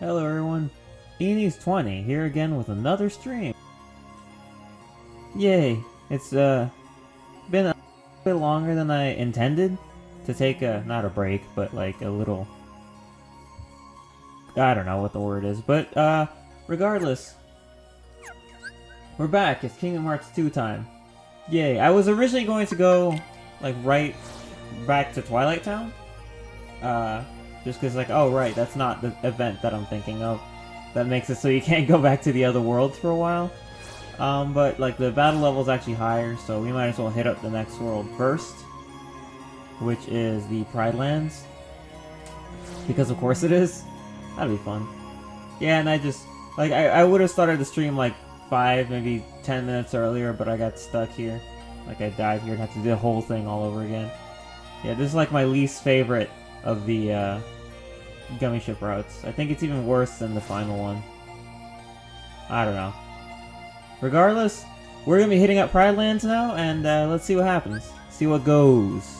Hello everyone, Eenies20 here again with another stream. Yay, it's been a bit longer than I intended to take not a break, but like a little, I don't know what the word is, but regardless, we're back. It's Kingdom Hearts 2 time. Yay, I was originally going to go like right back to Twilight Town. Just because, like, oh right, that's not the event that I'm thinking of. That makes it so you can't go back to the other worlds for a while. But, like, the battle level's actually higher, so we might as well hit up the next world first. Which is the Pride Lands. Because of course it is. That'd be fun. Yeah, and I just, like, I would have started the stream, like, 5, maybe 10 minutes earlier, but I got stuck here. Like, I died here and had to do the whole thing all over again. Yeah, this is, like, my least favorite of the, Gummy Ship routes. I think it's even worse than the final one. I don't know. Regardless, we're gonna be hitting up Pride Lands now, and let's see what happens. See what goes.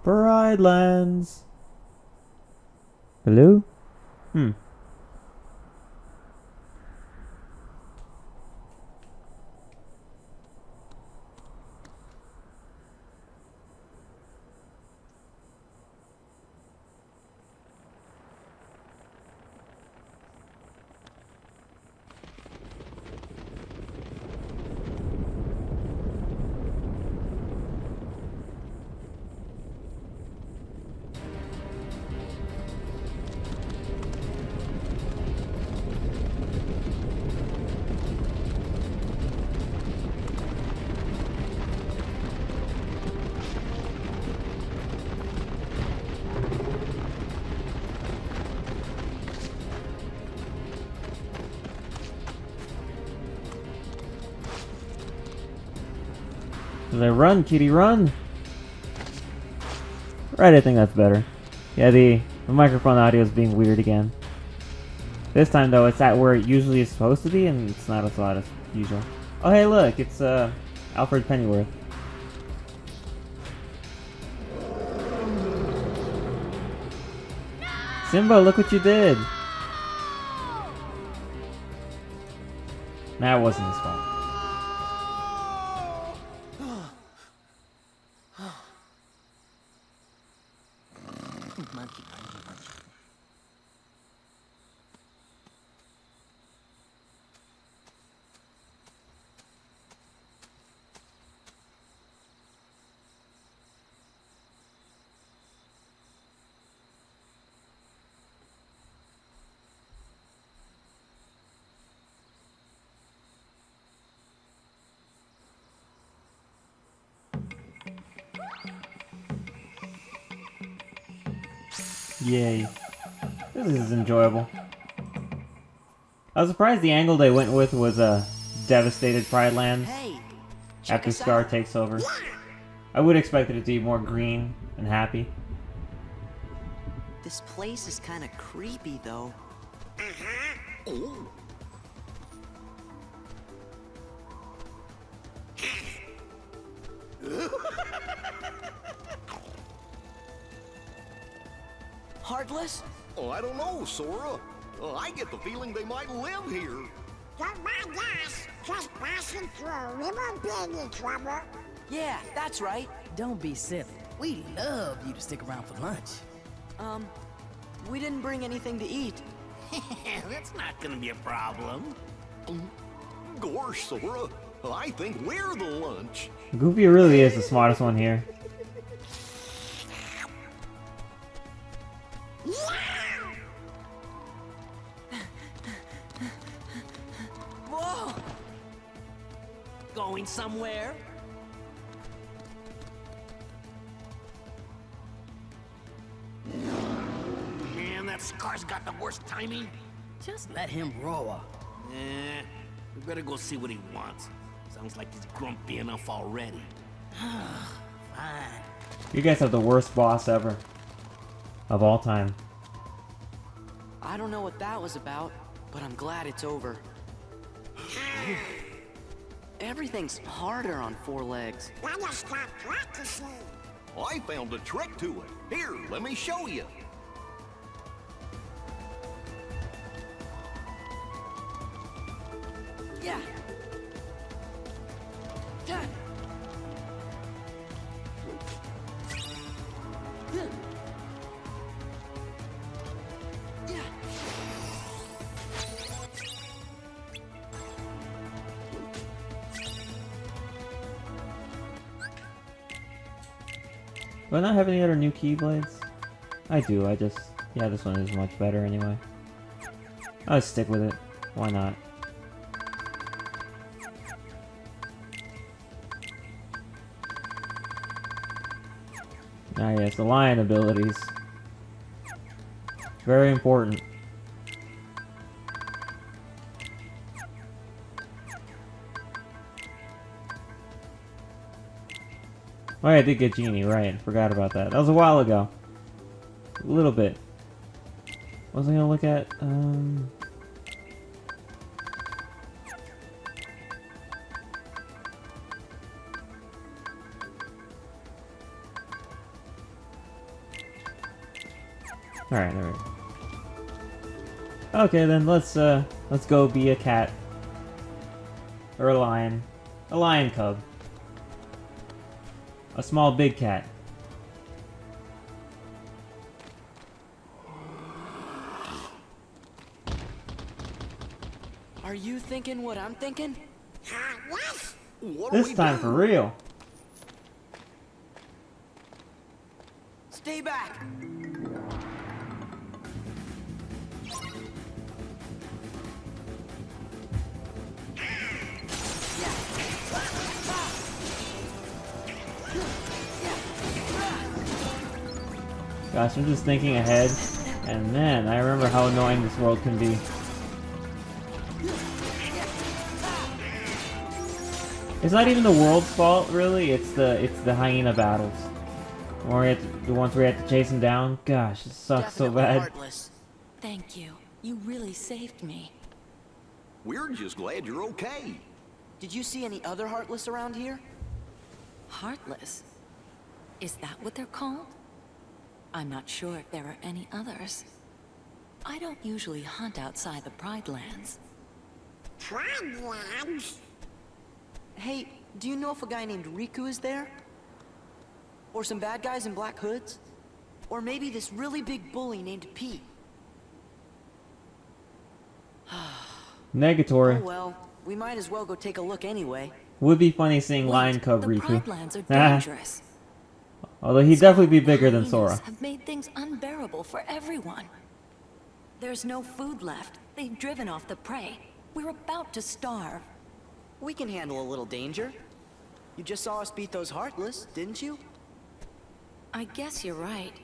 Pride Lands. Hello? Run, kitty, run! Right, I think that's better. Yeah, the microphone audio is being weird again. This time, though, it's at where it usually is supposed to be, and it's not as loud as usual. Oh, hey, look, it's, Alfred Pennyworth. Simba, look what you did! That wasn't his fault. Yay. This is enjoyable. I was surprised the angle they went with was a devastated Pride Lands after Scar takes over. I would expect it to be more green and happy. This place is kind of creepy, though. Oh. Heartless? Oh, I don't know, Sora. I get the feeling they might live here. Oh my gosh, just passing through. We won't be any trouble. Yeah, that's right. Don't be silly. We'd love you to stick around for lunch. We didn't bring anything to eat. That's not gonna be a problem. Gosh, Sora, I think we're the lunch. Goofy really is the smartest one here. Whoa! Going somewhere? Man, that Scar's got the worst timing. Just let him roar. We better go see what he wants. Sounds like he's grumpy enough already. Fine. You guys have the worst boss ever. Of all time. I don't know what that was about, but I'm glad it's over. Everything's harder on four legs. Then you start practicing. I found a trick to it. Here, let me show you. Yeah. Yeah. Yeah. Do I not have any other new keyblades? I do, yeah, this one is much better anyway. I'll stick with it. Why not? Ah yes, the lion abilities. Very important. Oh yeah, I did get Genie, right. Forgot about that. That was a while ago. A little bit. What was I gonna look at? Alright, there we go. Okay then, let's go be a cat. Or a lion. A lion cub. A small big cat. Are you thinking what I'm thinking? What? What do This we time do? for real. Stay back. Gosh, I'm just thinking ahead, and man, I remember how annoying this world can be. It's not even the world's fault, really. It's the hyena battles, or the ones where you have to chase them down. Gosh, it sucks so Definitely bad. heartless. Thank you. You really saved me. We're just glad you're okay. Did you see any other heartless around here? Heartless? Is that what they're called? I'm not sure if there are any others. I don't usually hunt outside the Pride Lands. Pride. Hey, do you know if a guy named Riku is there? Or some bad guys in black hoods? Or maybe this really big bully named Pete? Negatory. Oh well, we might as well go take a look anyway. Would be funny seeing Wait, Lion Cub the Riku. Pride Lands are dangerous. Although he'd definitely be bigger than Hyenas Sora. have made things unbearable for everyone. There's no food left. They've driven off the prey. We're about to starve. We can handle a little danger. You just saw us beat those Heartless, didn't you? I guess you're right.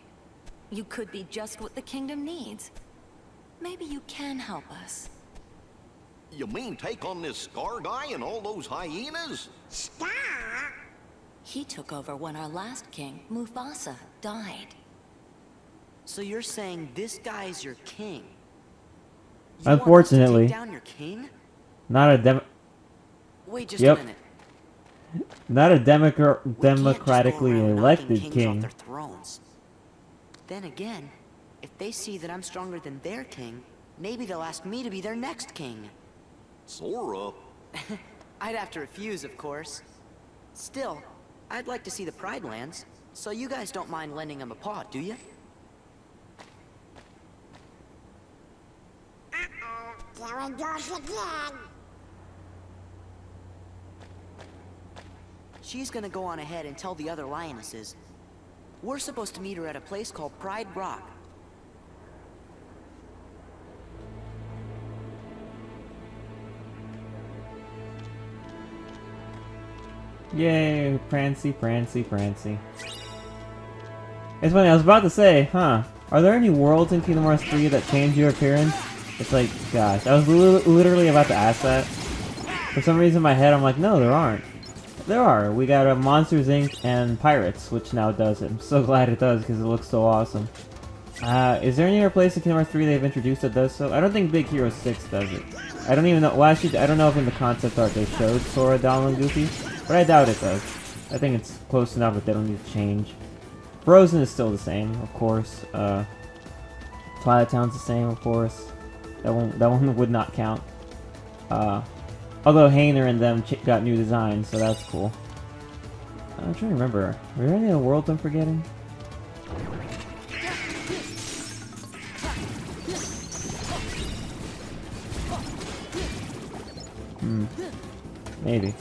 You could be just what the kingdom needs. Maybe you can help us. You mean take on this Scar guy and all those hyenas? Star? He took over when our last king, Mufasa, died. So you're saying this guy's your king? Unfortunately. You want us to take down your king? Not a Wait just Yep. a minute. not a We can't just go democratically around knocking elected kings king. off their thrones. Then again, if they see that I'm stronger than their king, maybe they'll ask me to be their next king. Sora. I'd have to refuse, of course. Still, I'd like to see the Pride Lands, so you guys don't mind lending them a paw, do you? Uh-oh. There it goes again. She's gonna go on ahead and tell the other lionesses. We're supposed to meet her at a place called Pride Rock. Yay, Prancy, Prancy, Prancy. It's funny, I was about to say, huh, are there any worlds in Kingdom Hearts 3 that change your appearance? It's like, gosh, I was literally about to ask that. For some reason in my head, I'm like, no, there aren't. There are. We got Monsters, Inc. and Pirates, which now does it. I'm so glad it does, because it looks so awesome. Is there any other place in Kingdom Hearts 3 they've introduced that does so? I don't think Big Hero 6 does it. I don't even know. Well, actually, I don't know if in the concept art they showed Sora, Donald, and Goofy, but I doubt it does. I think it's close enough that they don't need to change. Frozen is still the same, of course. Twilight Town's the same, of course. That one would not count. Although Hayner and them got new designs, so that's cool. I'm trying to remember. Are there any other worlds I'm forgetting? Maybe.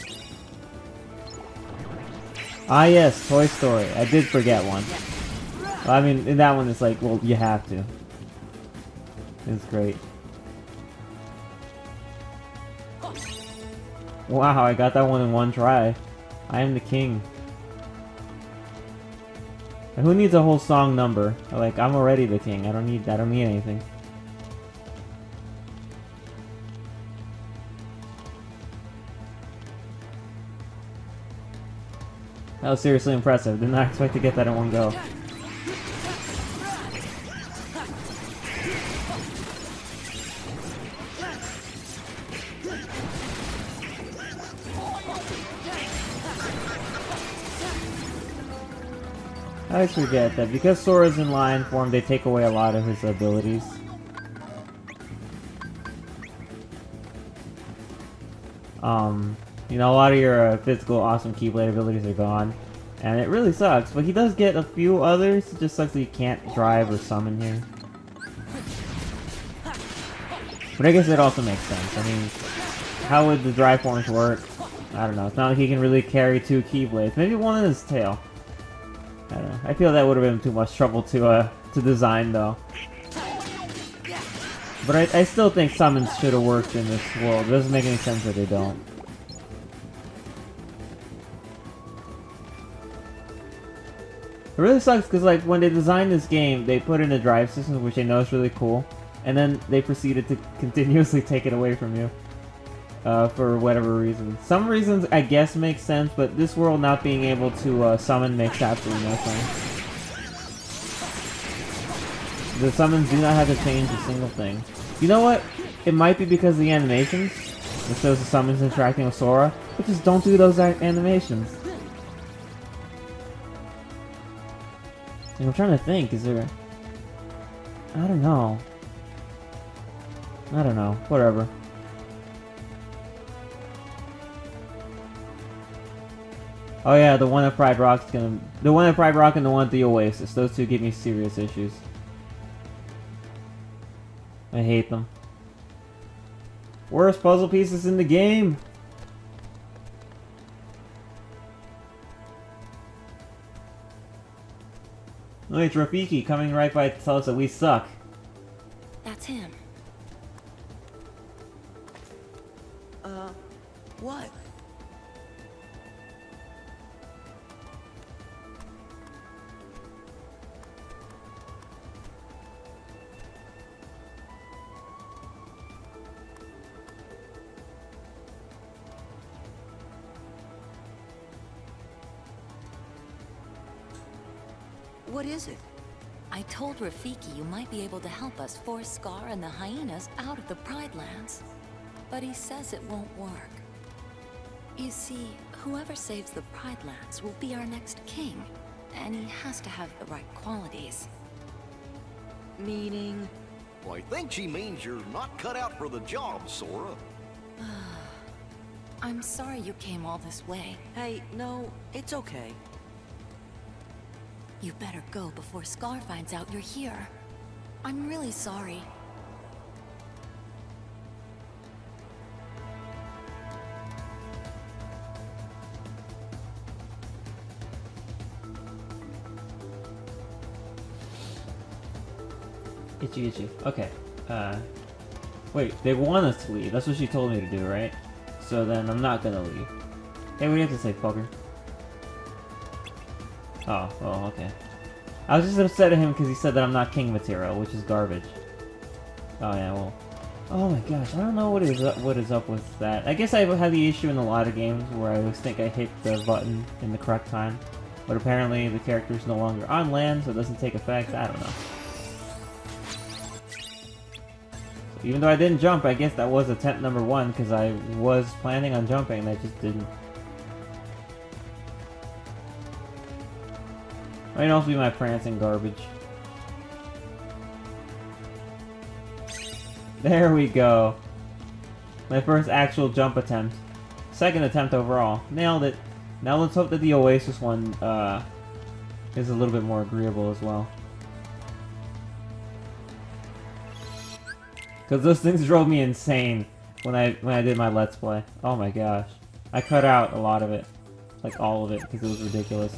Ah yes, Toy Story. I did forget one. Well, I mean, in that one it's like, well, you have to. It's great. Wow, I got that one in one try. I am the king. And who needs a whole song number? Like, I'm already the king. I don't need anything. That was seriously impressive. Did not expect to get that in one go. I always forget that because Sora's in lion form, they take away a lot of his abilities. You know, a lot of your physical awesome Keyblade abilities are gone, and it really sucks, but he does get a few others. It just sucks that you can't drive or summon here. But I guess it also makes sense. I mean, how would the drive forms work? I don't know. It's not like he can really carry two Keyblades. Maybe one in his tail. I don't know. I feel that would have been too much trouble to design, though. But I still think summons should have worked in this world. It doesn't make any sense that they don't. It really sucks because, like, when they designed this game, they put in a drive system, which I know is really cool, and then they proceeded to continuously take it away from you. For whatever reason. Some reasons, I guess, make sense, but this world not being able to summon makes absolutely no sense. The summons do not have to change a single thing. You know what? It might be because of the animations. It shows the summons interacting with Sora, but just don't do those animations. And I'm trying to think, is there... I don't know. Whatever. Oh yeah, the one at Pride Rock's gonna... The one at Pride Rock and the one at the Oasis. Those two give me serious issues. I hate them. Worst puzzle pieces in the game! Oh, it's Rafiki coming right by to tell us that we suck. That's him. What? What is it? I told Rafiki you might be able to help us force Scar and the hyenas out of the Pride Lands. But he says it won't work. You see, whoever saves the Pride Lands will be our next king. And he has to have the right qualities. Meaning? Well, I think she means you're not cut out for the job, Sora. I'm sorry you came all this way. Hey, no, it's okay. You better go before Scar finds out you're here. I'm really sorry. Itchy. Okay. Wait, they want us to leave. That's what she told me to do, right? So then I'm not gonna leave. Hey, what do you have to say, fucker? Oh, well, okay. I was just upset at him because he said that I'm not king material, which is garbage. Oh yeah, well. Oh my gosh, I don't know what is up with that. I guess I had the issue in a lot of games where I always think I hit the button in the correct time. But apparently the character's no longer on land, so it doesn't take effect. I don't know. Even though I didn't jump, I guess that was attempt number 1 because I was planning on jumping and I just didn't. Might also be my prancing garbage. There we go. My first actual jump attempt. Second attempt overall. Nailed it. Now let's hope that the Oasis one is a little bit more agreeable as well. Because those things drove me insane when I did my Let's Play. Oh my gosh. I cut out a lot of it. Like all of it, because it was ridiculous.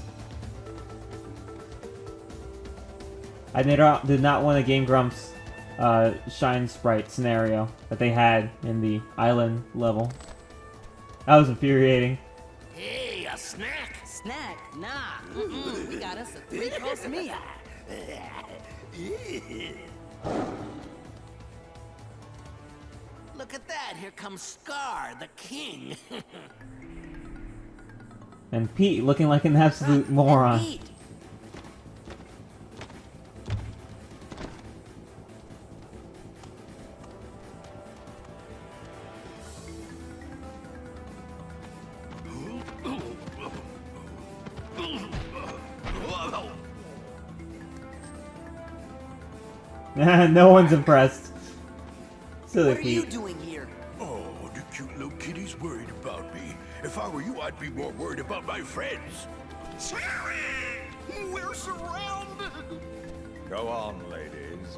I did not want a Game Grumps Shine Sprite scenario that they had in the island level. That was infuriating. Hey, a snack! Snack? Nah. We got us a 3-course meal. Look at that! Here comes Scar, the king. And Pete looking like an absolute moron. Pete. No one's impressed. Silly What are you Pete. doing here? Oh, the cute little kitty's worried about me. If I were you, I'd be more worried about my friends. We're surrounded! Go on, ladies.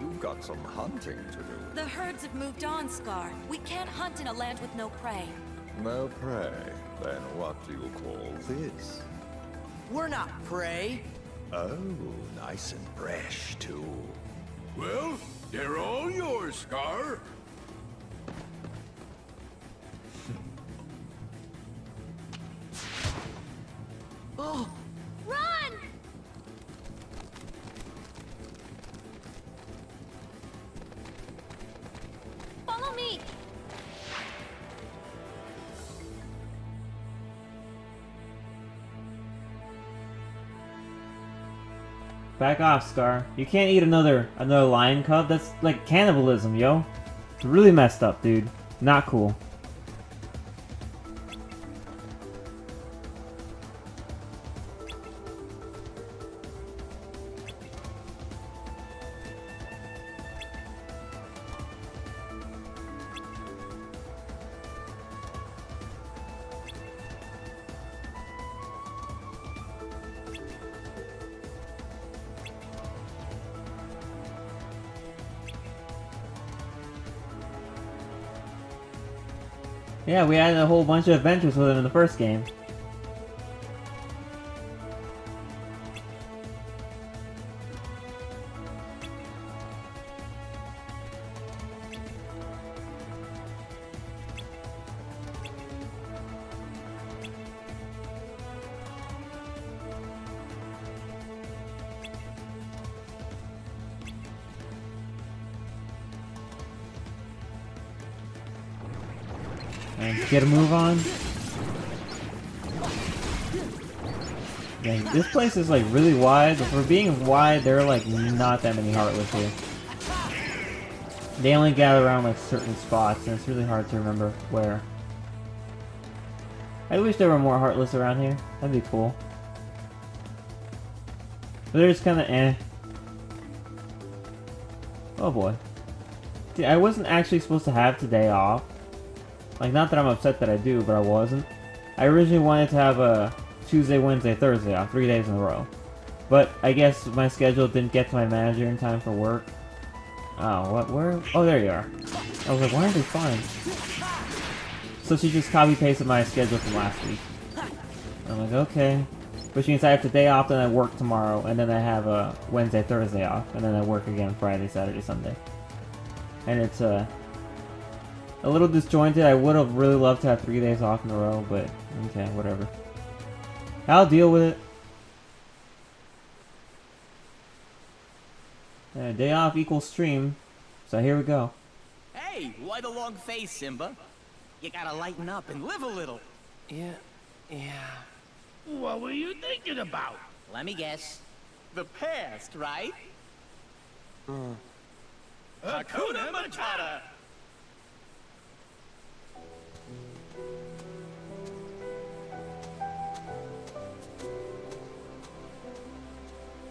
You've got some hunting to do. The herds have moved on, Scar. We can't hunt in a land with no prey. No prey. Then what do you call this? We're not prey. Oh, nice and fresh, too. Well, they're all yours, Scar. Oh, Run! Follow me! Back off, Scar. You can't eat another lion cub. That's like cannibalism, yo. It's really messed up, dude. Not cool. Yeah, we had a whole bunch of adventures with him in the first game. And get a move on. Dang, this place is like really wide, but for being wide, there are like not that many Heartless here. They only gather around like certain spots, and it's really hard to remember where. I wish there were more Heartless around here. That'd be cool. But they're just kind of eh. Oh boy. See, I wasn't actually supposed to have today off. Like, not that I'm upset that I do, but I wasn't. I originally wanted to have a Tuesday, Wednesday, Thursday off, 3 days in a row. But I guess my schedule didn't get to my manager in time for work. Oh, what? Where? Oh, there you are. I was like, why aren't they fine? So she just copy-pasted my schedule from last week. I'm like, okay. Which means I have today off, then I work tomorrow, and then I have a Wednesday, Thursday off, and then I work again Friday, Saturday, Sunday. And it's, a little disjointed. I would have really loved to have 3 days off in a row, but okay, whatever. I'll deal with it. Day off equals stream, so here we go. Hey, why the long face, Simba? You gotta lighten up and live a little. Yeah. What were you thinking about? Let me guess. The past, right? Hakuna Matata!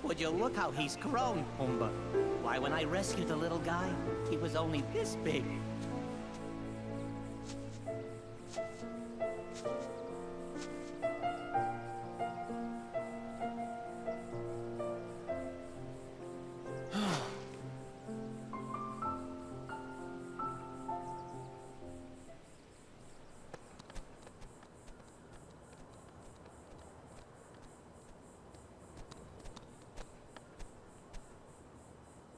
Would you look how he's grown, Pumbaa? Why, when I rescued the little guy, he was only this big.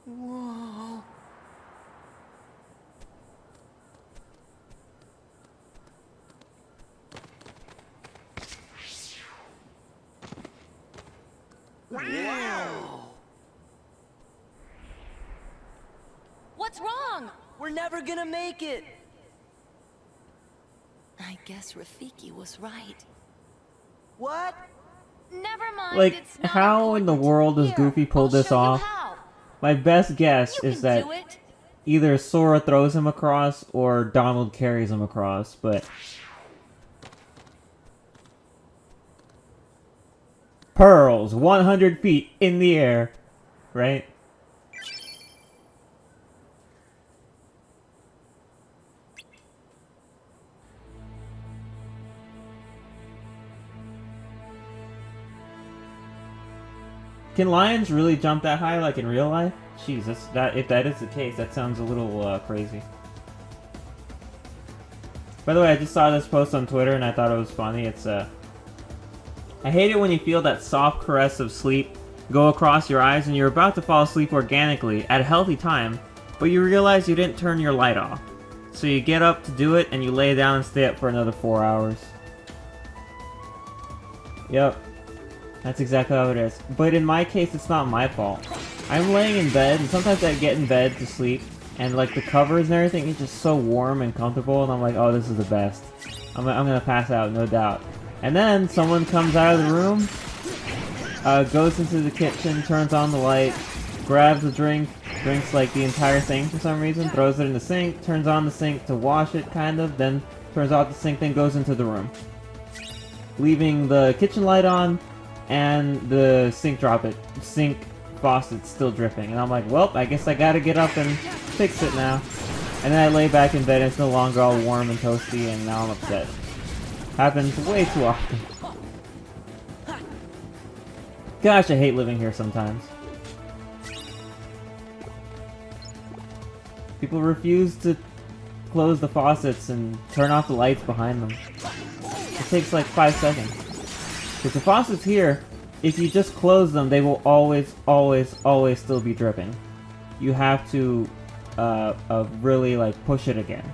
Whoa. Wow. What's wrong? We're never gonna make it. I guess Rafiki was right. What? Never mind. Like, it's not how in the important. world does Here, Goofy pull I'll this show you off? how. My best guess You is can that do it. either Sora throws him across or Donald carries him across, but... Pearls, 100 feet in the air, right? Can lions really jump that high like in real life? Jeez, if that is the case, that sounds a little crazy. By the way, I just saw this post on Twitter and I thought it was funny. It's I hate it when you feel that soft caress of sleep go across your eyes and you're about to fall asleep organically at a healthy time, but you realize you didn't turn your light off. So you get up to do it and you lay down and stay up for another 4 hours. Yep. That's exactly how it is. But in my case, it's not my fault. I'm laying in bed, and sometimes I get in bed to sleep, and like the covers and everything is just so warm and comfortable, and I'm like, oh, this is the best. I'm gonna pass out, no doubt. And then someone comes out of the room, goes into the kitchen, turns on the light, grabs a drink, drinks like the entire thing for some reason, throws it in the sink, turns on the sink to wash it, kind of, then turns off the sink, then goes into the room. Leaving the kitchen light on, and the sink faucet still dripping. And I'm like, well, I guess I gotta get up and fix it now. And then I lay back in bed and it's no longer all warm and toasty, and now I'm upset. Happens way too often. Gosh, I hate living here sometimes. People refuse to close the faucets and turn off the lights behind them. It takes like 5 seconds. Because the faucets here, if you just close them, they will always, always, always still be dripping. You have to really like push it again.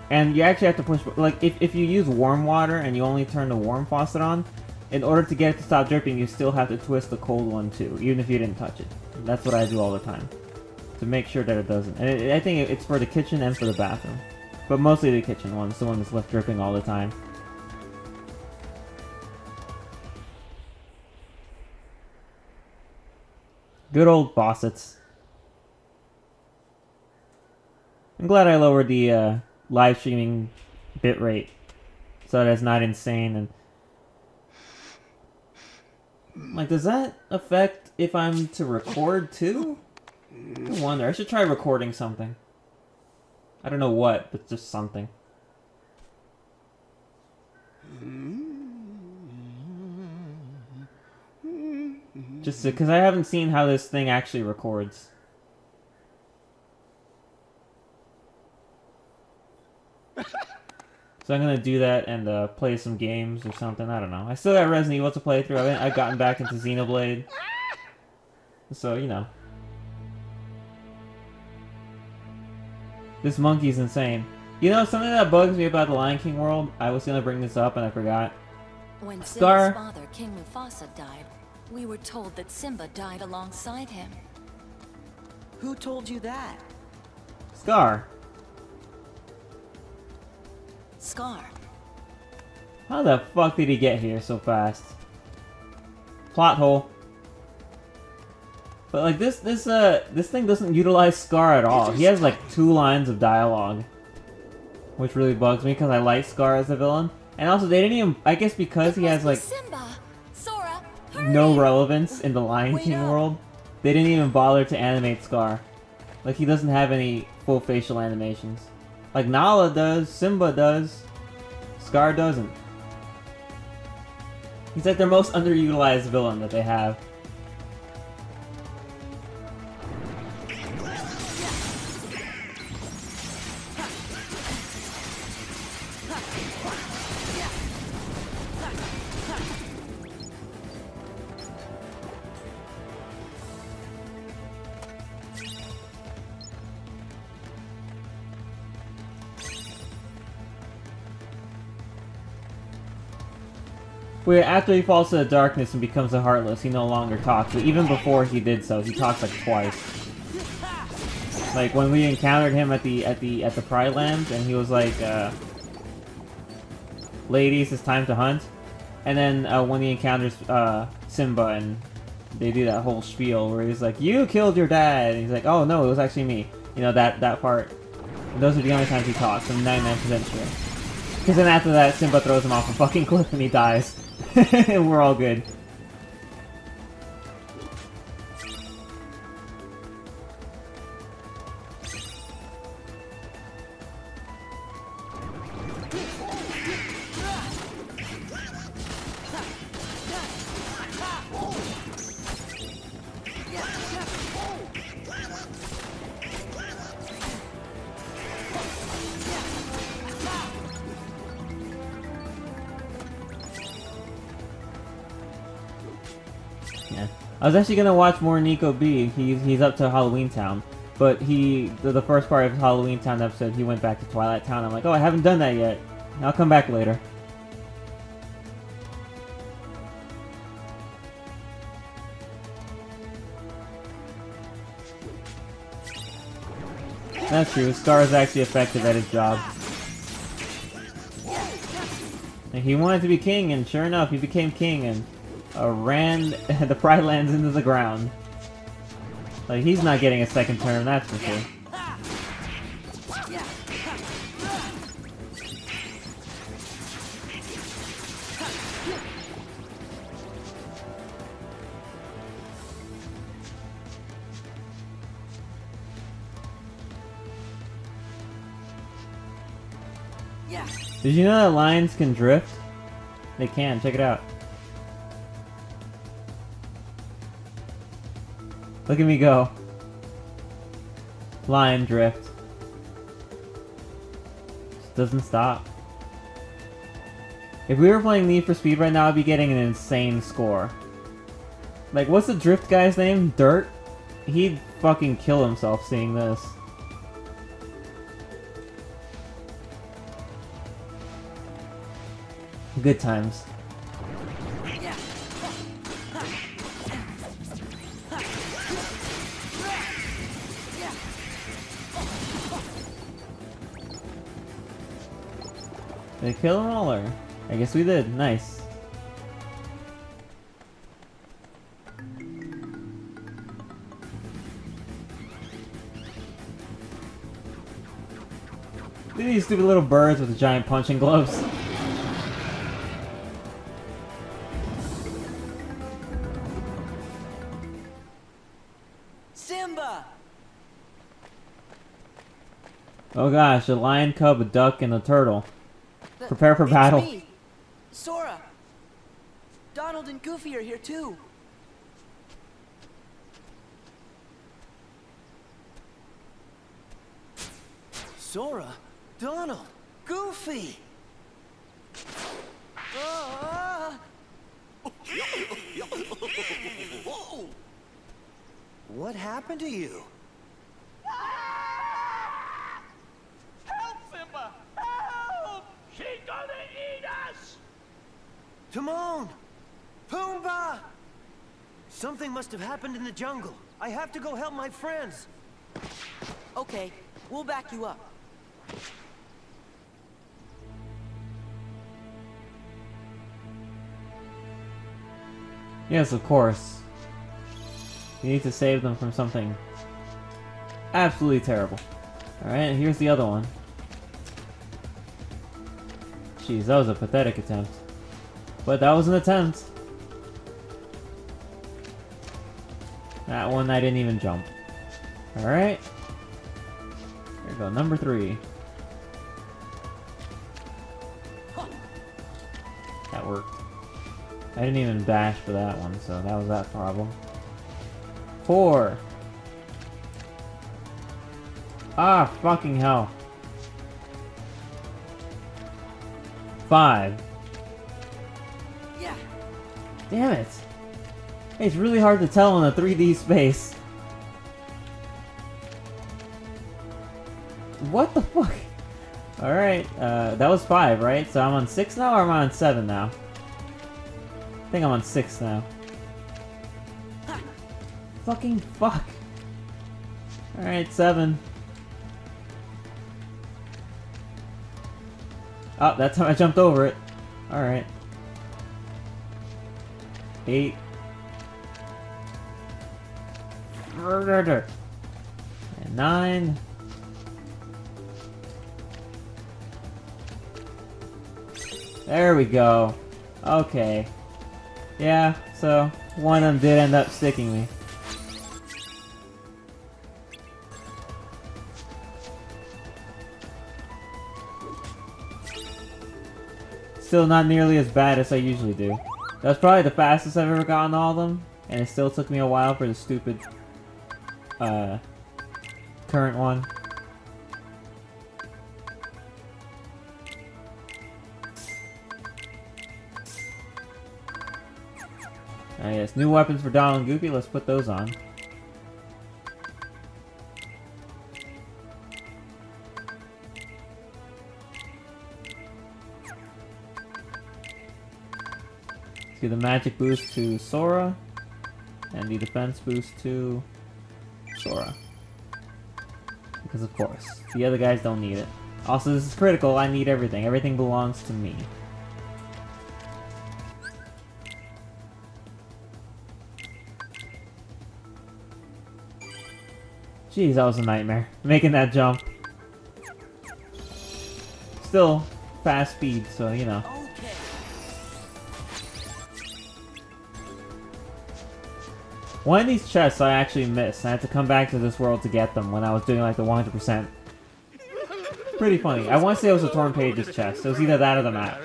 And you actually have to push, like if you use warm water and you only turn the warm faucet on, in order to get it to stop dripping, you still have to twist the cold one too, even if you didn't touch it. That's what I do all the time, to make sure that it doesn't. And I think it's for the kitchen and for the bathroom. But mostly the kitchen one, it's the one that's left dripping all the time. Good old faucets. I'm glad I lowered the live streaming bitrate so that it's not insane. And like, does that affect if I'm to record too? I wonder. I should try recording something. I don't know what, but just something. Just because I haven't seen how this thing actually records. So I'm gonna do that and play some games or something. I don't know. I still got Resident Evil to play through. I've gotten back into Xenoblade. So, you know. This monkey's insane. You know, something that bugs me about the Lion King world, I was gonna bring this up and I forgot. When Scar. Simba's father, King Mufasa, died, we were told that Simba died alongside him. Who told you that? Scar. Scar. How the fuck did he get here so fast? Plot hole. But like this thing doesn't utilize Scar at all. He has like 2 lines of dialogue, which really bugs me because I like Scar as a villain. And also, they didn't even, I guess because he has like Sora, no relevance in the Lion King world, they didn't even bother to animate Scar. Like, he doesn't have any full facial animations. Like Nala does, Simba does, Scar doesn't. He's like their most underutilized villain that they have. Wait, after he falls to the darkness and becomes a Heartless, he no longer talks. But even before he did so, he talks like twice. Like when we encountered him at the Pride Lands, and he was like, "Ladies, it's time to hunt." And then when he encounters Simba, and they do that whole spiel where he's like, "You killed your dad," and he's like, "Oh no, it was actually me." You know, that part. And those are the only times he talks. I'm 99% sure. Because then after that, Simba throws him off a fucking cliff and he dies. And we're all good. I was actually gonna watch more Nico B. He's up to Halloween Town, but the first part of his Halloween Town episode, he went back to Twilight Town. I'm like, oh, I haven't done that yet. I'll come back later. That's true. Scar is actually effective at his job. And he wanted to be king, and sure enough, he became king and ran the Pride Lands into the ground. Like, he's not getting a second term, that's for sure. Did you know that lions can drift? They can, check it out. Look at me go. Lion drift. Just doesn't stop. If we were playing Need for Speed right now, I'd be getting an insane score. Like, what's the drift guy's name? Dirt? He'd fucking kill himself seeing this. Good times. Did I kill them all, or? I guess we did. Nice. Look at these stupid little birds with the giant punching gloves. Simba! Oh gosh, a lion cub, a duck, and a turtle. Prepare for battle. Me. Sora! Donald and Goofy are here too. Sora? Donald? Goofy! What happened to you? Help, Simba! Help! She's gonna eat us! Timon! Pumbaa! Something must have happened in the jungle. I have to go help my friends. Okay, we'll back you up. Yes, of course. You need to save them from something absolutely terrible. Alright, here's the other one. Jeez, that was a pathetic attempt. But that was an attempt. That one I didn't even jump. Alright. Here we go, number 3. That worked. I didn't even bash for that one, so that was that problem. 4. Ah, fucking hell. 5. Yeah. Damn it. It's really hard to tell in a 3D space. What the fuck? Alright, that was 5, right? So I'm on 6 now, or am I on 7 now? I think I'm on 6 now. Fucking fuck. Alright, 7. Oh, that time I jumped over it. Alright. 8. And 9. There we go. Okay. Yeah, so one of them did end up sticking me. Still not nearly as bad as I usually do. That's probably the fastest I've ever gotten all of them, and it still took me a while for the stupid current one. Ah yes, new weapons for Donald and Goofy, let's put those on. Let's give the magic boost to Sora, and the defense boost to Sora. Because of course, the other guys don't need it. Also, this is critical, I need everything. Everything belongs to me. Jeez, that was a nightmare. Making that jump. Still, fast speed, so you know. One of these chests I actually missed. I had to come back to this world to get them when I was doing like the 100%. Pretty funny. I want to say it was a Torn Pages chest. It was either that or the map.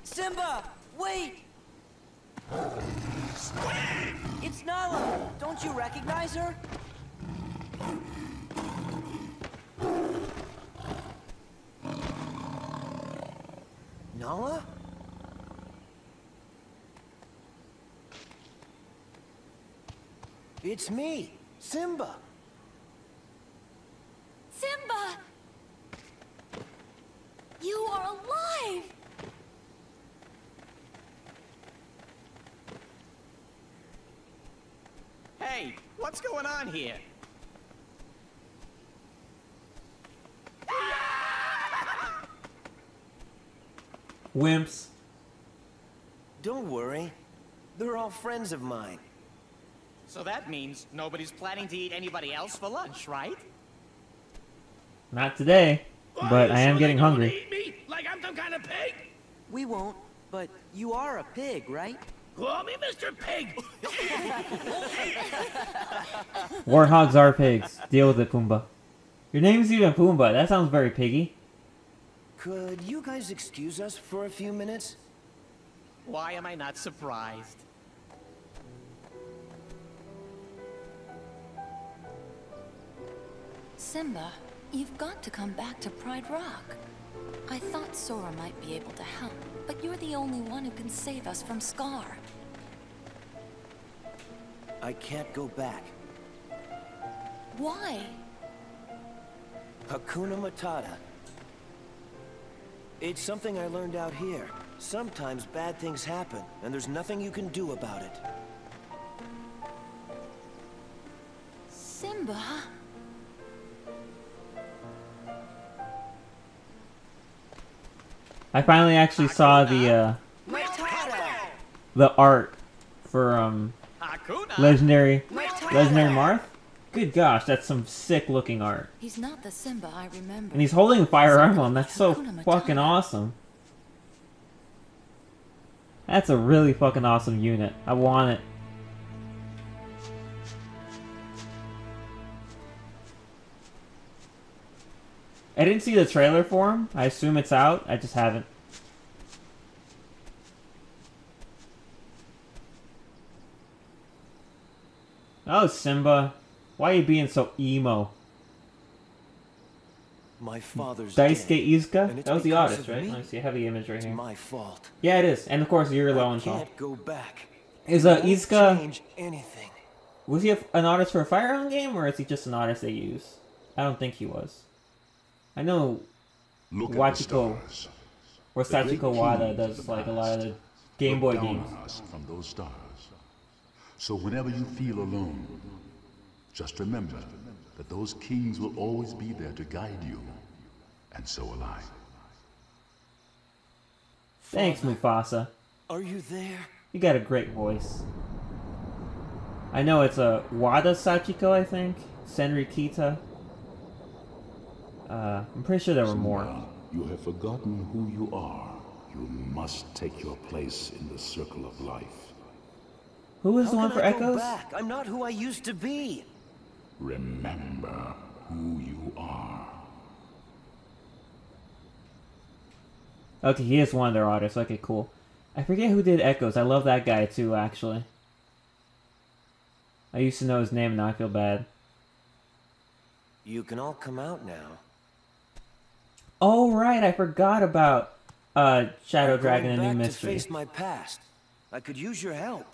Simba! Wait! It's Nala! Don't you recognize her? Nala? It's me, Simba. Simba! You are alive! Hey, what's going on here? Wimps. Don't worry. They're all friends of mine. So that means nobody's planning to eat anybody else for lunch, right? Not today, but I am getting hungry. Eat me like I'm some kind of pig? We won't, but you are a pig, right? Call me Mr. Pig. Warthogs are pigs. Deal with it, Pumbaa. Your name's even Pumbaa. That sounds very piggy. Could you guys excuse us for a few minutes? Why am I not surprised? Simba, you've got to come back to Pride Rock. I thought Sora might be able to help, but you're the only one who can save us from Scar. I can't go back. Why? Hakuna Matata. It's something I learned out here. Sometimes bad things happen, and there's nothing you can do about it. Simba? I finally actually saw the art for Legendary Marth. Good gosh, that's some sick looking art. He's not the Simba I remember. And he's holding a fire emblem. That's so fucking awesome. That's a really fucking awesome unit. I want it. I didn't see the trailer for him. I assume it's out. I just haven't. Oh, Simba. Why are you being so emo? My father's Daisuke Izuka? and That was the because artist, of right? me. Let me see. I have the image right It's here. my fault. Yeah, it is. And of course, you're low and I tall. can't go back. Is It won't Izuka... change anything. Was he an artist for a Fire Emblem game, or is he just an artist they use? I don't think he was. I know Wachiko or Sachiko Wada does like a lot of the Game Boy games. From those stars. So whenever you feel alone, just remember that those kings will always be there to guide you. And so will I. Thanks, Mufasa. Are you there? You got a great voice. I know it's a Wada Sachiko, I think. Senri Kita. I'm pretty sure there were more. You have forgotten who you are. You must take your place in the circle of life. Who was the one for How can I go Echoes? back? I'm not who I used to be. Remember who you are. Okay, he is one of their artists. Okay, cool. I forget who did Echoes. I love that guy too, actually. I used to know his name, now I feel bad. You can all come out now. Oh, right, I forgot about Shadow Dragon and New Back to Mystery. face my past. I could use your help.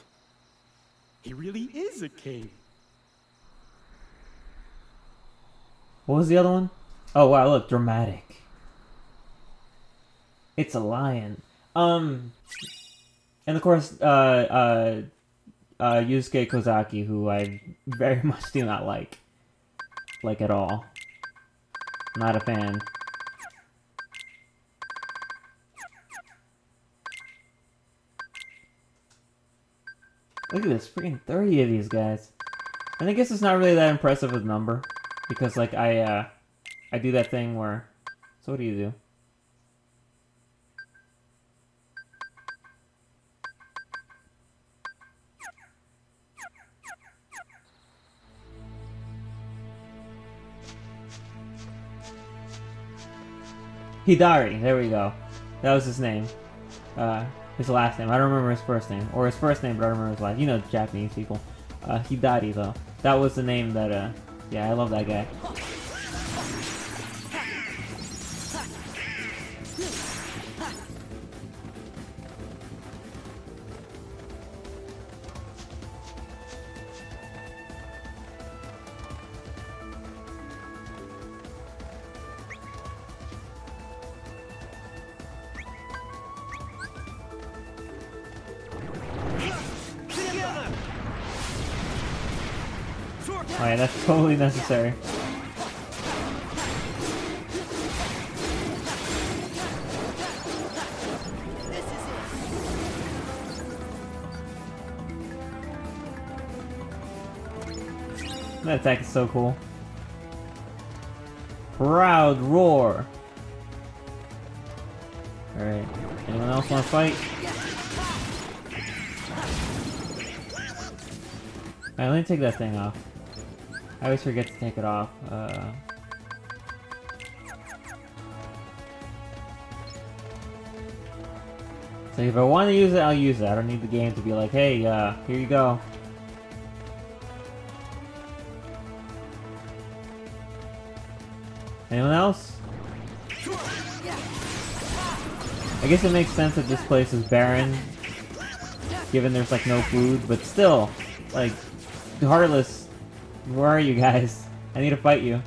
He really is a king. What was the other one? Oh, wow, look, dramatic. It's a lion. And of course, Yusuke Kozaki, who I very much do not like. Like, at all. Not a fan. Look at this, freaking 30 of these guys. And I guess it's not really that impressive a number. Because, like, I do that thing where... So what do you do? Hidari, there we go. That was his name. His last name. I don't remember his first name. Or his first name, but I don't remember his last. You know, Japanese people. Hidari, though. That was the name that, yeah, I love that guy. Oh yeah, that's totally necessary. That attack is so cool. Proud roar. Alright. Anyone else want to fight? Alright, let me take that thing off. I always forget to take it off. So if I want to use it, I'll use it. I don't need the game to be like, hey, here you go. Anyone else? I guess it makes sense that this place is barren, given there's like no food, but still, like, Heartless, where are you guys? I need to fight you.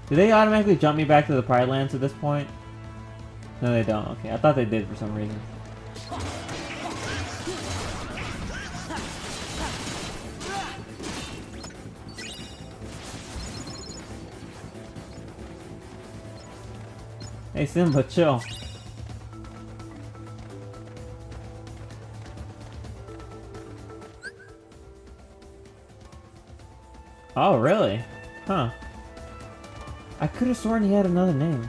Do they automatically jump me back to the Pride Lands at this point? No, they don't. Okay, I thought they did for some reason. Hey Simba, chill. Oh, really? Huh. I could have sworn he had another name.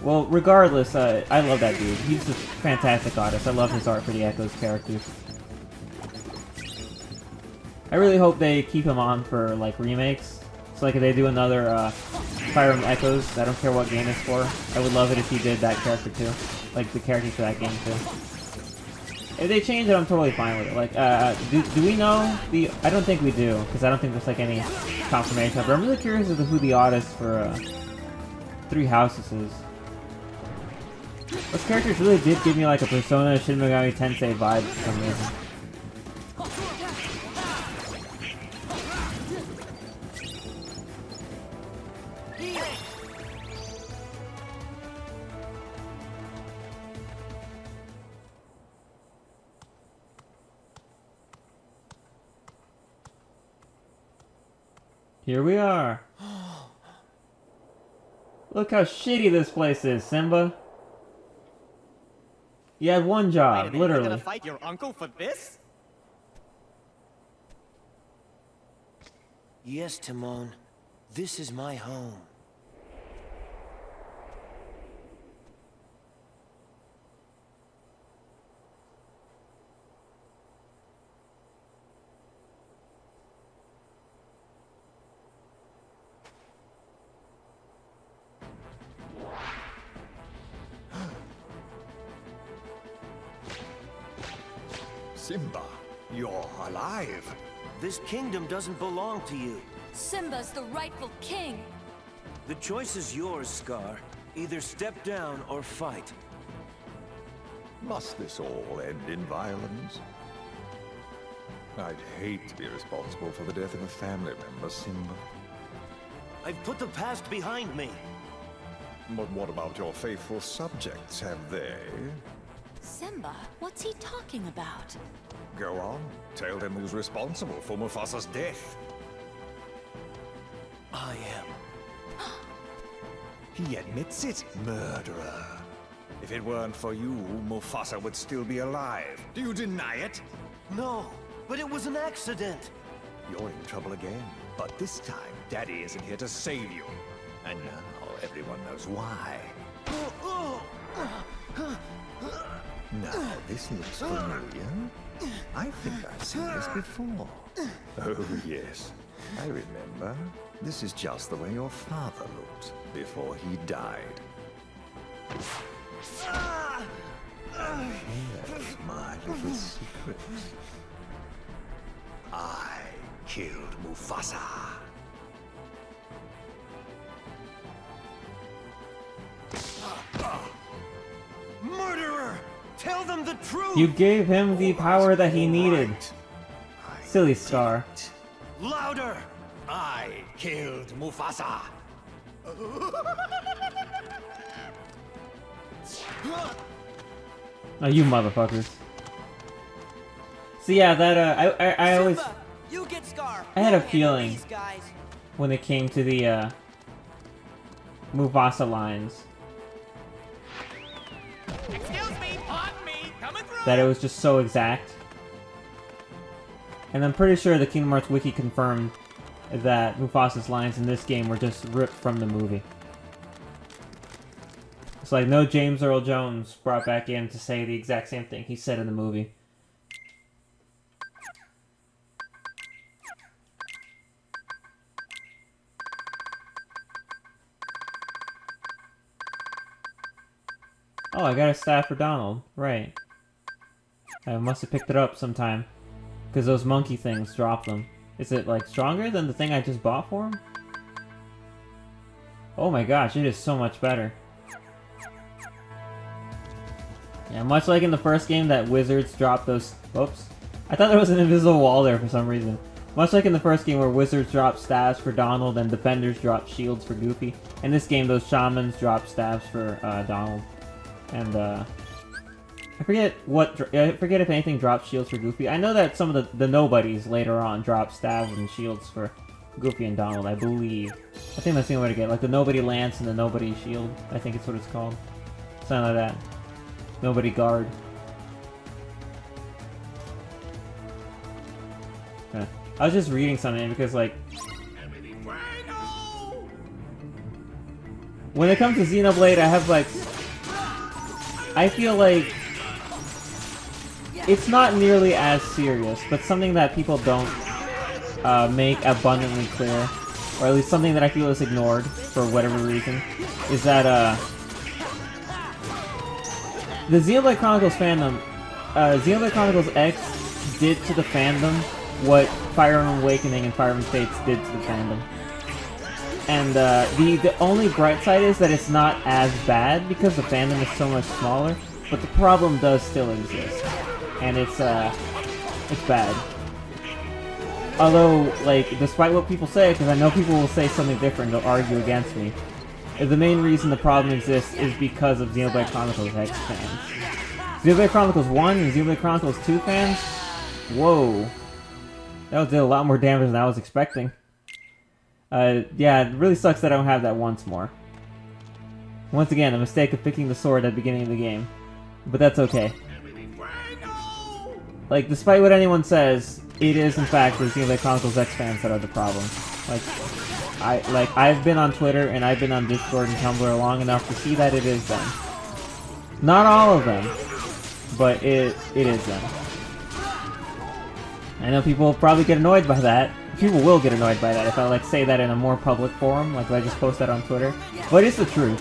Well, regardless, I love that dude. He's a fantastic artist. I love his art for the Echoes characters. I really hope they keep him on for, like, remakes. So, like, if they do another, Fire Emblem Echoes, I don't care what game it's for. I would love it if he did that character, too. Like, the characters for that game, too. If they change it, I'm totally fine with it. Like, do we know the... I don't think we do, because I don't think there's, like, any confirmation. But I'm really curious as to who the artist for, Three Houses is. Those characters really did give me, like, a Persona Shin Megami Tensei vibe for some reason. Here we are. Look how shitty this place is, Simba. You had one job, literally. You're gonna fight your uncle for this? Yes, Timon. This is my home. Simba, you're alive. This kingdom doesn't belong to you. Simba's the rightful king. The choice is yours, Scar. Either step down or fight. Must this all end in violence? I'd hate to be responsible for the death of a family member, Simba. I've put the past behind me. But what about your faithful subjects? Have they? Simba, what's he talking about? Go on. Tell them who's responsible for Mufasa's death. I am. He admits it, murderer. If it weren't for you, Mufasa would still be alive. Do you deny it? No, but it was an accident. You're in trouble again. But this time, Daddy isn't here to save you. And now everyone knows why. Now, this looks familiar. I think I've seen this before. Oh, yes. I remember. This is just the way your father looked before he died. Here's my little secret. I killed Mufasa. Murderer! Tell them the truth! You gave him the power that he needed. Silly Scar. Louder! I killed Mufasa. Oh, you motherfuckers. So yeah, that I always You get Scar. I had a We'll handle feeling these guys. when it came to the Mufasa lines Excuse me, pardon me, coming through. that it was just so exact. And I'm pretty sure the Kingdom Hearts wiki confirmed that Mufasa's lines in this game were just ripped from the movie. It's like no James Earl Jones brought back in to say the exact same thing he said in the movie. Oh, I got a staff for Donald. Right. I must have picked it up sometime. Because those monkey things dropped them. Is it, like, stronger than the thing I just bought for him? Oh my gosh, it is so much better. Yeah, much like in the first game that wizards dropped those... Whoops. I thought there was an invisible wall there for some reason. Much like in the first game where wizards drop staves for Donald and defenders drop shields for Goofy. In this game, those shamans drop staves for Donald. And, I forget if anything drops shields for Goofy. I know that some of the nobodies later on drop staves and shields for Goofy and Donald, I believe. I think that's the only way to get it. Like the nobody lance and the nobody shield. I think it's what it's called. Something like that. Nobody guard. I was just reading something because, like, when it comes to Xenoblade, I have, like, I feel like it's not nearly as serious, but something that people don't make abundantly clear, or at least something that I feel is ignored for whatever reason, is that the Xenoblade Chronicles fandom, Xenoblade Chronicles X did to the fandom what Fire Emblem Awakening and Fire Emblem Fates did to the fandom. And the only bright side is that it's not as bad because the fandom is so much smaller, but the problem does still exist. And it's bad. Although, like, despite what people say, because I know people will say something different, they'll argue against me, the main reason the problem exists is because of Xenoblade Chronicles X fans. Xenoblade Chronicles 1 and Xenoblade Chronicles 2 fans? Whoa. That did a lot more damage than I was expecting. Yeah, it really sucks that I don't have that once more. Once again, a mistake of picking the sword at the beginning of the game. But that's okay. Like, despite what anyone says, it is in fact the Xenoblade Chronicles X fans that are the problem. I've been on Twitter and I've been on Discord and Tumblr long enough to see that it is them. Not all of them, but it is them. I know people will probably get annoyed by that. People will get annoyed by that if I, like, say that in a more public forum, like if I just post that on Twitter. But it's the truth.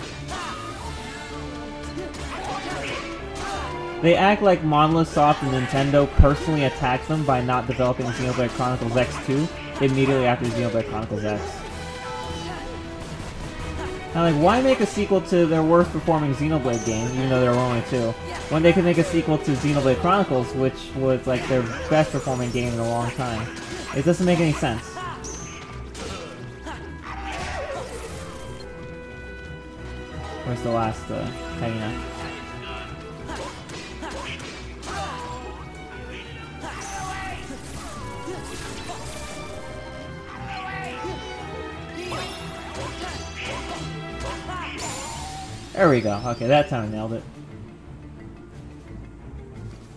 They act like Monolith Soft and Nintendo personally attacked them by not developing Xenoblade Chronicles X2 immediately after Xenoblade Chronicles X. Now, like, why make a sequel to their worst performing Xenoblade game, even though there were only 2, when they could make a sequel to Xenoblade Chronicles, which was, like, their best performing game in a long time? It doesn't make any sense. Where's the last, hyena? There we go. Okay, that time I nailed it.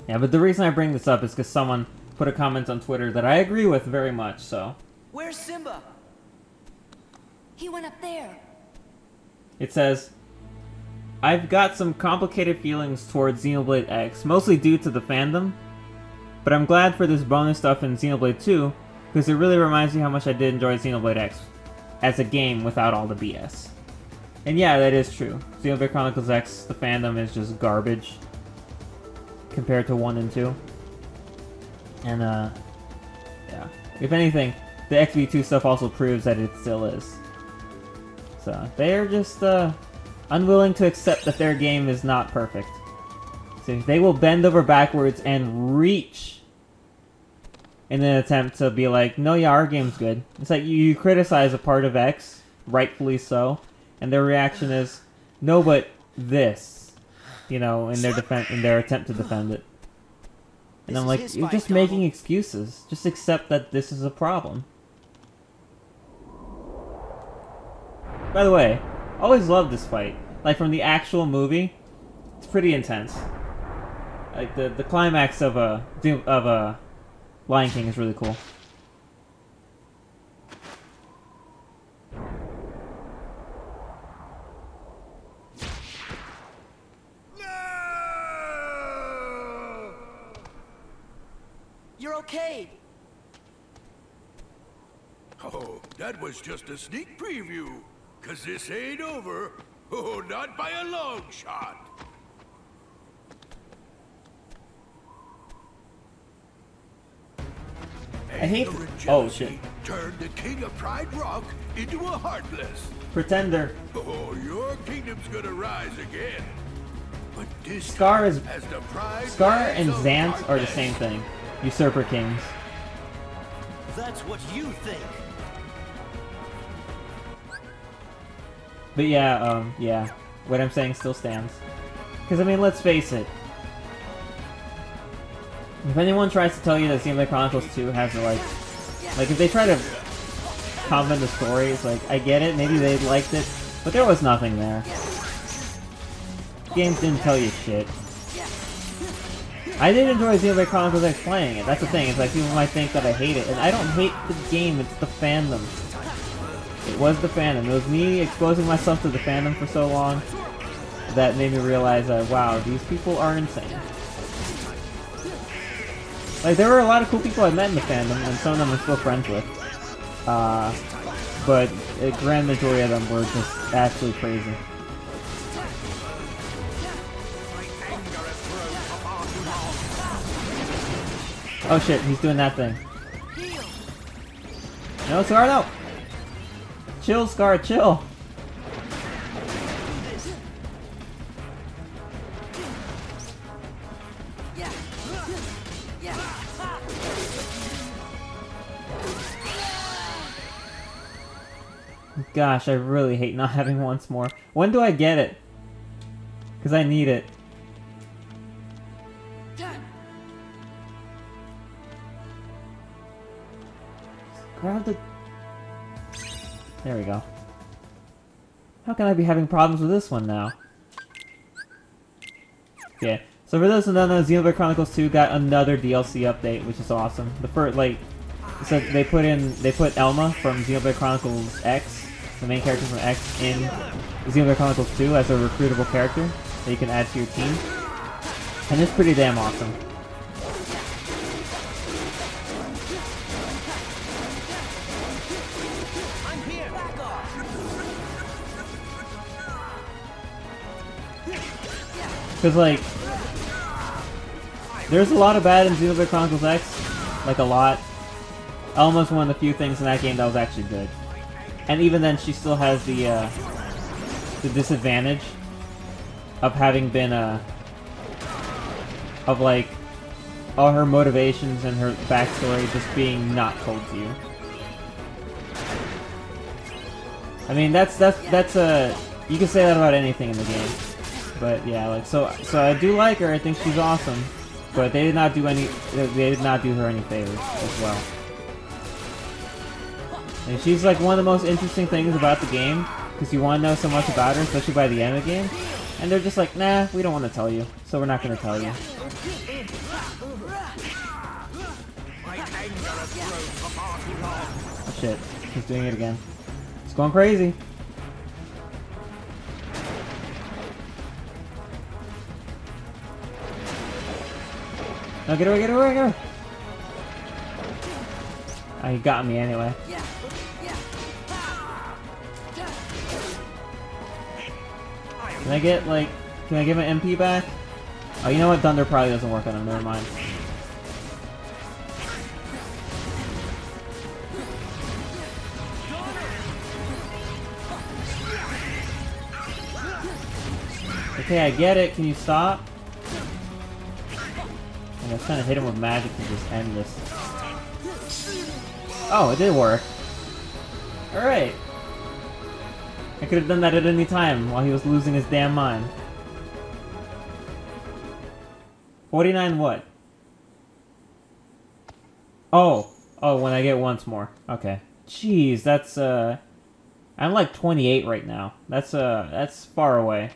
Yeah, but the reason I bring this up is because someone put a comment on Twitter that I agree with very much, so... Where's Simba? He went up there. It says, I've got some complicated feelings towards Xenoblade X, mostly due to the fandom, but I'm glad for this bonus stuff in Xenoblade 2, because it really reminds me how much I did enjoy Xenoblade X as a game without all the BS. And yeah, that is true. Xenoblade Chronicles X, the fandom is just garbage compared to 1 and 2. And, yeah. If anything, the XB2 stuff also proves that it still is. So, they're just, unwilling to accept that their game is not perfect. So they will bend over backwards and reach in an attempt to be like, no, yeah, our game's good. It's like, you criticize a part of X, rightfully so, and their reaction is, no, but this, you know, in their attempt to defend it. And I'm like, you're just making excuses. Just accept that this is a problem. By the way, I always loved this fight. Like, from the actual movie, it's pretty intense. Like, the climax of Lion King is really cool. You're okay. Oh, that was just a sneak preview. 'Cause this ain't over. Oh, not by a long shot. I hate... Oh, shit. Turned the king of Pride Rock into a heartless. Pretender. Oh, your kingdom's gonna rise again. But this Scar as the pride and Zant are the same thing. Usurper Kings. That's what you think. But yeah, yeah. What I'm saying still stands. Because, I mean, let's face it. If anyone tries to tell you that Xenoblade Chronicles 2 has, like, if they try to comment the story, it's like, I get it, maybe they liked it, but there was nothing there. Games didn't tell you shit. I did enjoy Xenoblade Chronicles X playing it. That's the thing. It's like people might think that I hate it, and I don't hate the game. It's the fandom. It was the fandom. It was me exposing myself to the fandom for so long that made me realize that wow, these people are insane. Like there were a lot of cool people I met in the fandom, and some of them I'm still friends with. But a grand majority of them were just absolutely crazy. Oh shit, he's doing that thing. No, Scar, no! Chill, Scar, chill! Gosh, I really hate not having once more. When do I get it? Because I need it. Grab the... There we go. How can I be having problems with this one now? Yeah. So for those who don't know, Xenoblade Chronicles 2 got another DLC update, which is awesome. The first, like, so they put Elma from Xenoblade Chronicles X, the main character from X, in Xenoblade Chronicles 2 as a recruitable character that you can add to your team. And it's pretty damn awesome. Because, like, there's a lot of bad in Xenoblade Chronicles X. Like, a lot. Elma's one of the few things in that game that was actually good. And even then, she still has the disadvantage of having been, of, like, all her motivations and her backstory just being not told to you. I mean, that's you can say that about anything in the game. But yeah, like so I do like her. I think she's awesome, but they did not do her any favors as well. And she's like one of the most interesting things about the game because you want to know so much about her, especially by the end of the game. And they're just like, nah, we don't want to tell you, so we're not going to tell you. Oh shit, he's doing it again. It's going crazy. No, get away, get away, get away! Oh, he got me anyway. Can I get, like, can I give an MP back? Oh, you know what? Thunder probably doesn't work on him, never mind. Okay, I get it. Can you stop? I was trying to hit him with magic to just end this. Oh, it did work. Alright. I could have done that at any time while he was losing his damn mind. 49 what? Oh. Oh, when I get once more. Okay. Jeez, that's, I'm like 28 right now. That's far away.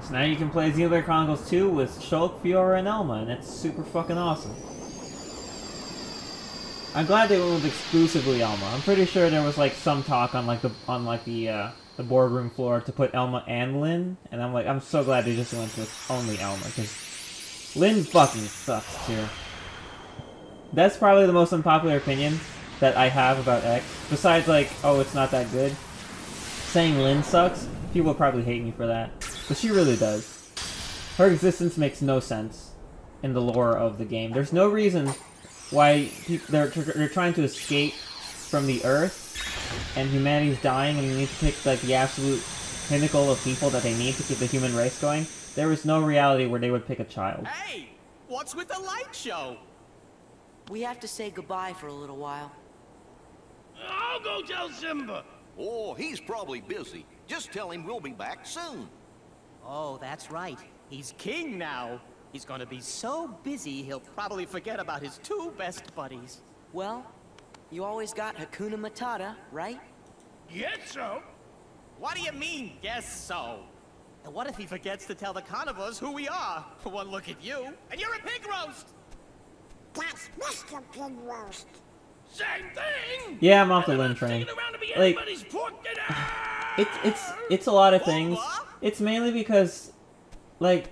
So now you can play Xenoblade Chronicles 2 with Shulk, Fiora, and Elma, and it's super fucking awesome. I'm glad they went with exclusively Elma. I'm pretty sure there was like some talk on the boardroom floor to put Elma and Lyn, and I'm like, I'm so glad they just went with only Elma, because Lyn fucking sucks too. That's probably the most unpopular opinion that I have about X. Besides like, oh, it's not that good. Saying Lyn sucks, people will probably hate me for that. But she really does. Her existence makes no sense in the lore of the game. There's no reason why they're trying to escape from the Earth, and humanity's dying, and you need to pick like the absolute pinnacle of people that they need to keep the human race going, there is no reality where they would pick a child. Hey, what's with the light show? We have to say goodbye for a little while. I'll go tell Simba. Oh, he's probably busy. Just tell him we'll be back soon. Oh, that's right. He's king now. He's gonna be so busy, he'll probably forget about his two best buddies. Well, you always got Hakuna Matata, right? Yes, so. What do you mean, guess so? And what if he forgets to tell the carnivores who we are? For one look at you, and you're a pig roast! That's Mr. Pig Roast. Same thing. Yeah, I'm off the Lynn train. Like, it's a lot of things. It's mainly because, like,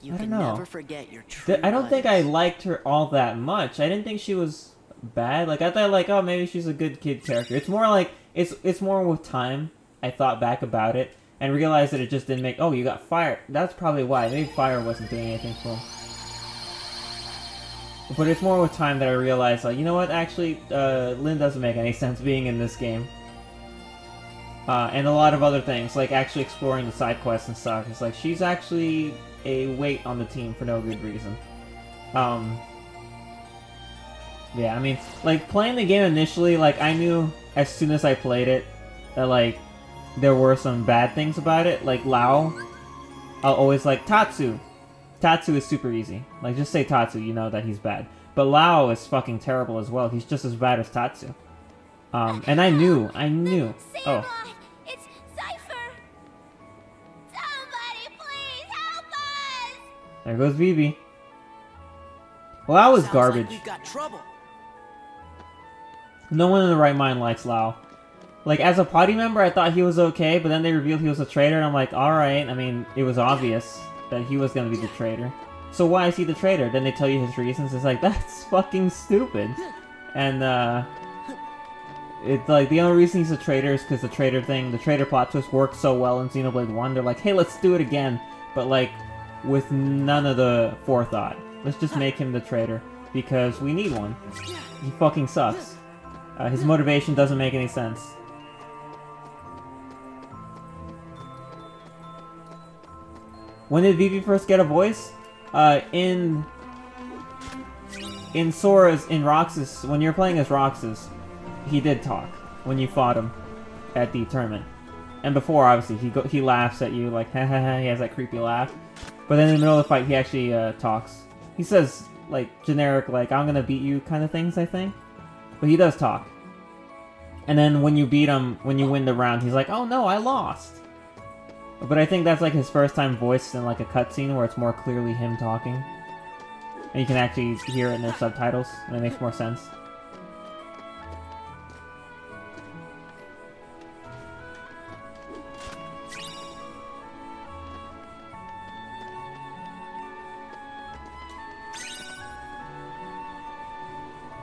You I can don't know. never forget your true I don't think I buddies. liked her all that much. I didn't think she was bad. Like, I thought, like, oh, maybe she's a good kid character. It's more like, it's more with time. I thought back about it and realized that it just didn't make, oh, you got fire. That's probably why. Maybe fire wasn't doing anything for him. But it's more with time that I realized, like, you know what, actually, Lynn doesn't make any sense being in this game. And a lot of other things, like actually exploring the side quests and stuff. It's like, she's actually a weight on the team for no good reason. Yeah, I mean, like, playing the game initially, like, I knew as soon as I played it that, like, there were some bad things about it. Like, Lao, I'll always like, Tatsu. Tatsu is super easy. Like, just say Tatsu, you know that he's bad. But Lao is fucking terrible as well. He's just as bad as Tatsu. And I knew. Oh. It's Cypher! Somebody please help us! There goes Vivi. Well, that was Sounds garbage. Like we've got trouble. No one in the right mind likes Lao. Like, as a party member, I thought he was okay, but then they revealed he was a traitor, and I'm like, alright. I mean, it was obvious that he was gonna be the traitor. So why is he the traitor? Then they tell you his reasons. It's like, that's fucking stupid. And, it's like, the only reason he's a traitor is because the traitor plot twist worked so well in Xenoblade 1. They're like, hey, let's do it again. But, like, with none of the forethought. Let's just make him the traitor. Because we need one. He fucking sucks. His motivation doesn't make any sense. When did Vivi first get a voice? In Sora's, in Roxas, when you're playing as Roxas, he did talk when you fought him at the tournament. And before, obviously, he laughs at you, like, ha ha ha, he has that creepy laugh. But then in the middle of the fight, he actually talks. He says, like, generic, like, I'm gonna beat you kind of things, I think. But he does talk. And then when you beat him, when you win the round, he's like, oh no, I lost. But I think that's like his first time voiced in like a cutscene where it's more clearly him talking. And you can actually hear it in their subtitles, and it makes more sense.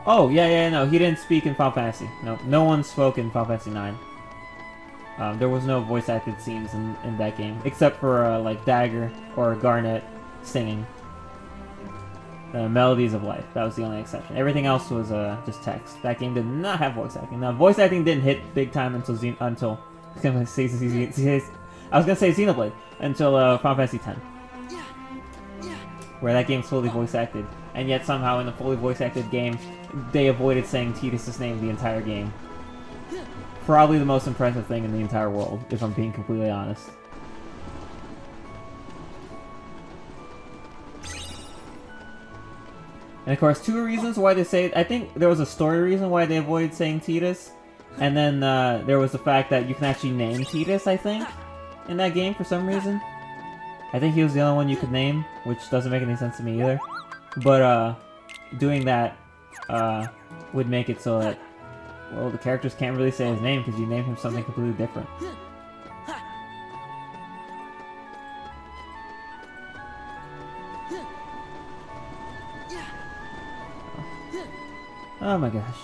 Oh, yeah, no, he didn't speak in Final Fantasy. No one spoke in Final Fantasy 9. There was no voice-acted scenes in that game, except for, like, Dagger or Garnet singing. Melodies of Life, that was the only exception. Everything else was, just text. That game did not have voice acting. Now, voice acting didn't hit big time until I was gonna say Xenoblade, until, Final Fantasy X. Where that game's fully voice-acted, and yet somehow in a fully voice-acted game, they avoided saying Tidus' name the entire game. Probably the most impressive thing in the entire world, if I'm being completely honest. And of course, two reasons why they say... I think there was a story reason why they avoided saying Tidus, and then there was the fact that you can actually name Tidus, I think, in that game for some reason. I think he was the only one you could name, which doesn't make any sense to me either. But, doing that, would make it so that, well, the characters can't really say his name because you named him something completely different. Oh my gosh.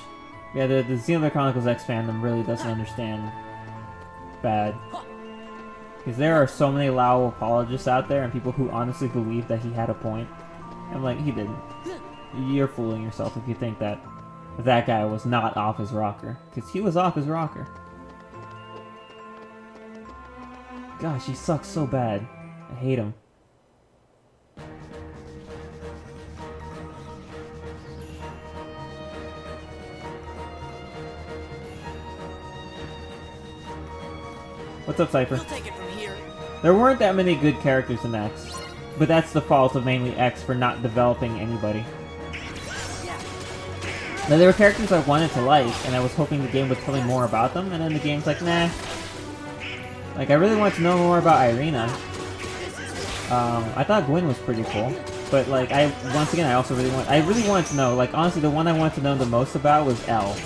Yeah, the Xenoblade Chronicles X fandom really doesn't understand bad. Because there are so many Lao apologists out there and people who honestly believe that he had a point. I'm like, he didn't. You're fooling yourself if you think that that guy was not off his rocker. Because he was off his rocker. Gosh, he sucks so bad. I hate him. What's up, Cypher? We'll take it from here. There weren't that many good characters in X, but that's the fault of mainly X for not developing anybody. Now, there were characters I wanted to like, and I was hoping the game would tell me more about them, and then the game's like, nah. Like, I really wanted to know more about Irina. I thought Gwen was pretty cool, but like, once again, I really wanted to know, like, honestly, the one I wanted to know the most about was Elle.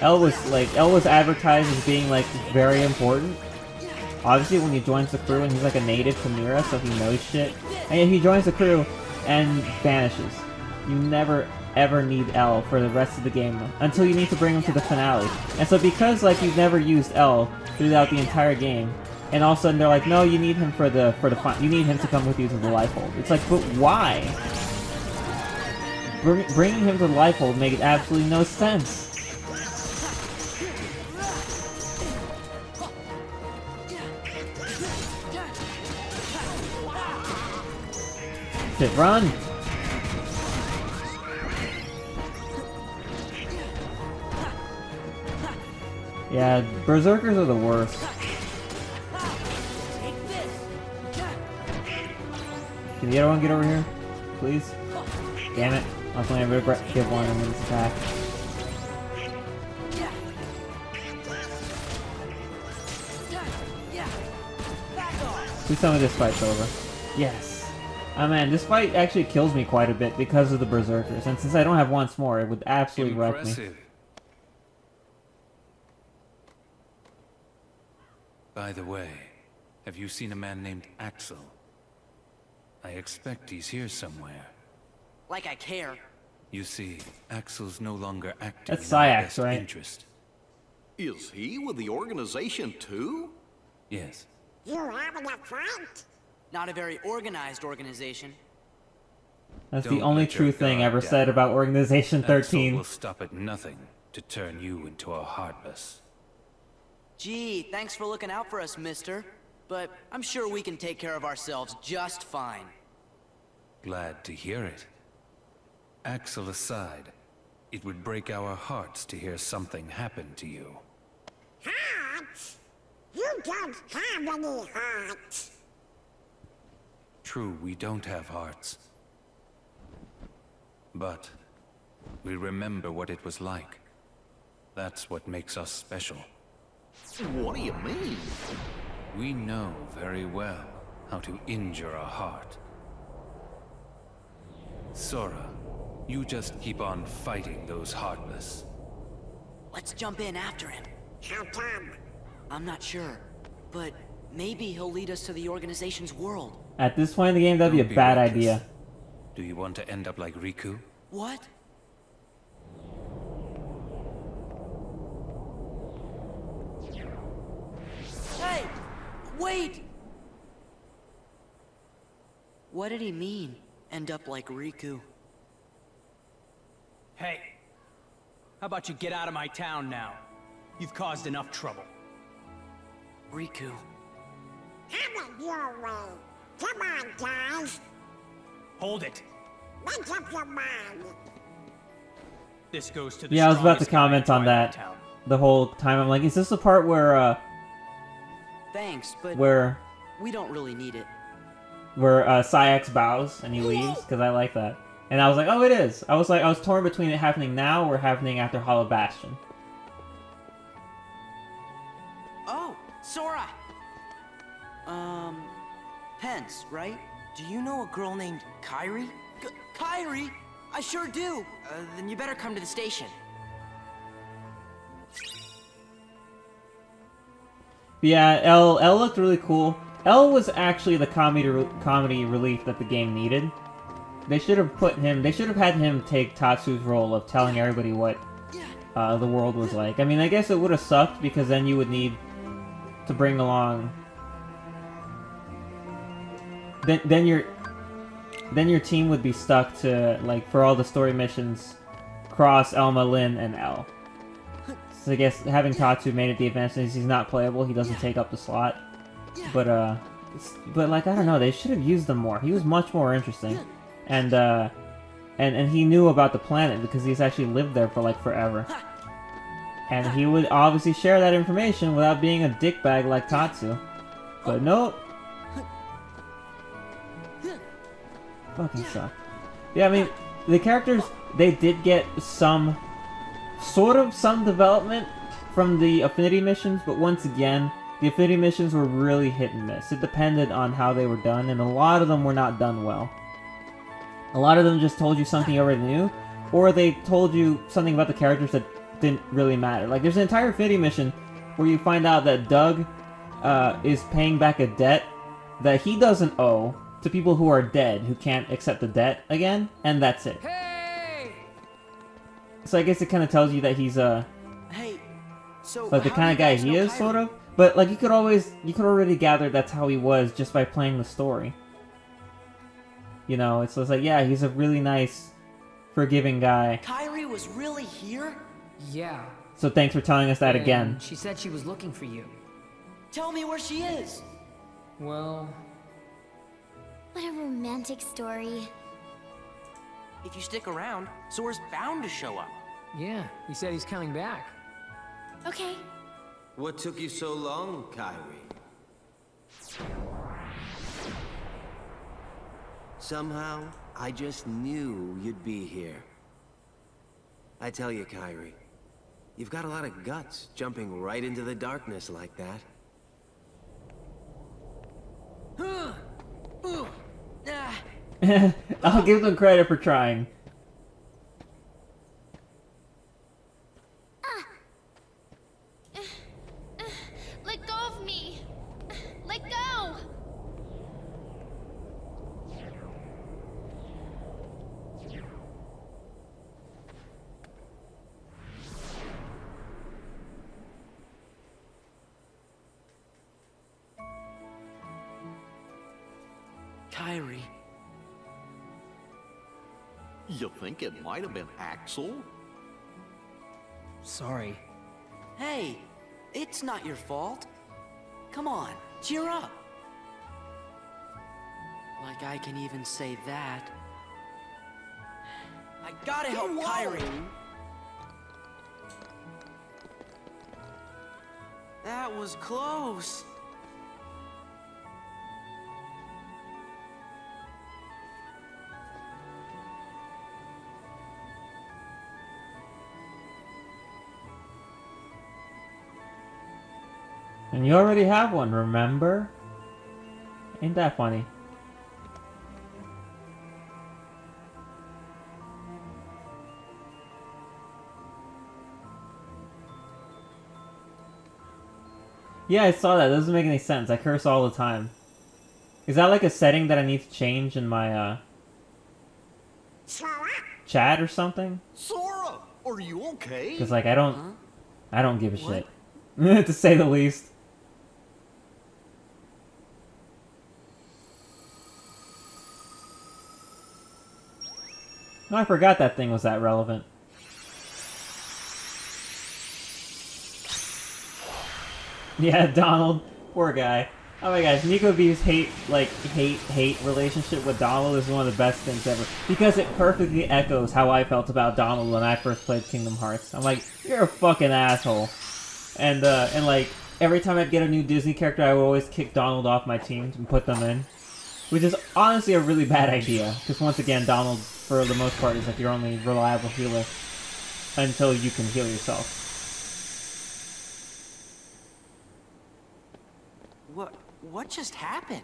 Elle was advertised as being, like, very important. Obviously, when he joins the crew, and he's like a native to Mira, so he knows shit. And yet he joins the crew, and vanishes. You never, ever need Elle for the rest of the game, until you need to bring him to the finale. And so because, like, you've never used Elle throughout the entire game, and all of a sudden they're like, no, you need him for the you need him to come with you to the Lifehold. It's like, but why? Bringing him to the Lifehold made absolutely no sense. Shit, run! Yeah, Berserkers are the worst. Can the other one get over here? Please? Damn it. I was only able to give one in this attack. Please tell me this fight's over. Yes! Oh man, this fight actually kills me quite a bit because of the Berserkers, and since I don't have once more, it would absolutely wreck me. By the way, have you seen a man named Axel? I expect he's here somewhere. Like I care. You see, Axel's no longer acting That's in our Syax, best right? interest. Is he with the organization too? Yes. You having a fight? Not a very organized organization. That's Don't the only let your true thing guard ever down. said about Organization Axel 13. will stop at nothing to turn you into a heartless. Gee, thanks for looking out for us, mister. But I'm sure we can take care of ourselves just fine. Glad to hear it. Axel aside, it would break our hearts to hear something happen to you. Hearts? You don't have any hearts. True, we don't have hearts. But we remember what it was like. That's what makes us special. What do you mean? We know very well how to injure a heart. Sora, you just keep on fighting those heartless. Let's jump in after him. How come? I'm not sure, but maybe he'll lead us to the organization's world. At this point in the game, that'd be a Don't bad reckless. idea. Do you want to end up like Riku? What? Hey! Wait! What did he mean, end up like Riku? Hey, how about you get out of my town now? You've caused enough trouble. Riku. Have it your way. Come on, guys. Hold it. Make up your mind. This goes to the Yeah, I was about to strongest guy in comment on Twilight that Town. the whole time. I'm like, is this the part where, Thanks, but where we don't really need it. Syax bows and he leaves? Because I like that. And I was like, oh, it is. I was torn between it happening now or happening after Hollow Bastion. Oh, Sora! Pence, right? Do you know a girl named Kairi? Kairi? I sure do! Then you better come to the station. Yeah, Elle looked really cool. Elle was actually the comedy relief that the game needed. They should have had him take Tatsu's role of telling everybody what the world was like. I mean, I guess it would have sucked because then you would need to bring along... Then your team would be stuck to, like, for all the story missions, Cross, Elma, Lynn, and Elle. So I guess having Tatsu made it the advantage is he's not playable. He doesn't take up the slot. But like I don't know. They should have used him more. He was much more interesting, and he knew about the planet because he's actually lived there for like forever. And he would obviously share that information without being a dickbag like Tatsu. But nope. Fucking suck. Yeah, I mean, the characters, they did get some development from the Affinity missions, but once again, the Affinity missions were really hit and miss. It depended on how they were done, and a lot of them were not done well. A lot of them just told you something you already knew, or they told you something about the characters that didn't really matter. Like, there's an entire Affinity mission where you find out that Doug is paying back a debt that he doesn't owe to people who are dead, who can't accept the debt again, and that's it. Hey! So I guess it kind of tells you that he's Hey, so like the kind of guy he is, sort of. But like you could already gather that's how he was just by playing the story. You know, it's like, yeah, he's a really nice, forgiving guy. Kairi was really here? Yeah. So thanks for telling us that again. She said she was looking for you. Tell me where she is. Well... What a romantic story. If you stick around, Sora's bound to show up. Yeah, he said he's coming back. Okay. What took you so long, Kairi? Somehow, I just knew you'd be here. I tell you, Kairi, you've got a lot of guts jumping right into the darkness like that. I'll give them credit for trying. Let go of me. Let go. Kairi. You think it might have been Axel? Sorry. Hey, it's not your fault. Come on, cheer up. Like I can even say that. I gotta help Kairi. That was close. And you already have one, remember? Ain't that funny? Yeah, I saw that. That doesn't make any sense. I curse all the time. Is that like a setting that I need to change in my, chat or something? Sora, are you okay? Because, like, I don't give a shit. To say the least. I forgot that thing was that relevant. Yeah, Donald. Poor guy. Oh my gosh, Nico V's hate relationship with Donald is one of the best things ever. Because it perfectly echoes how I felt about Donald when I first played Kingdom Hearts. I'm like, you're a fucking asshole. And like, every time I'd get a new Disney character, I would always kick Donald off my teams and put them in. Which is honestly a really bad idea. Because once again, Donald, for the most part, is like your only reliable healer. Until you can heal yourself. What just happened?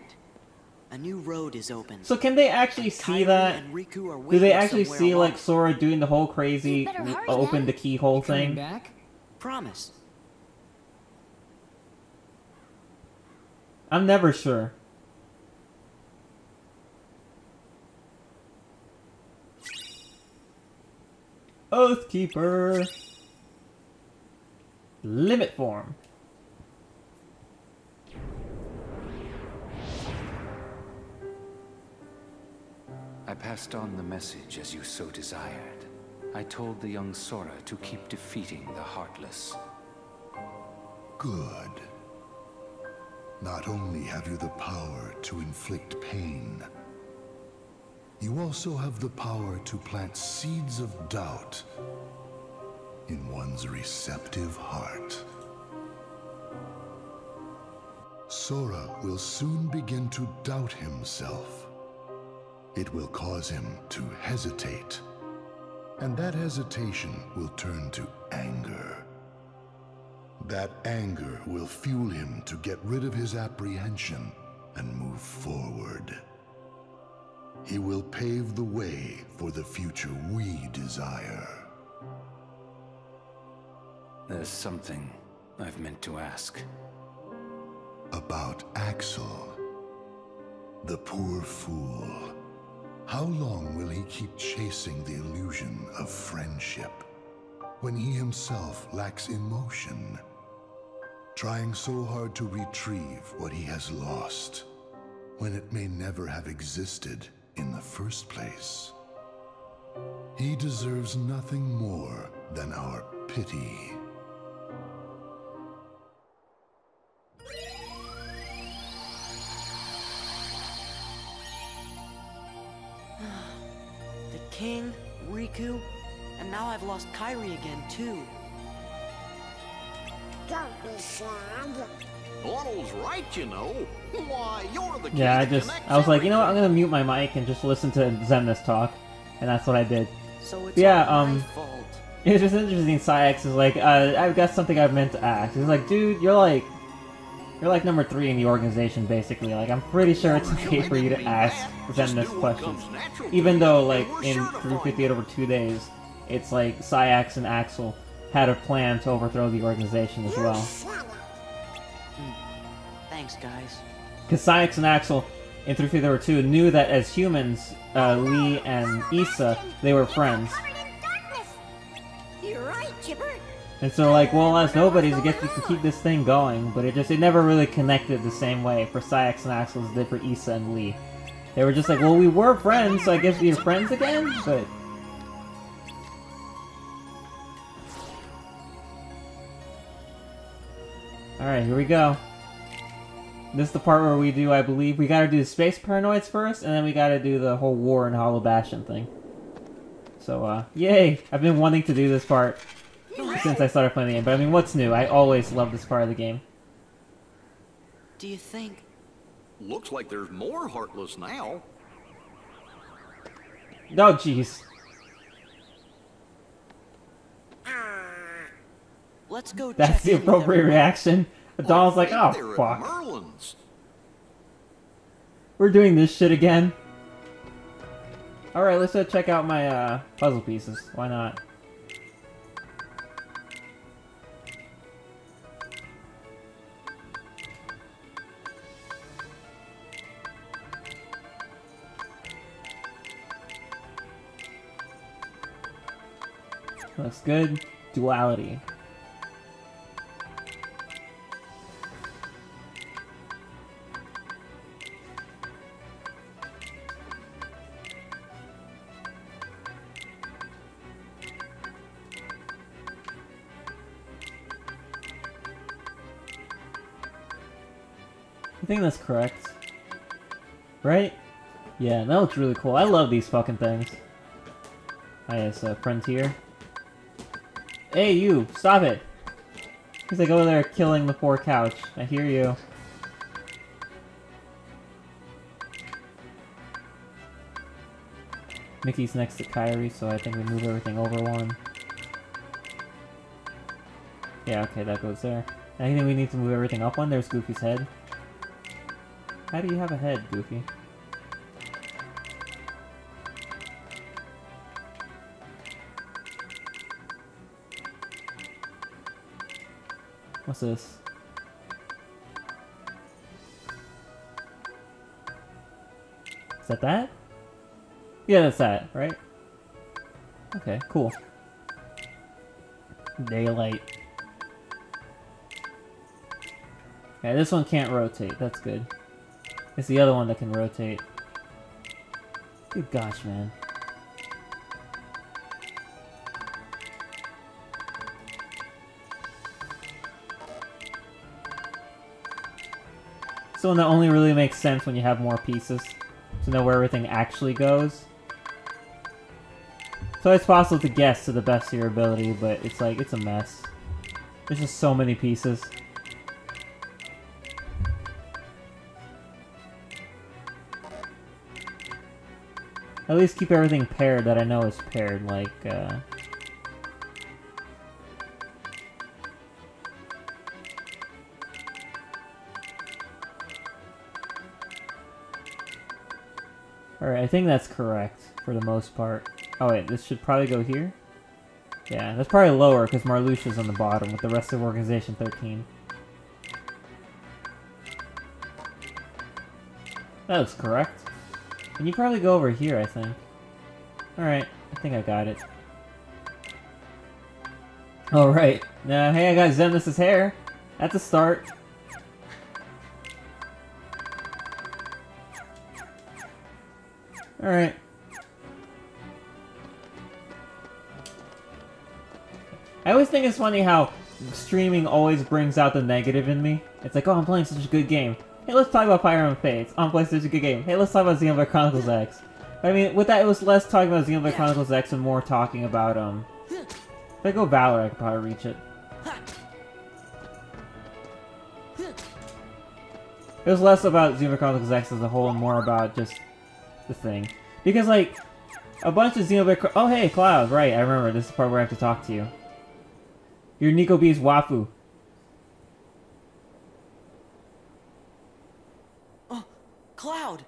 A new road is open. So can they actually see that? Do they actually see like Sora doing the whole crazy open the keyhole thing? Back? Promise. I'm never sure. Oathkeeper. Limit form. I passed on the message as you so desired. I told the young Sora to keep defeating the Heartless. Good. Not only have you the power to inflict pain, you also have the power to plant seeds of doubt in one's receptive heart. Sora will soon begin to doubt himself. It will cause him to hesitate, and that hesitation will turn to anger. That anger will fuel him to get rid of his apprehension and move forward. He will pave the way for the future we desire. There's something I've meant to ask. About Axel, the poor fool. How long will he keep chasing the illusion of friendship when he himself lacks emotion? Trying so hard to retrieve what he has lost when it may never have existed in the first place. He deserves nothing more than our pity. The King, Riku, and now I've lost Kairi again, too. Don't be sad. Otto's right, you know. Why, you're the key Yeah, that I was like, you know what, I'm everything. gonna mute my mic and just listen to Xemnas talk. And that's what I did. So it's Yeah, all my fault. it's just interesting. Syx is like, I've got something I've meant to ask. He's like, dude, you're like number 3 in the organization, basically. Like, I'm pretty sure it's okay for you to ask Xemnas questions. Even though, like, in 358 over 2 days, it's like Syx and Axel had a plan to overthrow the organization as well. Thanks, guys. Because Syx and Axel in 358 over 2 knew that as humans, Lee and Issa, they were friends. You're right, Chipper. And so, like, well, as nobodies, I guess we can keep this thing going, but it never really connected the same way for Syx and Axel as it did for Issa and Lee. They were just like, well, we were friends, so I guess we're friends again? But... Alright, here we go. This is the part where we do, I believe, we gotta do the Space Paranoids first, and then we gotta do the whole War and Hollow Bastion thing. So, yay! I've been wanting to do this part since I started playing the game, but I mean, what's new? I always love this part of the game. Do you think? Looks like there's more Heartless now. Oh, jeez. Let's go That's check the in with appropriate everyone. reaction. The doll's like, oh, They're at fuck. Merlin's. We're doing this shit again. Alright, let's go check out my, puzzle pieces. Why not? Looks good. Duality. I think that's correct. Right? Yeah, that looks really cool. I love these fucking things. Ah, yes, Frontier. Hey, you! Stop it! He's like over there killing the poor couch. I hear you. Mickey's next to Kairi, so I think we move everything over one. Yeah, okay, that goes there. I think we need to move everything up one. There's Goofy's head. How do you have a head, Goofy? What's this? Is that that? Yeah, that's that, right? Okay, cool. Daylight. Yeah, this one can't rotate. That's good. It's the other one that can rotate. Good gosh, man. It's the one that only really makes sense when you have more pieces to know where everything actually goes. So it's possible to guess to the best of your ability, but it's like, it's a mess. There's just so many pieces. At least keep everything paired that I know is paired, like, Alright, I think that's correct, for the most part. Oh wait, this should probably go here? Yeah, that's probably lower, because Marluxia's on the bottom, with the rest of Organization 13. That looks correct. And you probably go over here, I think. Alright, I think I got it. Alright, now hey, I got Xemnas' hair. That's a start. Alright. I always think it's funny how streaming always brings out the negative in me. It's like, oh, I'm playing such a good game. Hey, let's talk about Fire Emblem Fates. Oh, I'm playing such a good game. Hey, let's talk about Xenoblade Chronicles X. I mean, with that, it was less talking about Xenoblade Chronicles X and more talking about, If I go Valor, I could probably reach it. It was less about Xenoblade Chronicles X as a whole and more about just the thing. Because, like, a bunch of Xenoblade... Oh, hey, Cloud, right, I remember. This is the part where I have to talk to you. You're Nico B's Wafu. Oh, Cloud!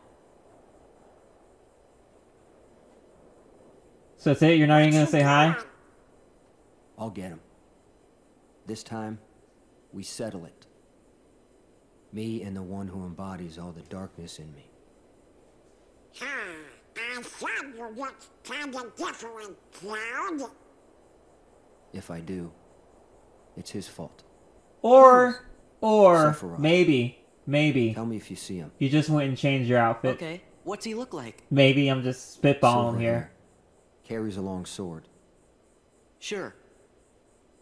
So that's it? You're not even gonna say hi? I'll get him. This time, we settle it. Me and the one who embodies all the darkness in me. I said you get kinda different, Cloud. If I do, it's his fault. Or Sephiroth. maybe. Tell me if you see him. You just went and changed your outfit. Okay, what's he look like? Maybe I'm just spitballing Silver here. hair. Carries a long sword. Sure.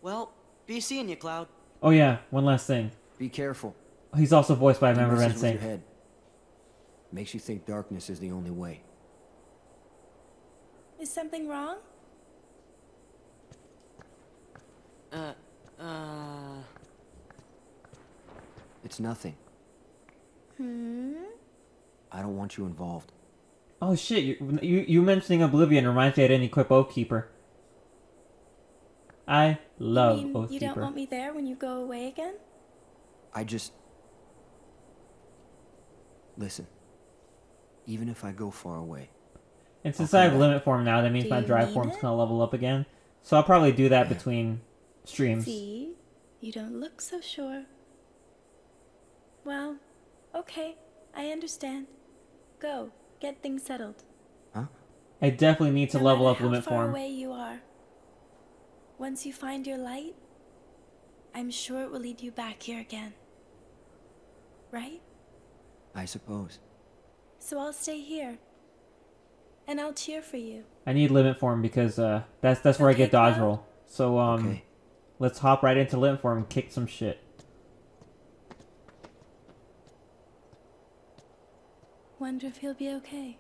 Well, be seeing you, Cloud. Oh yeah, one last thing. Be careful. He's also voiced by a He member of messes with your NSYNC. head. Makes you think darkness is the only way. Is something wrong? It's nothing. I don't want you involved. Oh shit, you mentioning Oblivion reminds me I didn't equip Oathkeeper. I love You mean Oathkeeper. you don't want me there when you go away again? I just... Listen. Even if I go far away... And since I have limit form now, that means Do my you drive mean form's it? gonna level up again. So I'll probably do that between streams. See? You don't look so sure. Well, okay. I understand. Go. Get things settled. I definitely need to No level matter up limit how far form. away you are. Once you find your light, I'm sure it will lead you back here again. Right? I suppose. So I'll stay here. And I'll cheer for you. I need limit form because that's where I get dodge roll. So let's hop right into limit form and kick some shit. Wonder if he'll be okay.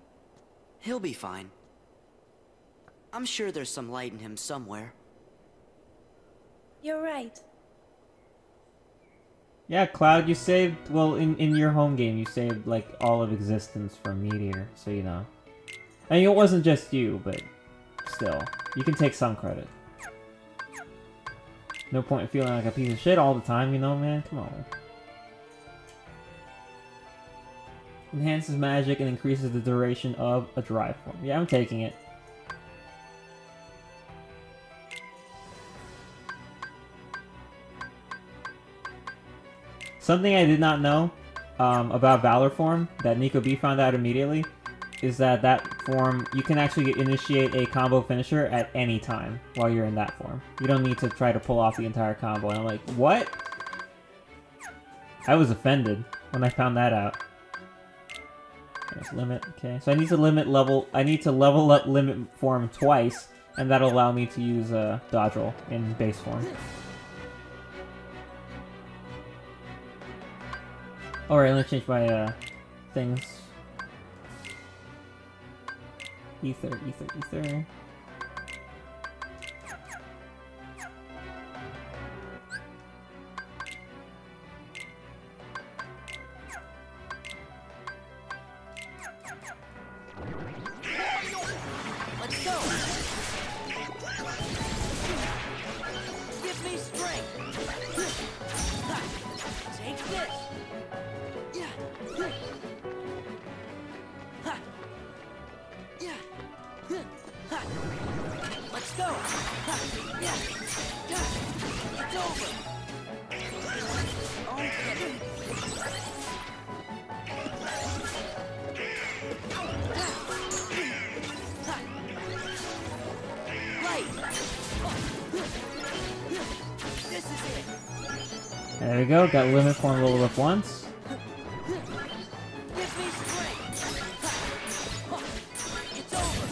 He'll be fine. I'm sure there's some light in him somewhere. You're right. Yeah, Cloud, you saved, well, in your home game, you saved, like, all of existence from Meteor, so you know. I mean, it wasn't just you, but still, you can take some credit. No point in feeling like a piece of shit all the time, you know, man? Come on. Enhances magic and increases the duration of a drive form. Yeah, I'm taking it. Something I did not know about Valor form that Nico B found out immediately is that that form, you can actually initiate a combo finisher at any time while you're in that form. You don't need to try to pull off the entire combo. And I'm like, what? I was offended when I found that out. There's limit, okay. So I need to level up limit form twice, and that'll allow me to use dodge roll in base form. Alright, let me change my things. Ether. Let's go. Give me strength. Take this. Let's go. It's over. Okay. This is it. There we go, got limit form rolled up once. Give me strength. It's over.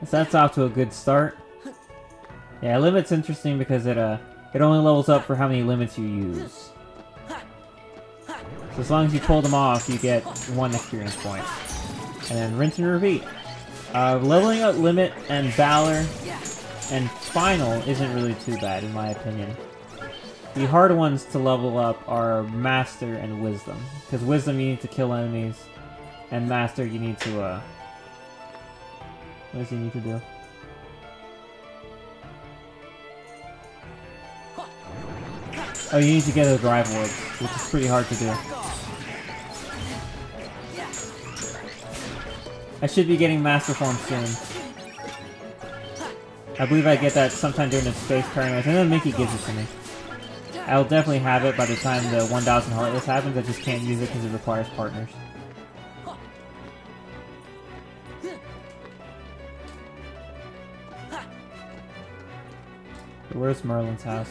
So that's off to a good start. Yeah, limit's interesting because it only levels up for how many limits you use. So as long as you pull them off, you get 1 experience point. And then rinse and repeat. Leveling up limit and valor and final isn't really too bad in my opinion. The hard ones to level up are master and wisdom. Because wisdom you need to kill enemies, and master you need to what does he need to do? Oh, you need to get the drive orbs, which is pretty hard to do. I should be getting Master Form soon. I believe I get that sometime during the Space Paranoid, and then Mickey gives it to me. I'll definitely have it by the time the 1000 Heartless happens, I just can't use it because it requires partners. Where's Merlin's house?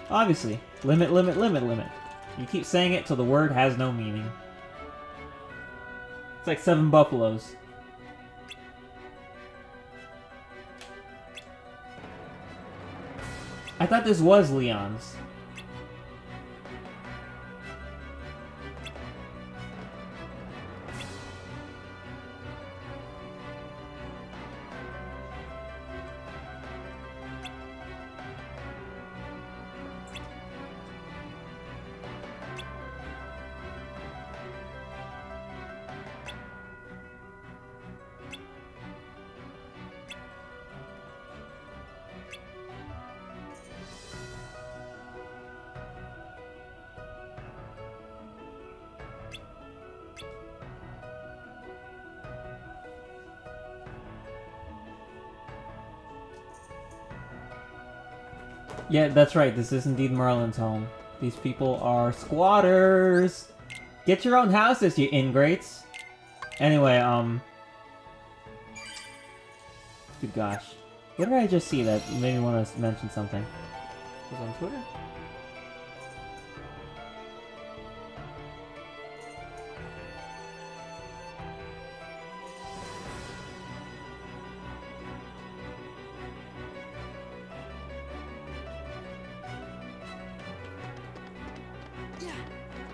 Obviously. Limit, limit, limit, limit. You keep saying it till the word has no meaning. It's like 7 buffaloes. I thought this was Leon's. Yeah, that's right. This is indeed Merlin's home. These people are squatters! Get your own houses, you ingrates! Anyway, good gosh. What did I just see that made me want to mention something? Was it on Twitter?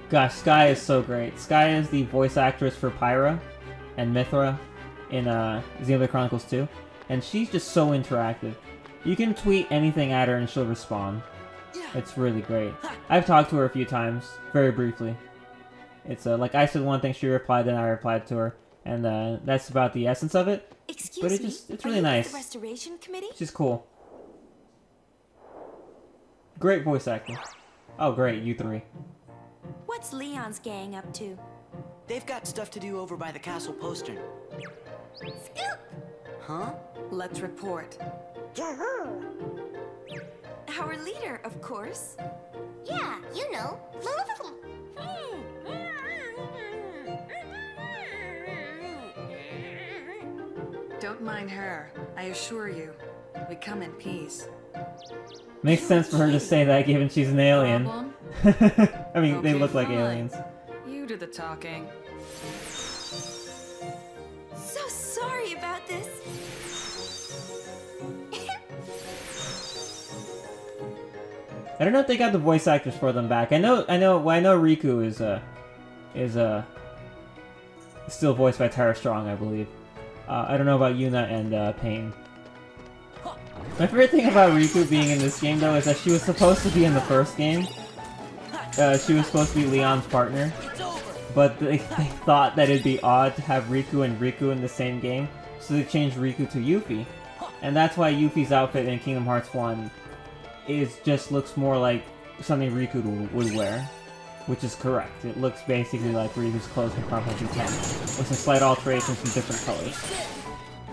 Gosh, Sky is so great. Sky is the voice actress for Pyra and Mithra in Xenoblade Chronicles 2, and she's just so interactive. You can tweet anything at her and she'll respond. It's really great. I've talked to her a few times, very briefly. It's like I said one thing, she replied, then I replied to her, and that's about the essence of it. Excuse but it's really nice. The restoration committee? She's cool. Great voice acting. Oh great, you three. What's Leon's gang up to? They've got stuff to do over by the castle postern. Scoop! Huh? Let's report. To who? Our leader, of course. Yeah, you know. Don't mind her. I assure you, we come in peace. Makes sense for her to say that given she's an alien. Problem? I mean, they Okay, look like fine. aliens. You do the talking. So sorry about this. I don't know if they got the voice actors for them back. I know Riku is still voiced by Tara Strong, I believe. I don't know about Yuna and Pain. My favorite thing about Riku being in this game, though, is that she was supposed to be in the first game. She was supposed to be Leon's partner, but they thought that it'd be odd to have Riku and Riku in the same game, so they changed Riku to Yuffie. And that's why Yuffie's outfit in Kingdom Hearts 1 just looks more like something Riku would wear, which is correct. It looks basically like Riku's clothes from Final Fantasy X, with some slight alterations in different colors.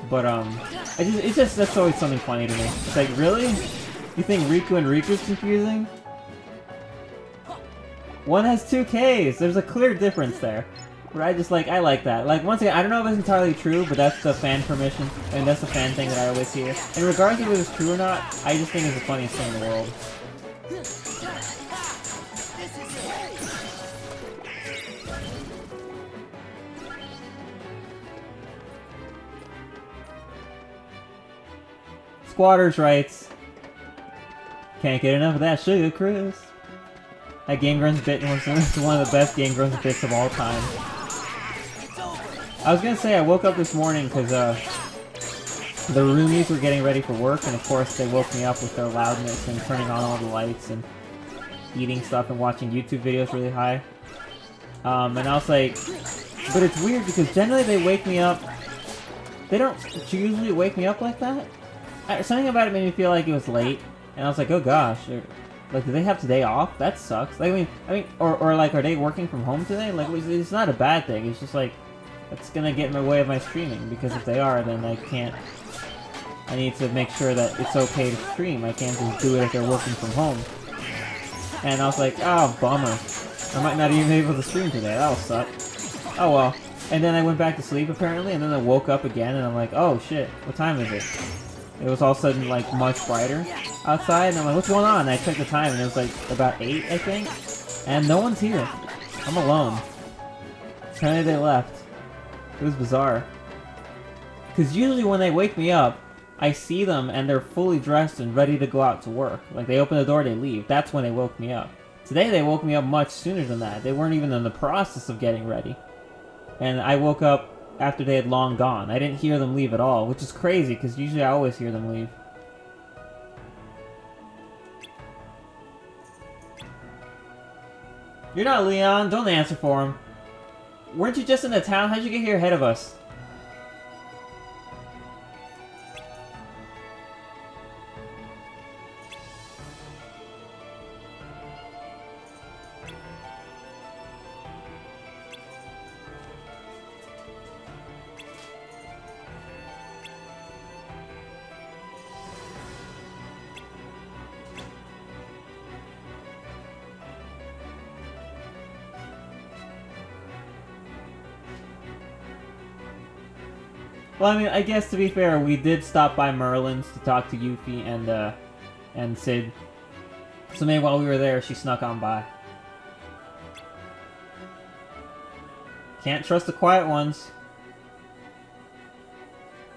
But that's always something funny to me. It's like, really? You think Riku and Riku's confusing? One has 2 Ks. There's a clear difference there. But I like that. Like, once again, I don't know if it's entirely true, but that's the fan permission, and that's the fan thing that I always hear. And regardless if it was true or not, I just think it's the funniest thing in the world. Squatters' rights. Can't get enough of that sugar, Chris. That Game Grumps bit was one of the best Game Grumps bits of all time. I was gonna say I woke up this morning because the roomies were getting ready for work, and of course they woke me up with their loudness and turning on all the lights and eating stuff and watching YouTube videos really high. And I was like, but it's weird because generally they wake me up. They don't usually wake me up like that. Something about it made me feel like it was late, and I was like, oh gosh, like, do they have today off? That sucks. Like, I mean, or like, are they working from home today? Like, it's not a bad thing. It's just like, it's gonna get in the way of my streaming, because if they are, then I can't. I need to make sure that it's okay to stream. I can't just do it if they're working from home. And I was like, oh, bummer. I might not even be able to stream today. That'll suck. Oh well. And then I went back to sleep apparently, and then I woke up again, and I'm like, oh shit, what time is it? It was all of a sudden like much brighter outside, and I'm like, what's going on? And I checked the time, and it was like about 8, I think. And no one's here. I'm alone. Apparently they left. It was bizarre. Because usually when they wake me up, I see them and they're fully dressed and ready to go out to work. Like, they open the door, they leave. That's when they woke me up. Today they woke me up much sooner than that. They weren't even in the process of getting ready. And I woke up after they had long gone. I didn't hear them leave at all, which is crazy because usually I always hear them leave. You're not Leon. Don't answer for him. Weren't you just in the town? How'd you get here ahead of us? Well, I mean, I guess to be fair, we did stop by Merlin's to talk to Yuffie and Sid. So maybe while we were there, she snuck on by. Can't trust the quiet ones.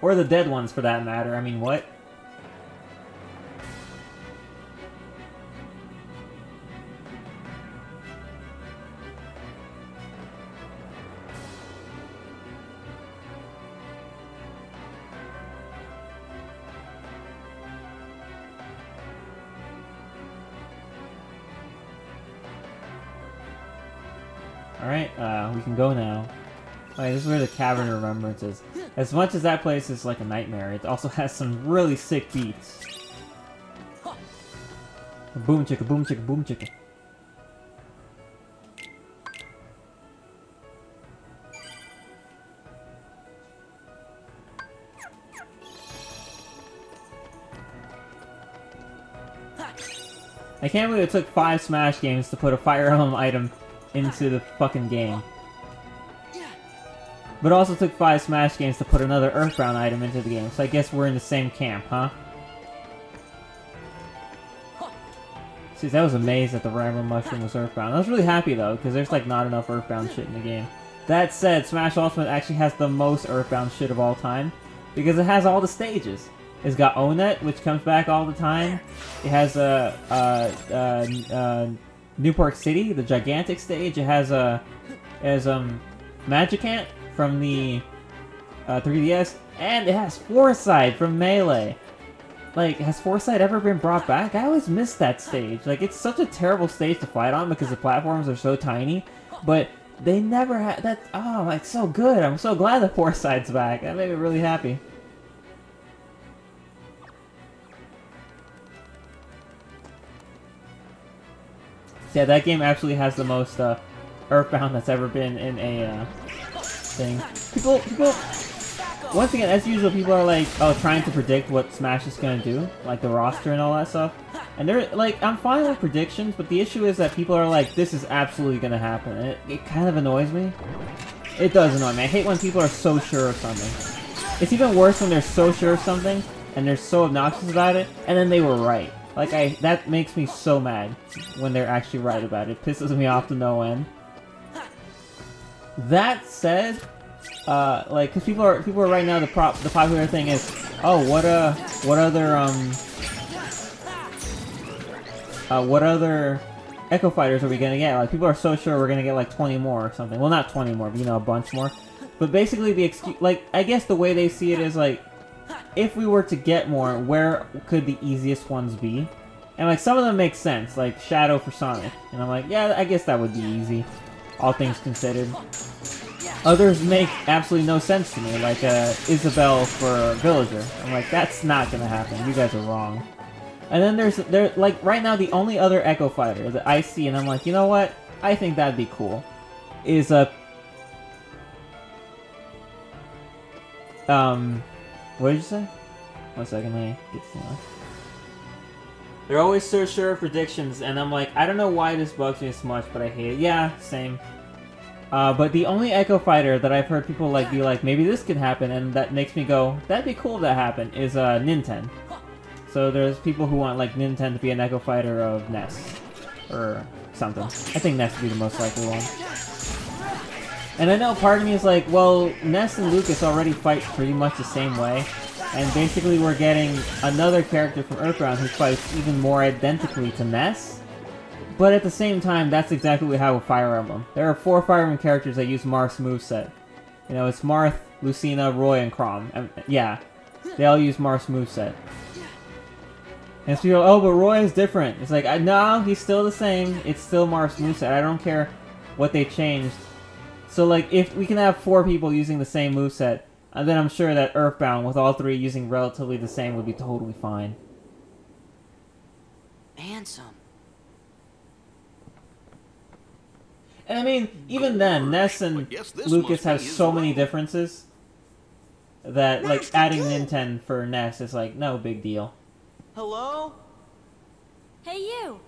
Or the dead ones, for that matter. I mean, what? Alright, we can go now. Okay, this is where the Cavern of Remembrance is. As much as that place is like a nightmare, it also has some really sick beats. Boom chicka, boom chicka, boom chicka. I can't believe it took 5 Smash games to put a Fire Emblem item into the fucking game. But it also took 5 Smash games to put another Earthbound item into the game, so I guess we're in the same camp, huh? See, I was amazed that the Rambling Mushroom was Earthbound. I was really happy though, because there's like not enough Earthbound shit in the game. That said, Smash Ultimate actually has the most Earthbound shit of all time, because it has all the stages. It's got Onet, which comes back all the time. It has Newport City, the gigantic stage. It has Magicant from the 3DS, and it has Foresight from Melee. Like, has Foresight ever been brought back? I always miss that stage. Like, it's such a terrible stage to fight on because the platforms are so tiny, but they never had that. Oh, it's so good. I'm so glad that Foresight's back. That made me really happy. Yeah, that game absolutely has the most Earthbound that's ever been in a thing. People, once again, as usual, people are like, oh, trying to predict what Smash is gonna do, like the roster and all that stuff. And they're like, I'm fine with predictions, but the issue is that people are like, this is absolutely gonna happen. And it kind of annoys me. It does annoy me. I hate when people are so sure of something. It's even worse when they're so sure of something and they're so obnoxious about it, and then they were right. Like, that makes me so mad when they're actually right about it. It pisses me off to no end. That said, like, because people are right now, the popular thing is, oh, what other Echo Fighters are we gonna get? Like, people are so sure we're gonna get like 20 more or something. Well, not 20 more, but you know, a bunch more. But basically, the excuse, like, I guess the way they see it is like, if we were to get more, where could the easiest ones be? And like, some of them make sense, like Shadow for Sonic. And I'm like, yeah, I guess that would be easy, all things considered. Others make absolutely no sense to me, like Isabelle for Villager. I'm like, that's not gonna happen. You guys are wrong. And then there's like, right now, the only other Echo Fighter that I see, and I'm like, you know what? I think that'd be cool. Is what did you say? 1 second, let me get this one. They're always so sure of predictions, and I'm like, I don't know why this bugs me so much, but I hate it. Yeah, same. But the only Echo Fighter that I've heard people like be like, maybe this could happen, and that makes me go, that'd be cool if that happened, is Ninten. So there's people who want like Ninten to be an Echo Fighter of Ness, or something. I think Ness would be the most likely one. And I know part of me is like, well, Ness and Lucas already fight pretty much the same way, and basically we're getting another character from Earthbound who fights even more identically to Ness. But at the same time, that's exactly how with Fire Emblem. There are 4 Fire Emblem characters that use Marth's moveset. You know, it's Marth, Lucina, Roy, and Chrom. Yeah, they all use Marth's moveset. And so people go, oh, but Roy is different. It's like, no, he's still the same. It's still Marth's moveset. I don't care what they changed. So, like, if we can have 4 people using the same moveset, then I'm sure that Earthbound, with all 3 using relatively the same, would be totally fine. And some. And I mean, even then, Ness and Lucas have so many differences that, like, adding Ninten for Ness is, like, no big deal. Hello? Hey, you!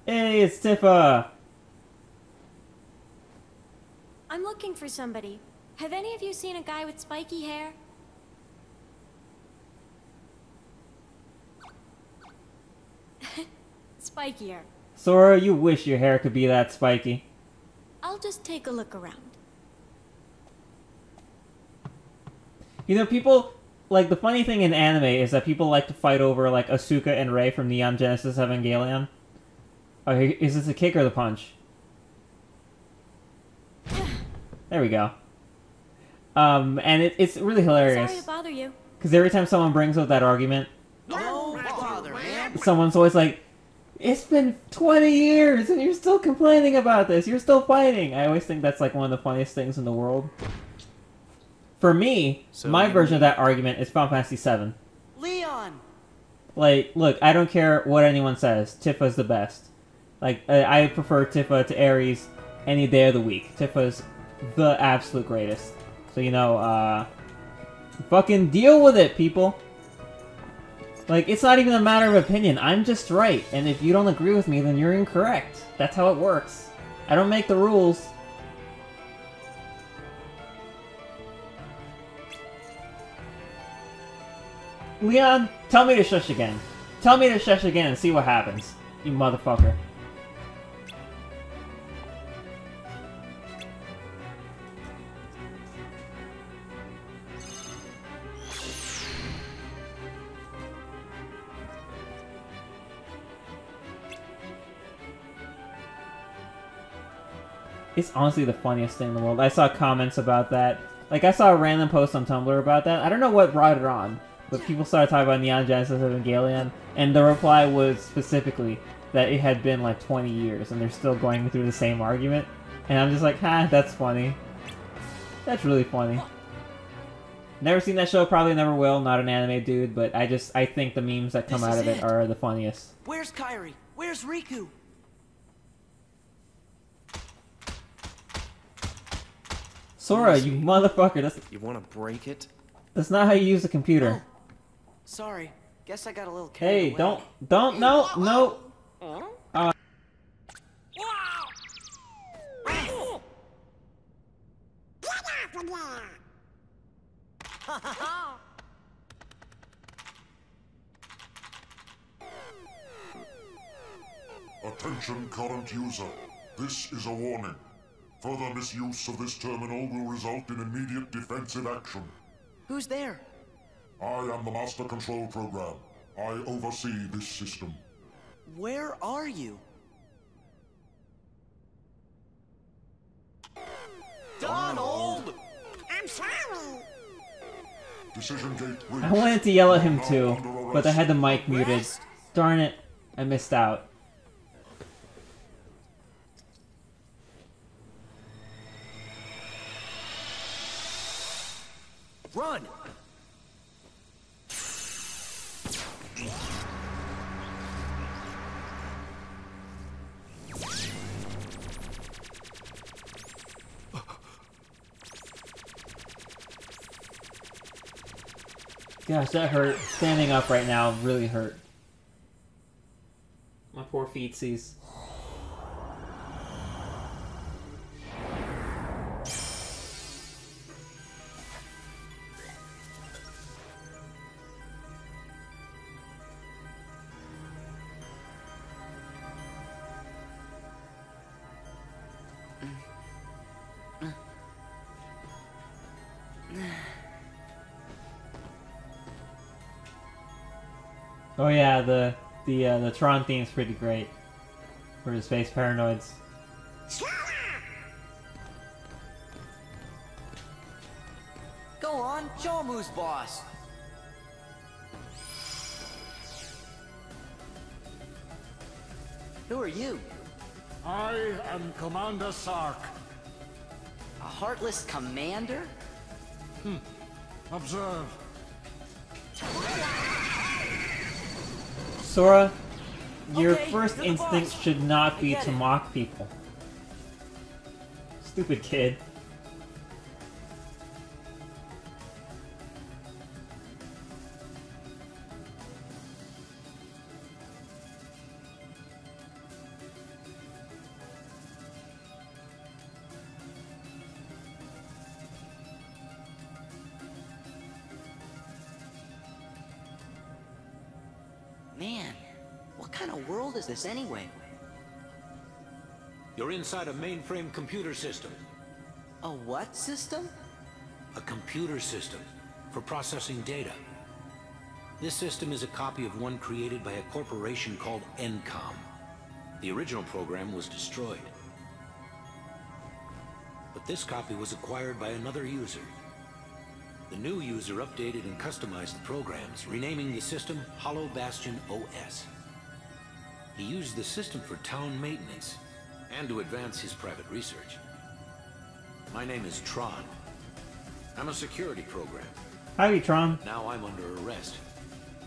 Hey, it's Tifa! I'm looking for somebody. Have any of you seen a guy with spiky hair? Spikier. Sora, you wish your hair could be that spiky. I'll just take a look around. You know, people, like, the funny thing in anime is that people like to fight over, like, Asuka and Rei from Neon Genesis Evangelion. Oh, is this the kick or the punch? There we go. And it's really hilarious. Sorry to bother you. Because every time someone brings up that argument, someone's always like, it's been 20 years and you're still complaining about this. You're still fighting. I always think that's like one of the funniest things in the world. For me, my version of that argument is Final Fantasy VII. Leon! Like, look, I don't care what anyone says. Tifa's the best. Like, I prefer Tifa to Ares any day of the week. Tifa's the absolute greatest. So, you know, fucking deal with it, people. Like, it's not even a matter of opinion. I'm just right. And if you don't agree with me, then you're incorrect. That's how it works. I don't make the rules. Leon, tell me to shush again. Tell me to shush again and see what happens, you motherfucker. It's honestly the funniest thing in the world. I saw comments about that. Like, I saw a random post on Tumblr about that. I don't know what brought it on, but people started talking about Neon Genesis Evangelion, and the reply was specifically that it had been like 20 years, and they're still going through the same argument. And I'm just like, ha, that's funny. That's really funny. Never seen that show, probably never will. Not an anime dude, but I think the memes that come out of it are the funniest. Where's Kairi? Where's Riku? Sora, you motherfucker! That's You want to break it? that's not how you use a computer. Sorry. Guess I got a little carried Hey, away. don't, no. Attention current user. This is a warning. Further misuse of this terminal will result in immediate defensive action. Who's there? I am the Master Control Program. I oversee this system. Where are you? Donald! I'm sorry. Decision gate I reached. wanted to yell at him too, but I had the mic muted. Darn it, I missed out. Run! Gosh, that hurt. Standing up right now really hurt. My poor feetsies. Oh yeah, the Tron theme's pretty great for the space paranoids. Go on, show him who's boss. Who are you? I am Commander Sark. A heartless commander? Observe. Sora, your Okay, first you're the instinct boss. should not I be get to it. mock people. Stupid kid. Man, what kind of world is this anyway? You're inside a mainframe computer system. A what system? A computer system for processing data. This system is a copy of one created by a corporation called Encom. The original program was destroyed. But this copy was acquired by another user. The new user updated and customized the programs, renaming the system Hollow Bastion OS. He used the system for town maintenance and to advance his private research. My name is Tron. I'm a security program. Howdy, Tron. Now I'm under arrest.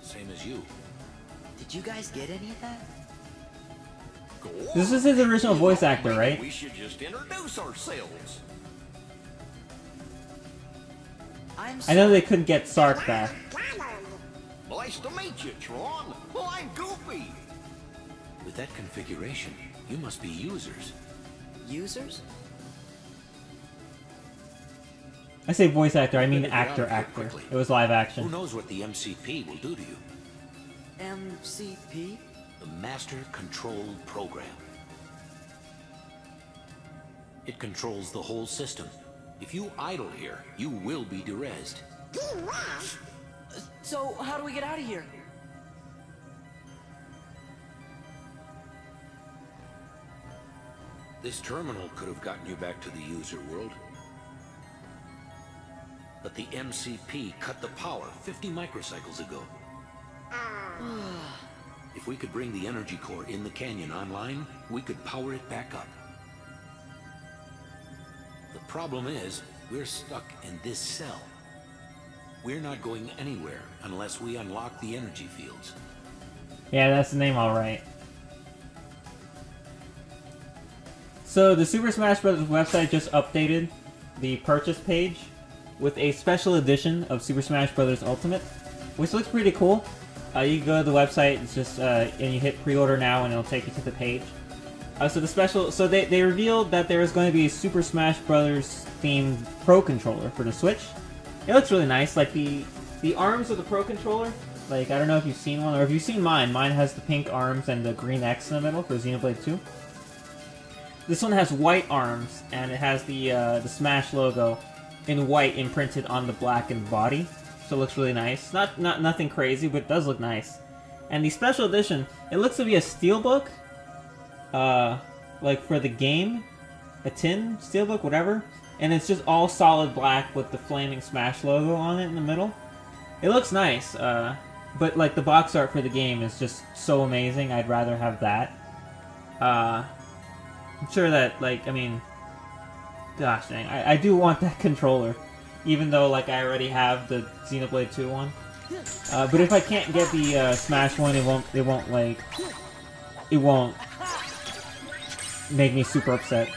Same as you. Did you guys get any of that? This is his original voice actor, right? We should just introduce ourselves. I know they couldn't get Sark back. Nice to meet you, Tron. Well, I'm Goofy. With that configuration, you must be users. Users? I say voice actor, I mean Better get out actor of here actor. quickly. It was live Who action. knows what the MCP will do to you? MCP? The Master Control Program. It controls the whole system. If you idle here, you will be derezzed. Derezed? So, how do we get out of here? This terminal could have gotten you back to the user world. But the MCP cut the power 50 microcycles ago. If we could bring the energy core in the canyon online, we could power it back up. The problem is, we're stuck in this cell. We're not going anywhere unless we unlock the energy fields. Yeah, that's the name alright. So the Super Smash Bros. Website just updated the purchase page with a special edition of Super Smash Bros. Ultimate, which looks pretty cool. You can go to the website, it's just and you hit pre-order now, and it'll take you to the page. So they revealed that there is going to be a Super Smash Bros. Themed Pro Controller for the Switch. It looks really nice. Like the arms of the Pro Controller. Like, I don't know if you've seen one or if you've seen mine. Mine has the pink arms and the green X in the middle for Xenoblade 2. This one has white arms, and it has the Smash logo in white imprinted on the blackened body. So it looks really nice. Nothing crazy, but it does look nice. And the special edition, it looks to be a steelbook. Like for the game, a tin steelbook, whatever. And it's just all solid black with the flaming Smash logo on it in the middle. It looks nice, but like the box art for the game is just so amazing. I'd rather have that. I'm sure that, like, I mean, gosh dang, I do want that controller. Even though, like, I already have the Xenoblade 2 one. But if I can't get the Smash one, it won't make me super upset.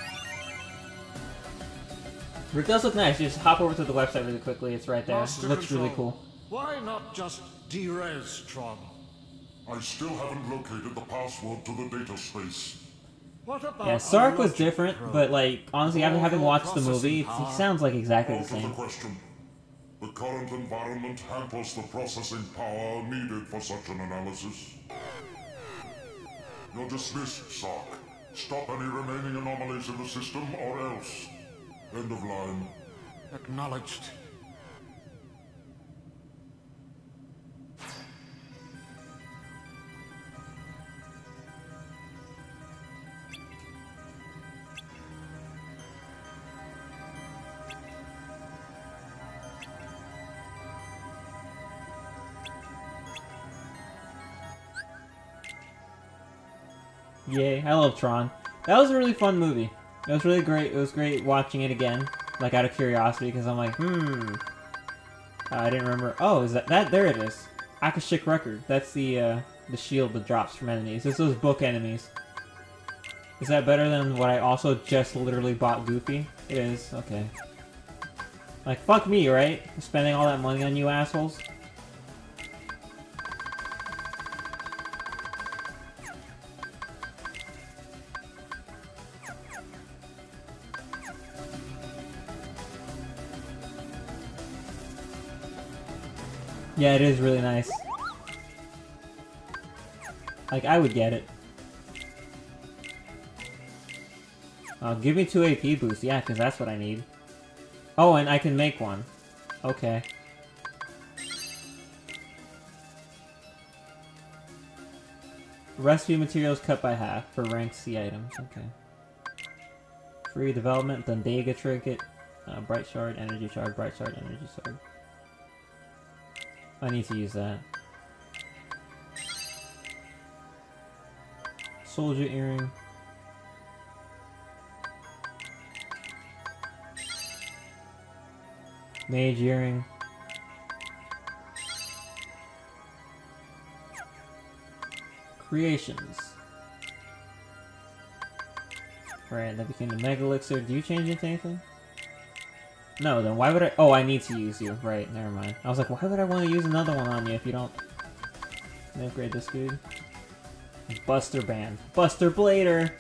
But it does look nice. You just hop over to the website really quickly. It's right there. Master It looks Control. really cool. Why not just derez Tron? I still haven't located the password to the data space. What about Yeah, Sark was unlocking different, Pro? but like honestly, after having watched the movie, Processing he sounds like exactly the Out of the same. question. The current environment hampers the processing power needed for such an analysis. You're dismissed, Sark. Stop any remaining anomalies in the system, or else. End of line. Acknowledged. Yay, I love Tron. That was a really fun movie. It was really great. It was great watching it again, like out of curiosity, because I'm like, I didn't remember. Oh, is that there it is. Akashic Record. That's the shield that drops from enemies. It's those book enemies. Is that better than what I also just literally bought Goofy? It is. Okay. Like, fuck me, right? Spending all that money on you assholes. Yeah, it is really nice. Like, I would get it. Give me 2 AP boost. Yeah, because that's what I need. Oh, and I can make one. Okay. Recipe materials cut by half for rank C items. Okay. Free development, Dundega trinket, bright shard, energy shard, bright shard, energy shard. I need to use that. Soldier earring. Mage earring. Creations. Alright, that became the Mega Elixir. Do you change into anything? No, then why would I... Oh, I need to use you. Right, never mind. I was like, why would I want to use another one on you if you don't... upgrade this dude? Buster Band. Buster Blader!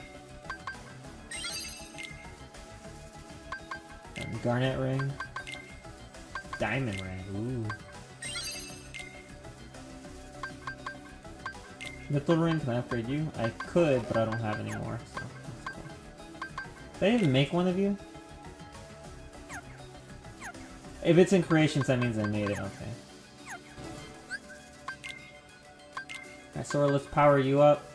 And Garnet Ring. Diamond Ring. Ooh. Nipple ring, can I upgrade you? I could, but I don't have any more, so that's cool. Did I even make one of you? If it's in creations, that means I made it, okay. Alright, Sora, let's power you up.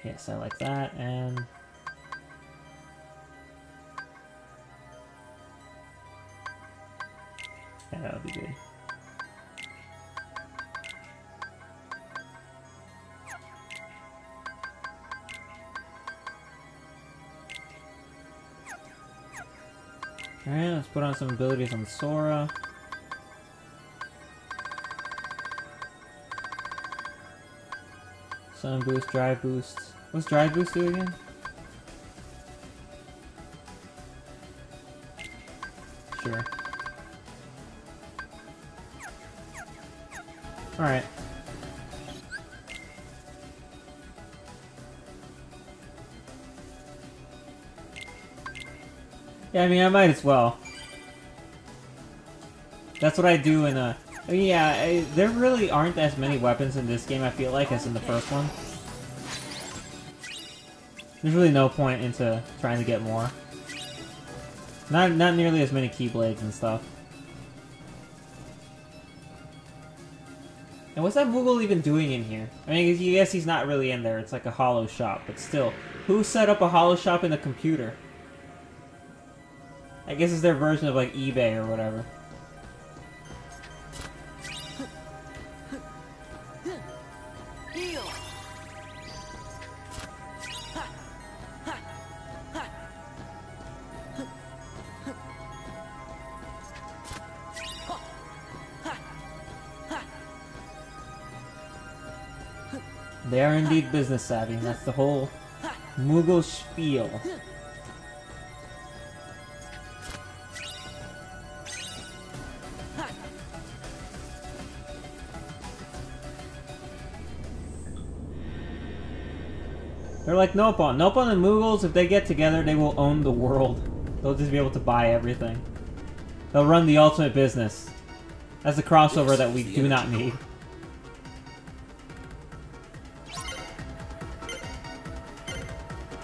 Yes, I like that, and... yeah, that would be good. Alright, let's put on some abilities on Sora. Sun boost, drive boost. What's drive boost do again? Sure. Alright. Yeah, I mean, I might as well. That's what I do in a... yeah, there really aren't as many weapons in this game, I feel like, as in the first one. There's really no point into trying to get more. Not nearly as many keyblades and stuff. And what's that Moogle even doing in here? I mean, I guess he's not really in there. It's like a hollow shop, but still. Who set up a hollow shop in a computer? I guess it's their version of like eBay or whatever. They are indeed business savvy, and that's the whole Moogle spiel. They're like Nopon. Nopon and Moogles, if they get together, they will own the world. They'll just be able to buy everything. They'll run the ultimate business. That's a crossover that we do not need.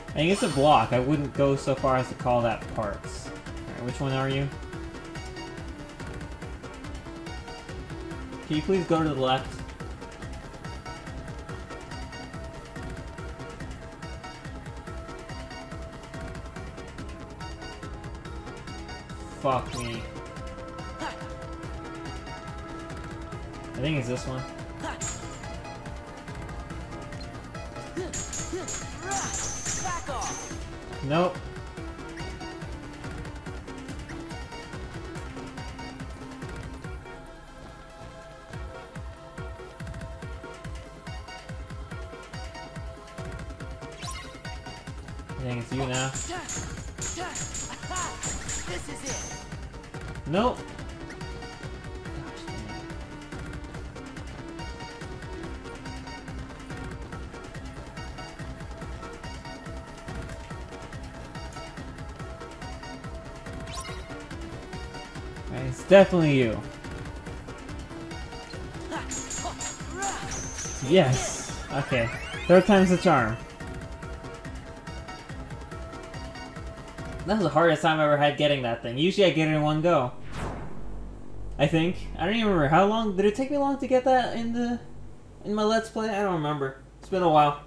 I think it's a block. I wouldn't go so far as to call that parts. Alright, which one are you? Can you please go to the left? Fuck me. I think it's this one. Nope. I think it's you now. This is it. Nope. It's definitely you. Yes. Okay. Third time's the charm. That was the hardest time I ever had getting that thing. Usually I get it in one go. I think. I don't even remember how long. Did it take me long to get that in my Let's Play? I don't remember. It's been a while.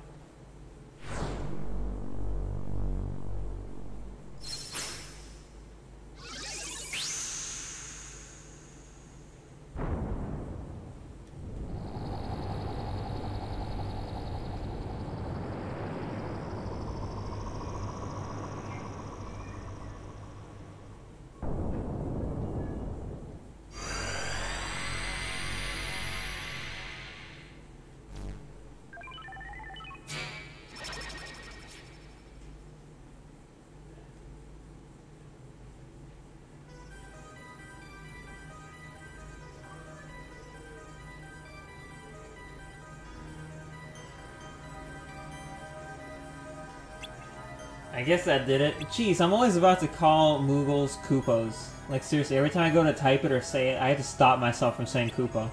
I guess that did it. Jeez, I'm always about to call Moogles Koopos. Like, seriously, every time I go to type it or say it, I have to stop myself from saying Koopa.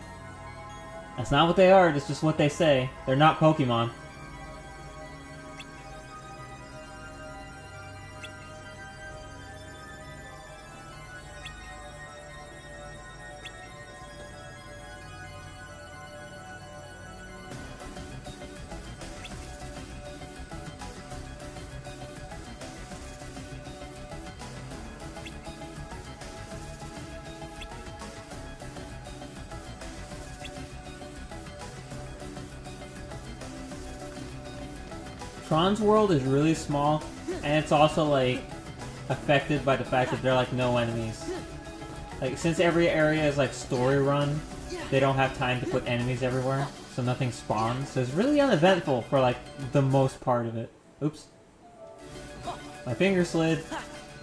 That's not what they are, it's just what they say. They're not Pokemon. Tron's world is really small, and it's also, like, affected by the fact that there are, like, no enemies. Like, since every area is, like, story run, they don't have time to put enemies everywhere, so nothing spawns. So it's really uneventful for, like, the most part of it. Oops. My finger slid.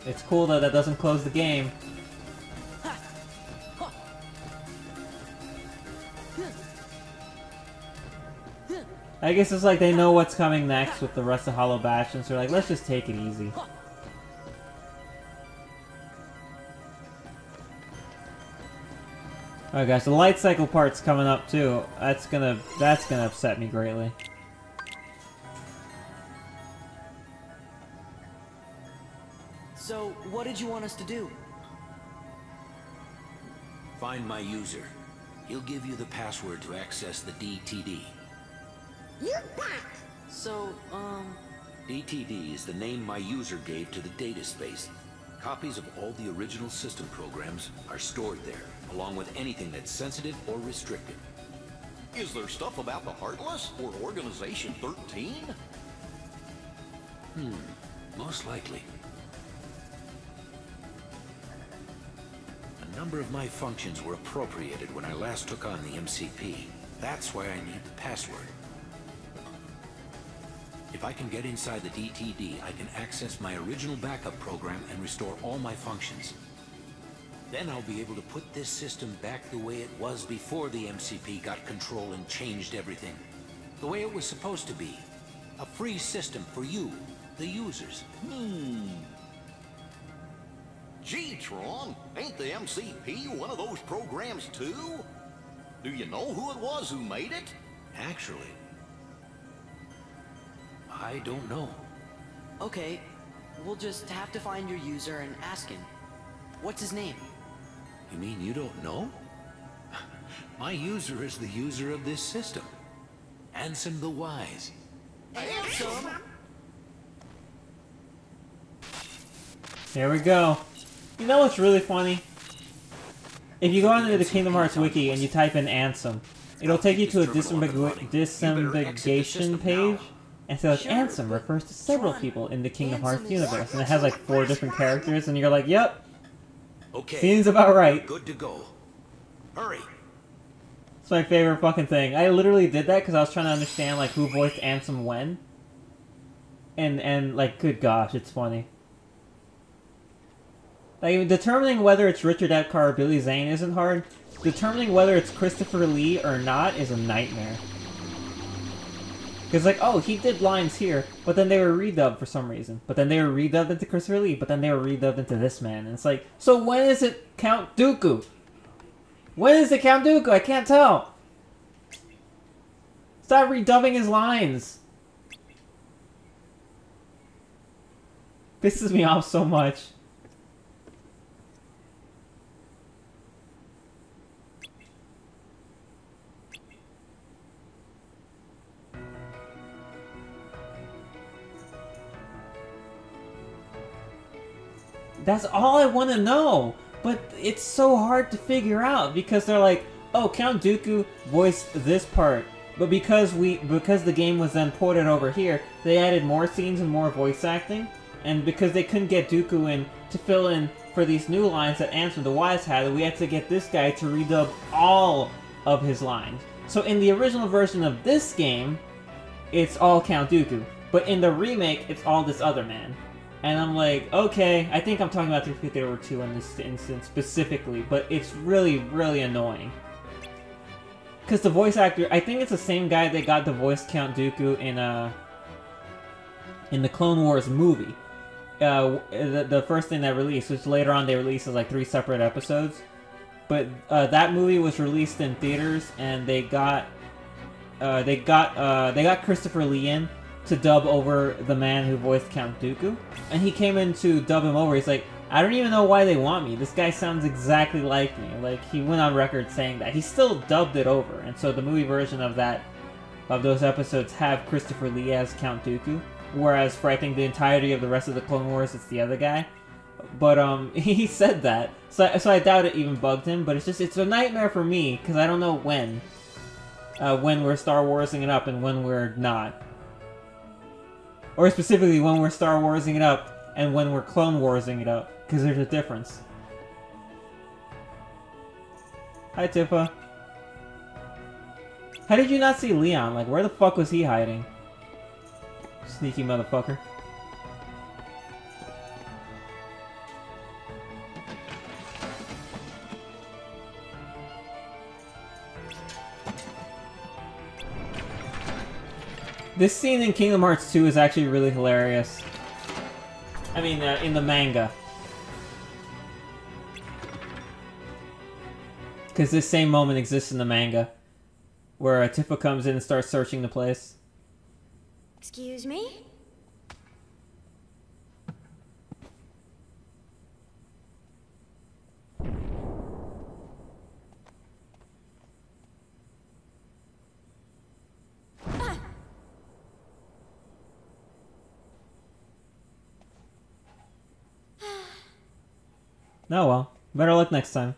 It's cool though, that doesn't close the game. I guess it's like they know what's coming next with the rest of Hollow Bastion, so they're like, let's just take it easy. Alright guys, the light cycle part's coming up too. That's gonna upset me greatly. So, what did you want us to do? Find my user. He'll give you the password to access the DTD. You bet! So, DTD is the name my user gave to the data space. Copies of all the original system programs are stored there, along with anything that's sensitive or restricted. Is there stuff about the Heartless or Organization 13? Most likely. A number of my functions were appropriated when I last took on the MCP. That's why I need the password. If I can get inside the DTD, I can access my original backup program and restore all my functions. Then I'll be able to put this system back the way it was before the MCP got control and changed everything. The way it was supposed to be. A free system for you, the users. Gee, Tron, ain't the MCP one of those programs too? Do you know who it was who made it? Actually, I don't know. okay, we'll just have to find your user and ask him. What's his name? You mean you don't know? My user is the user of this system. Ansem the Wise. Ansem? There we go. You know what's really funny? If you go onto the Kingdom Hearts wiki and you type in Ansem, it'll take you to a disambiguation page, and so like, Ansem refers to several people in the Kingdom Hearts universe, and it has like 4 different characters, and you're like, yep, seems about right. Good to go. Hurry. It's my favorite fucking thing. I literally did that because I was trying to understand like who voiced Ansem when, and like, good gosh, it's funny. Like, determining whether it's Richard Epcar or Billy Zane isn't hard. Determining whether it's Christopher Lee or not is a nightmare. Because, like, oh, he did lines here, but then they were redubbed for some reason. But then they were redubbed into Christopher Lee, but then they were redubbed into this man. And it's like, so when is it Count Dooku? When is it Count Dooku? I can't tell. Stop redubbing his lines. Pisses me off so much. That's all I want to know, but it's so hard to figure out because they're like, oh, Count Dooku voiced this part, but because the game was then ported over here, they added more scenes and more voice acting, and because they couldn't get Dooku in to fill in for these new lines that Ansem the Wise had, we had to get this guy to redub all of his lines. So in the original version of this game, it's all Count Dooku, but in the remake, it's all this other man. And I'm like, okay, I think I'm talking about 350 over 2 in this instance specifically, but it's really, really annoying. Because the voice actor, I think it's the same guy that got the voice Count Dooku in the Clone Wars movie. the first thing that released, which later on they released as like 3 separate episodes. But that movie was released in theaters, and they got Christopher Lee in to dub over the man who voiced Count Dooku, and he came in to dub him over. He's like, I don't even know why they want me. This guy sounds exactly like me. Like, he went on record saying that. He still dubbed it over, and so the movie version of those episodes have Christopher Lee as Count Dooku, whereas for I think the entirety of the rest of the Clone Wars, it's the other guy. But he said that, so I doubt it even bugged him. But it's a nightmare for me because I don't know when we're Star Warsing it up and when we're not, or specifically when we're Star Warsing it up and when we're Clone Warsing it up, because there's a difference. Hi, Tifa. How did you not see Leon? Like, where the fuck was he hiding? Sneaky motherfucker. This scene in Kingdom Hearts 2 is actually really hilarious. I mean, in the manga. Because this same moment exists in the manga. Where Tifa comes in and starts searching the place. Excuse me? Oh well. Better luck next time.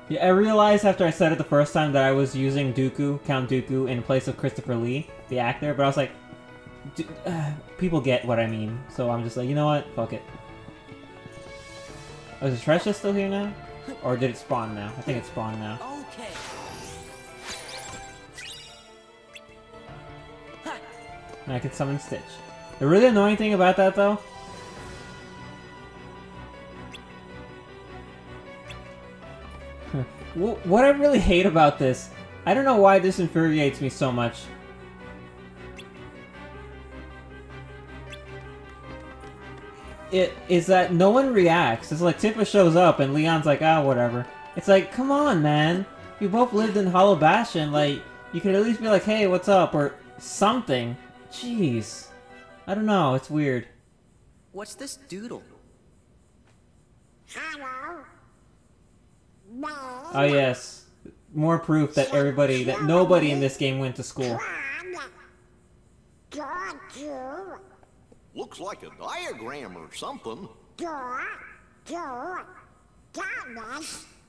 Yeah, I realized after I said it the first time that I was using Count Dooku, in place of Christopher Lee, the actor, but I was like, people get what I mean, so I'm just like, you know what? Fuck it. Oh, is the treasure still here now? Or did it spawn now? I think it spawned now. Okay. And I can summon Stitch. The really annoying thing about that, though, what I really hate about this, I don't know why this infuriates me so much. It is that no one reacts. It's like Tifa shows up and Leon's like, ah, whatever. It's like, come on, man. You both lived in Hollow Bastion. Like, you could at least be like, hey, what's up? Or something. Jeez. I don't know. It's weird. What's this doodle? Hello? Oh yes, more proof that nobody in this game went to school. Looks like a diagram or something.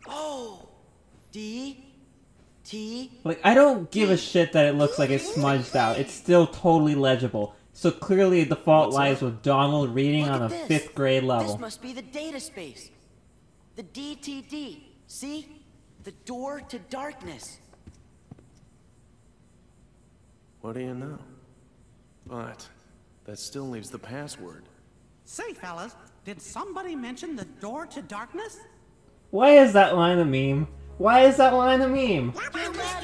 Oh, D-T. Like, I don't give a shit that it looks like it's smudged out. It's still totally legible. So clearly the fault lies with Donald reading on a 5th grade level. This must be the data space. The DTD. See? The door to darkness. What do you know? But that still leaves the password. Say, fellas, did somebody mention the door to darkness? Why is that line a meme? Why is that line a meme?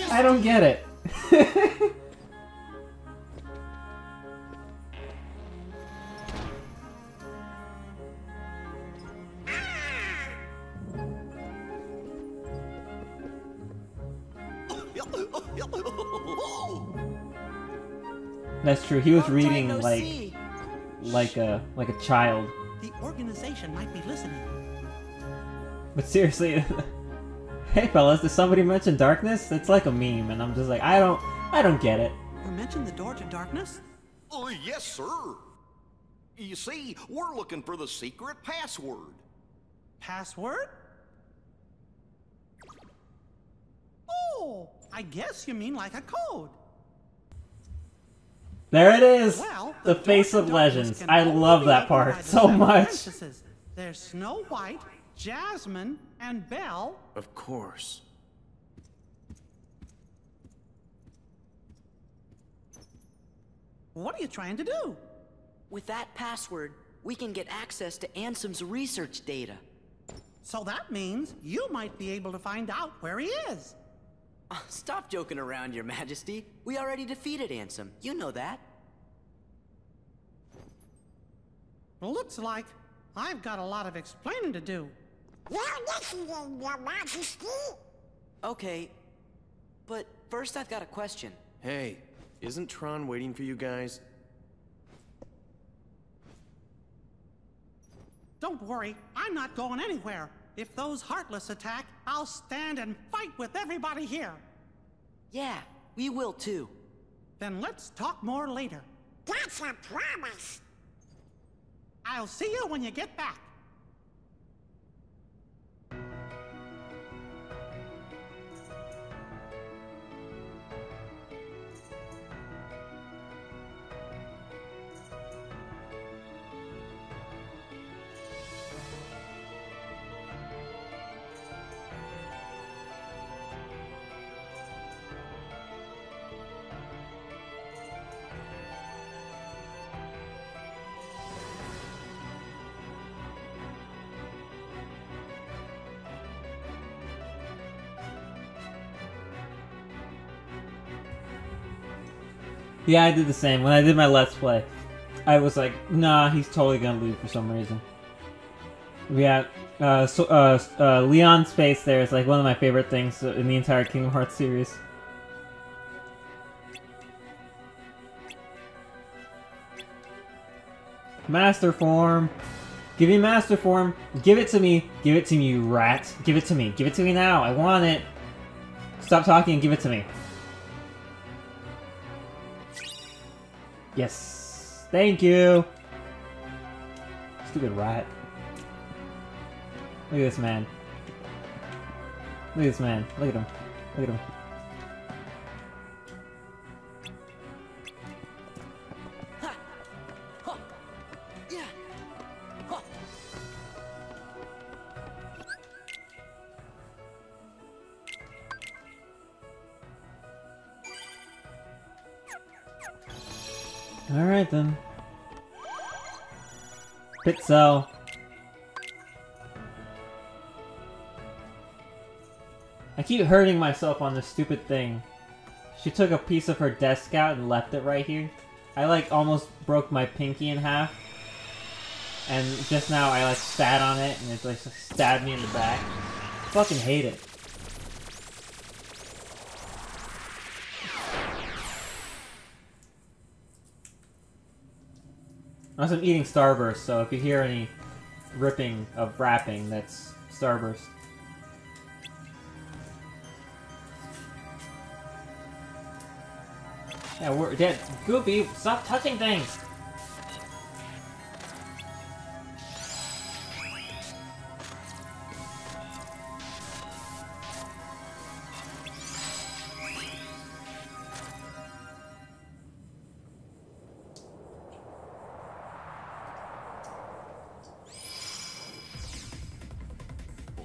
I don't get it. That's true. He was reading like a child. The organization might be listening. But seriously, hey fellas, did somebody mention darkness? It's like a meme, and I'm just like, I don't get it. You mentioned the door to darkness? Oh, yes, sir. You see, we're looking for the secret password. Password? Oh, I guess you mean like a code. There it is! Well, the face of legends. I love that part so much. There's Snow White, Jasmine, and Belle. Of course. What are you trying to do? With that password, we can get access to Ansem's research data. So that means you might be able to find out where he is. Stop joking around, Your Majesty. We already defeated Ansem. You know that. Looks like I've got a lot of explaining to do. You're listening, Your Majesty. Okay, but first I've got a question. Hey, isn't Tron waiting for you guys? Don't worry, I'm not going anywhere. If those Heartless attack, I'll stand and fight with everybody here. Yeah, we will too. Then let's talk more later. That's a promise. I'll see you when you get back. Yeah, I did the same. When I did my Let's Play, I was like, nah, he's totally gonna lose for some reason. Yeah, Leon's face there is like one of my favorite things in the entire Kingdom Hearts series. Master Form! Give me Master Form! Give it to me! Give it to me, you rat! Give it to me! Give it to me now! I want it! Stop talking and give it to me. Yes! Thank you! Stupid rat. Look at this man. Look at this man. Look at him. Look at him. Alright then. Pit cell. I keep hurting myself on this stupid thing. She took a piece of her desk out and left it right here. I like almost broke my pinky in half. And just now I like sat on it and it like stabbed me in the back. I fucking hate it. Unless I'm eating Starburst, so if you hear any ripping of wrapping, that's Starburst. Yeah, we're dead. Goofy, stop touching things!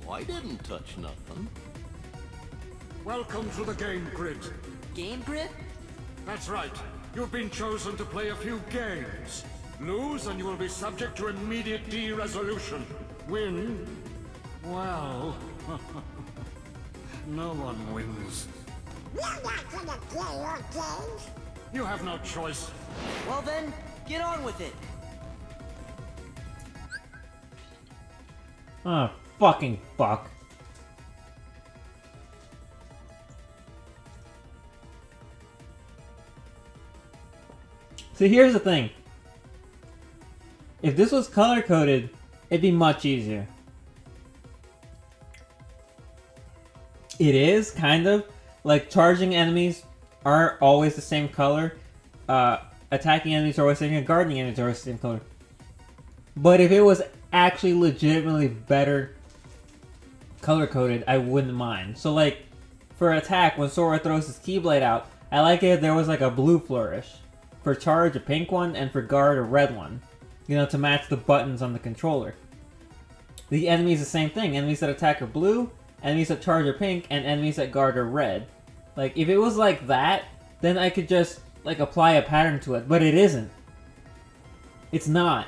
I didn't touch nothing. Welcome to the game grid. Game grid? That's right. You've been chosen to play a few games. Lose and you will be subject to immediate de-resolution. Win? Well... no one wins. We're not gonna play your games. You have no choice. Well then, get on with it. Oh, fucking fuck. So here's the thing. If this was color-coded, it'd be much easier. It is, kind of. Like, charging enemies aren't always the same color. Attacking enemies are always the same color. Guarding enemies are always the same color. But if it was actually legitimately better color-coded, I wouldn't mind. So, like, for attack, when Sora throws his Keyblade out, I like it if there was, like, a blue flourish. For charge, a pink one, and for guard, a red one. You know, to match the buttons on the controller. The enemies the same thing. Enemies that attack are blue, enemies that charge are pink, and enemies that guard are red. Like, if it was like that, then I could just, like, apply a pattern to it. But it isn't. It's not.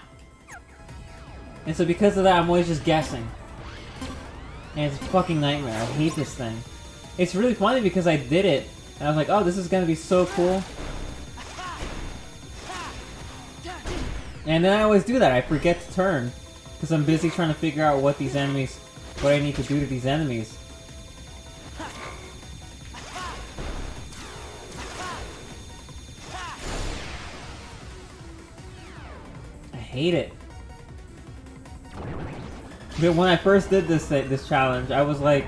And so because of that, I'm always just guessing. And it's a fucking nightmare. I hate this thing. It's really funny because I did it, and I was like, oh, this is gonna be so cool. And then I always do that. I forget to turn because I'm busy trying to figure out what I need to do to these enemies. I hate it. But when I first did this challenge, I was like,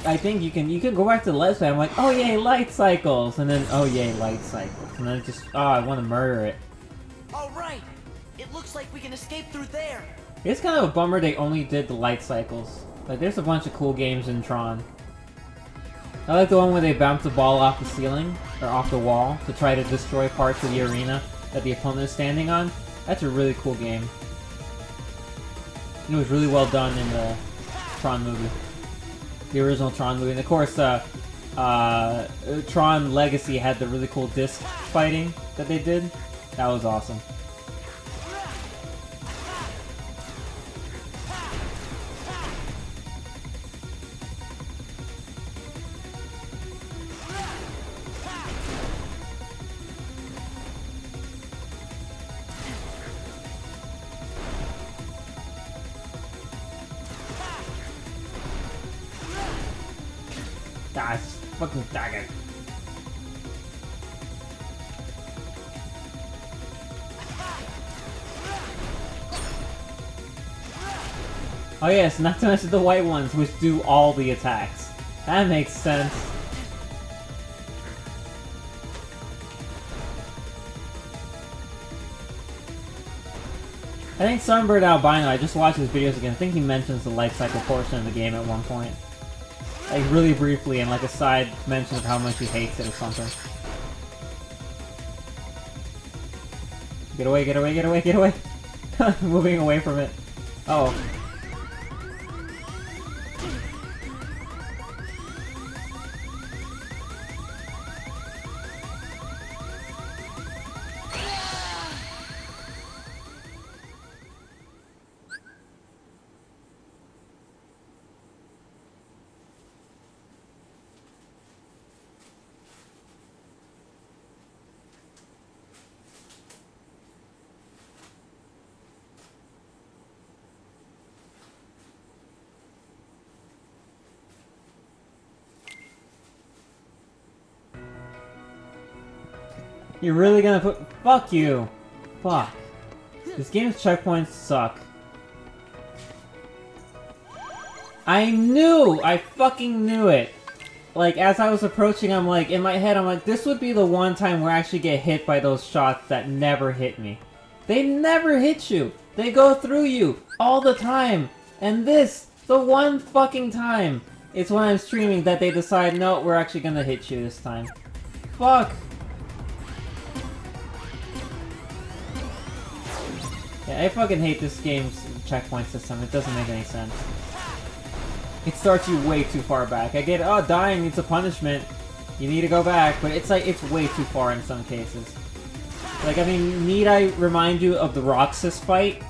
I think you can go back to the Let's Play. I'm like, oh yay, light cycles, and then oh yay, light cycles, and then just I want to murder it. All right, it looks like we can escape through there. It's kind of a bummer they only did the light cycles. Like, there's a bunch of cool games in Tron. I like the one where they bounce the ball off the ceiling or off the wall to try to destroy parts of the arena that the opponent is standing on. That's a really cool game. It was really well done in the Tron movie. The original Tron movie. And of course, Tron Legacy had the really cool disc fighting that they did. That was awesome. Gosh, fucking dagger. Oh yes, not to mention the white ones, which do all the attacks. That makes sense. I think Sunbird Albino, I just watched his videos again, I think he mentions the life cycle portion of the game at one point. Like, really briefly, and like a side mention of how much he hates it or something. Get away, get away, get away, get away! Moving away from it. Uh oh. You're really gonna put— fuck you! Fuck. This game's checkpoints suck. I knew! I fucking knew it! Like, as I was approaching, I'm like, in my head, I'm like, this would be the one time where I actually get hit by those shots that never hit me. They never hit you! They go through you! All the time! And this, the one fucking time, it's when I'm streaming that they decide, no, we're actually gonna hit you this time. Fuck! Yeah, I fucking hate this game's checkpoint system. It doesn't make any sense. It starts you way too far back. I get, oh, dying needs a punishment. You need to go back, but it's like, it's way too far in some cases. Like, I mean, need I remind you of the Roxas fight?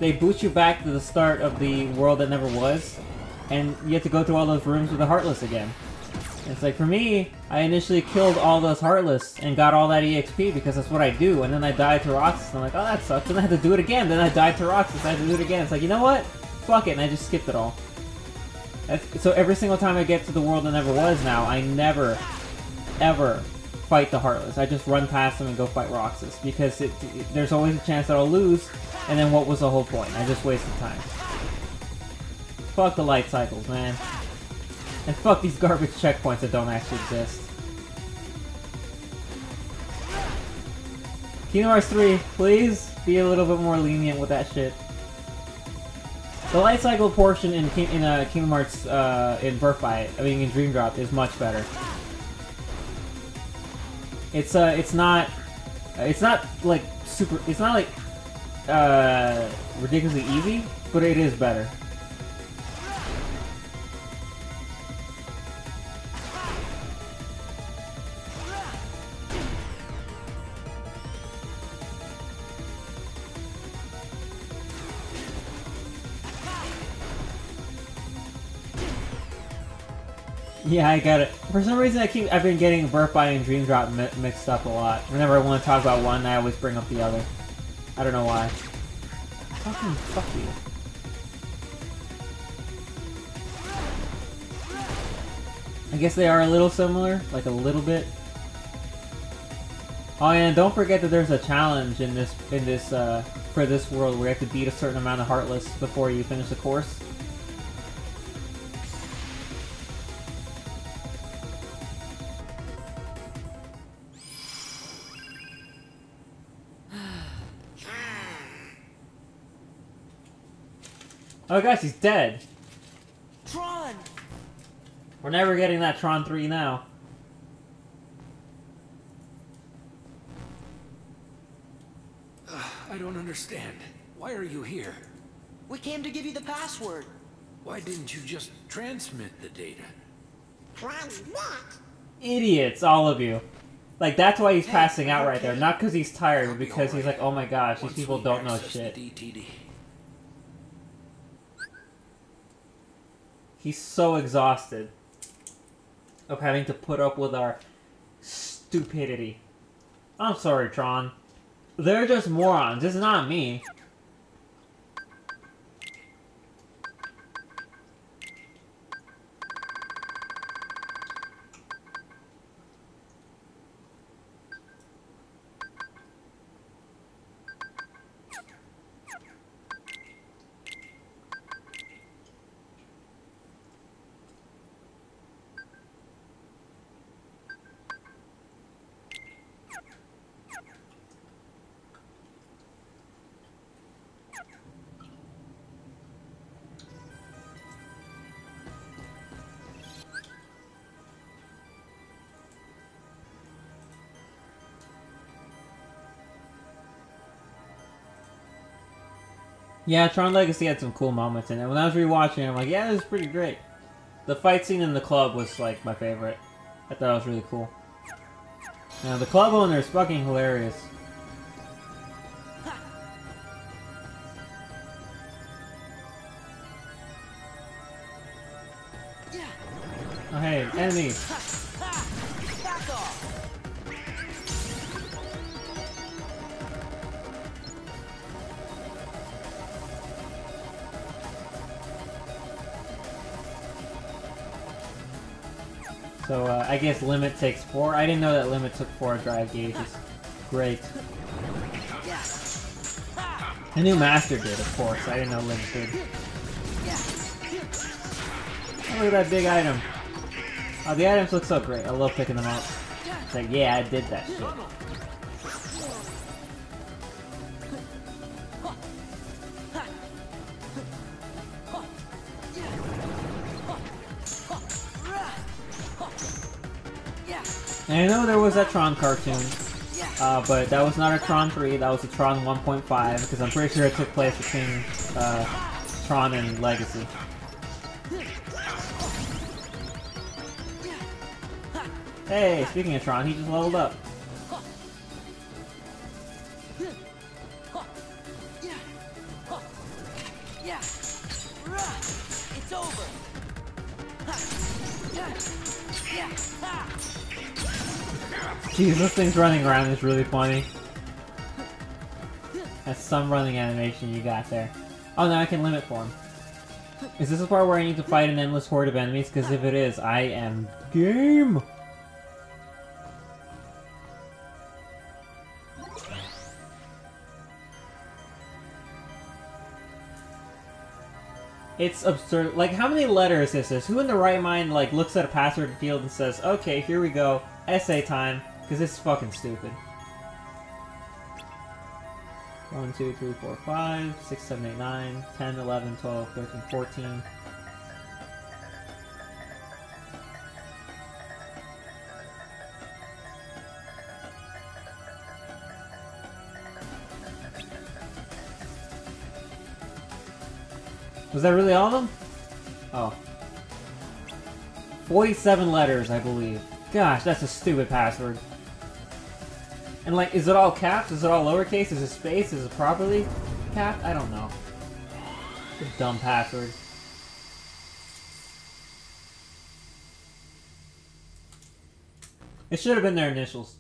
They boot you back to the start of the world that never was, and you have to go through all those rooms with the Heartless again. It's like, for me, I initially killed all those Heartless and got all that EXP because that's what I do, and then I died to Roxas, and I'm like, oh, that sucks, and I had to do it again, then I died to Roxas, I had to do it again. It's like, you know what? Fuck it, and I just skipped it all. So every single time I get to the world that never was now, I never, ever fight the Heartless. I just run past them and go fight Roxas, because there's always a chance that I'll lose, and then what was the whole point? I just wasted time. Fuck the light cycles, man. And fuck these garbage checkpoints that don't actually exist. Kingdom Hearts 3, please be a little bit more lenient with that shit. The light cycle portion in Kingdom Hearts in Birth by, I mean in Dream Drop, is much better. It's not like super, it's not like ridiculously easy, but it is better. Yeah, I got it. For some reason, I've been getting Birth by and Dream Drop mixed up a lot. Whenever I want to talk about one, I always bring up the other. I don't know why. Fucking fuck you. I guess they are a little similar, like a little bit. Oh, and don't forget that there's a challenge in this for this world where you have to beat a certain amount of Heartless before you finish the course. Oh gosh, he's dead. Tron! We're never getting that Tron 3 now. I don't understand. Why are you here? We came to give you the password. Why didn't you just transmit the data? Transmit? Idiots, all of you. Like, that's why he's passing out right there. Not because he's tired, but because he's like, oh my gosh, these people don't know shit. He's so exhausted of having to put up with our stupidity. I'm sorry, Tron. They're just morons. It's not me. Yeah, Tron Legacy had some cool moments in it. When I was rewatching it, I'm like, yeah, this is pretty great. The fight scene in the club was, like, my favorite. I thought it was really cool. Now, the club owner is fucking hilarious. Oh, hey, enemies! Back off! So, I guess Limit takes 4. I didn't know that Limit took 4 drive gauges. Great. I knew Master did, of course. I didn't know Limit did. Oh, look at that big item. Oh, the items look so great. I love picking them up. It's like, yeah, I did that shit. And I know there was that Tron cartoon, but that was not a Tron 3, that was a Tron 1.5, because I'm pretty sure it took place between Tron and Legacy. Hey, speaking of Tron, he just leveled up. It's over. Jeez, this thing's running around is really funny. That's some running animation you got there. Oh, now I can limit form. Is this the part where I need to fight an endless horde of enemies? Because if it is, I am game! It's absurd. Like, how many letters is this? Who in the right mind, like, looks at a password field and says, okay, here we go, essay time, because this is fucking stupid. 1, 2, 3, 4, 5, 6, 7, 8, 9, 10, 11, 12, 13, 14. Was that really all of them? Oh. 47 letters, I believe. Gosh, that's a stupid password. And like, is it all caps? Is it all lowercase? Is it space? Is it properly capped? I don't know. It's a dumb password. It should have been their initials.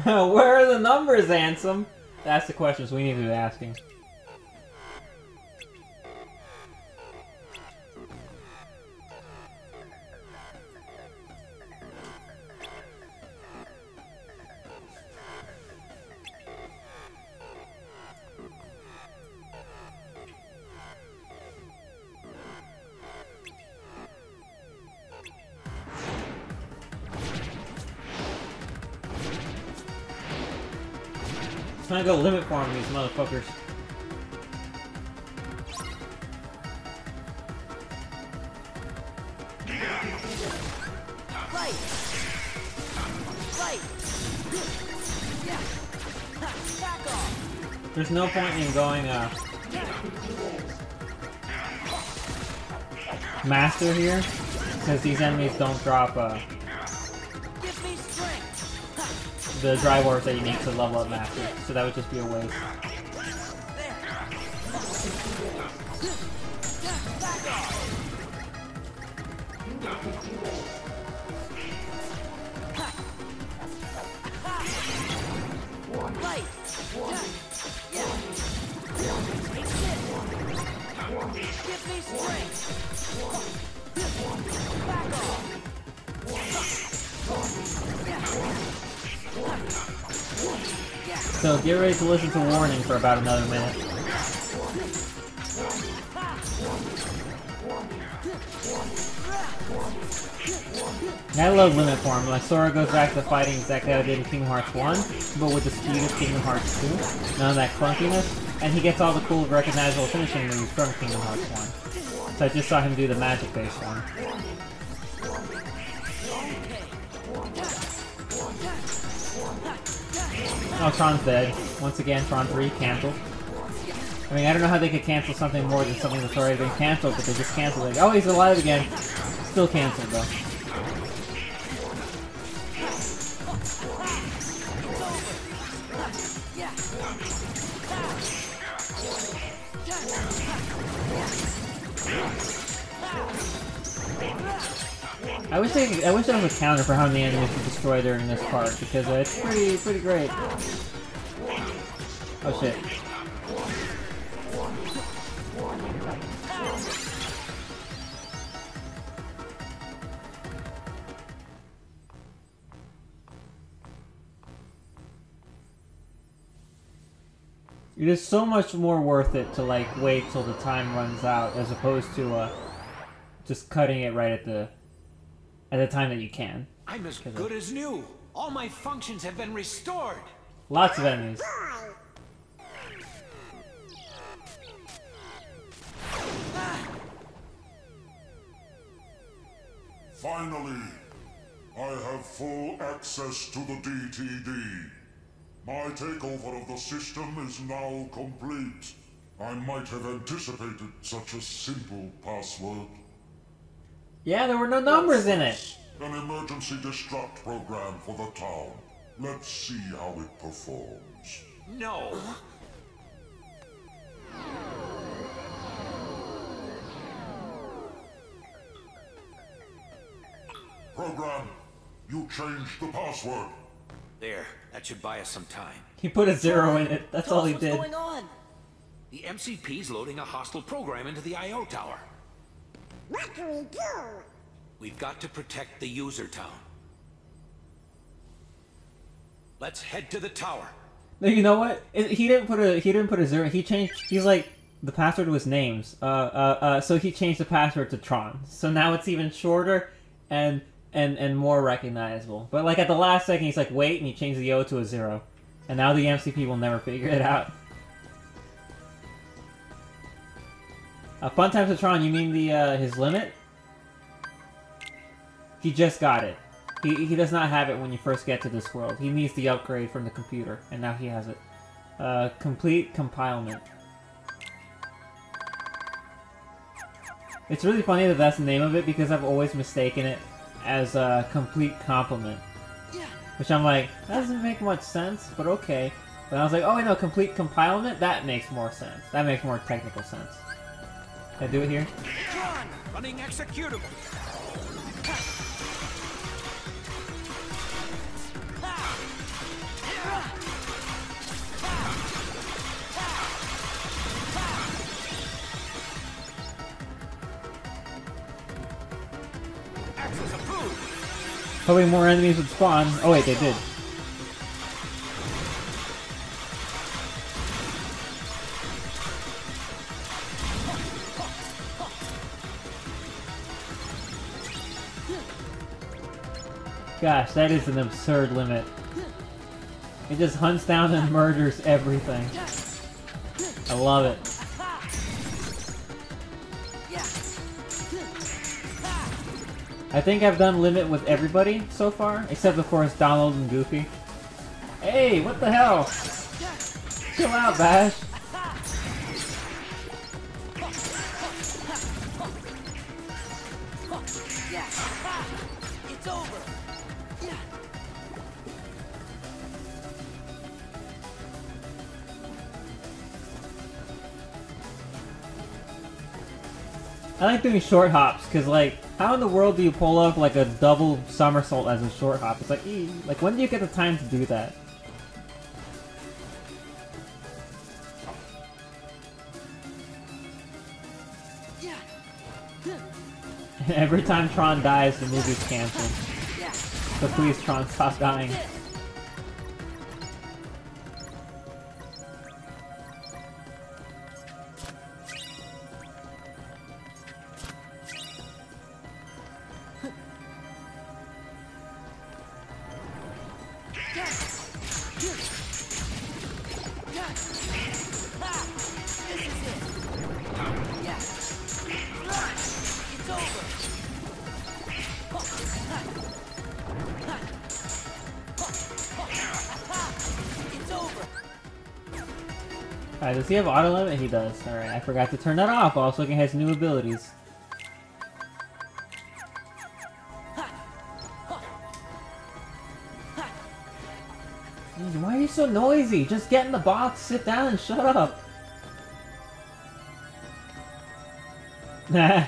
Where are the numbers, Ansem? That's the questions we need to be asking. I'm trying to go limit farm these motherfuckers. Fight! Fight! Yeah! Back off! There's no point in going Master here, because these enemies don't drop Give me strength! the dry wars that you need to level up Master, so that would just be a waste. Back off! Fight! Yeah! Take it! Give me strength! Back off! So get ready to listen to Warning for about another minute. I love limit form. Like Sora goes back to fighting exactly how it did in Kingdom Hearts 1, but with the speed of Kingdom Hearts 2. None of that clunkiness, and he gets all the cool recognizable finishing moves from Kingdom Hearts 1. So I just saw him do the magic-based one. Oh, Tron's dead. Once again, Tron 3 canceled. I mean, I don't know how they could cancel something more than something that's already been canceled, but they just canceled it. Oh, he's alive again. Still canceled, though. I wish there was a counter for how many enemies to destroy during this part, because it's pretty great. Oh shit. It is so much more worth it to like wait till the time runs out as opposed to just cutting it right at the time that you can. I'm as good as new. All my functions have been restored. Lots of enemies. Finally, I have full access to the DTD. My takeover of the system is now complete. I might have anticipated such a simple password. Yeah, there were no numbers in it. An emergency destruct program for the town. Let's see how it performs. No. Program, you changed the password. There, that should buy us some time. He put a 0 in it. That's all he did. What's going on? The MCP's loading a hostile program into the I.O. tower. What do we do? We've got to protect the user town. Let's head to the tower. No, you know what? He didn't put a 0. He changed. He's like the password was names. So he changed the password to Tron. So now it's even shorter and more recognizable. But like at the last second, he's like, wait, and he changed the O to a 0. And now the MCP will never figure it out. Fun times with Tron, you mean the his limit? He just got it. He does not have it when you first get to this world. He needs the upgrade from the computer, and now he has it. Complete compilement. It's really funny that that's the name of it, because I've always mistaken it as a complete complement. Which I'm like, that doesn't make much sense, but okay. But I was like, oh wait, no, complete compilement? That makes more sense. That makes more technical sense. Can I do it here? Tron, running executable. Access approved. Hoping more enemies would spawn. Oh wait, they did. Gosh, that is an absurd limit. It just hunts down and murders everything. I love it. I think I've done limit with everybody so far, except of course Donald and Goofy. Hey, what the hell? Chill out, Bash. It's over. I like doing short hops, because like, how in the world do you pull up like a double somersault as a short hop? It's like, like when do you get the time to do that? Every time Tron dies, the movie's canceled. So please, Tron, stop dying. Alright, does he have auto limit? He does. Alright, I forgot to turn that off. Also, he has new abilities. Jeez, why are you so noisy? Just get in the box, sit down, and shut up. Oh,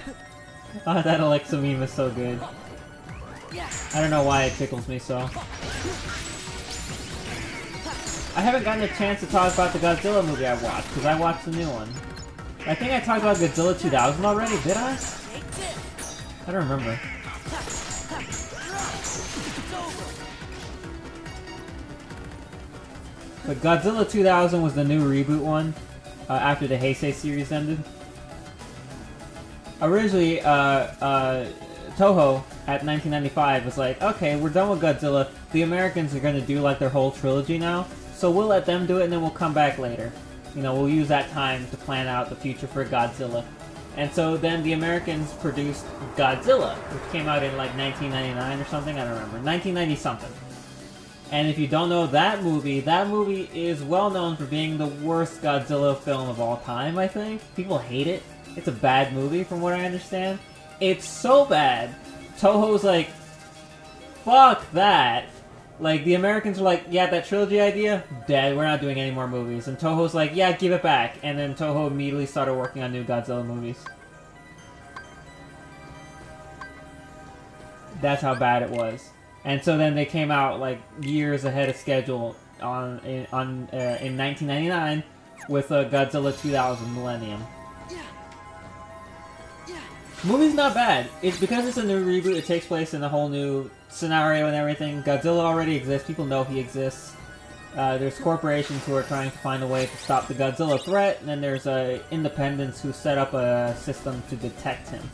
that Alexa meme is so good. I don't know why it tickles me so. I haven't gotten a chance to talk about the Godzilla movie I watched, because I watched the new one. I think I talked about Godzilla 2000 already, did I? I don't remember. But Godzilla 2000 was the new reboot one, after the Heisei series ended. Originally, Toho, at 1995, was like, okay, we're done with Godzilla, the Americans are gonna do like their whole trilogy now, so we'll let them do it and then we'll come back later. You know, we'll use that time to plan out the future for Godzilla. And so then the Americans produced Godzilla, which came out in like 1999 or something, I don't remember, 1990 something. And if you don't know that movie is well known for being the worst Godzilla film of all time, I think. People hate it. It's a bad movie from what I understand. It's so bad. Toho's like, fuck that. Like, the Americans were like, yeah, that trilogy idea, dead, we're not doing any more movies. And Toho's like, yeah, give it back. And then Toho immediately started working on new Godzilla movies. That's how bad it was. And so then they came out, like, years ahead of schedule in 1999 with Godzilla 2000 Millennium. The movie's not bad. It's because it's a new reboot, it takes place in a whole new scenario and everything. Godzilla already exists, people know he exists. There's corporations who are trying to find a way to stop the Godzilla threat, and then there's independents who set up a system to detect him,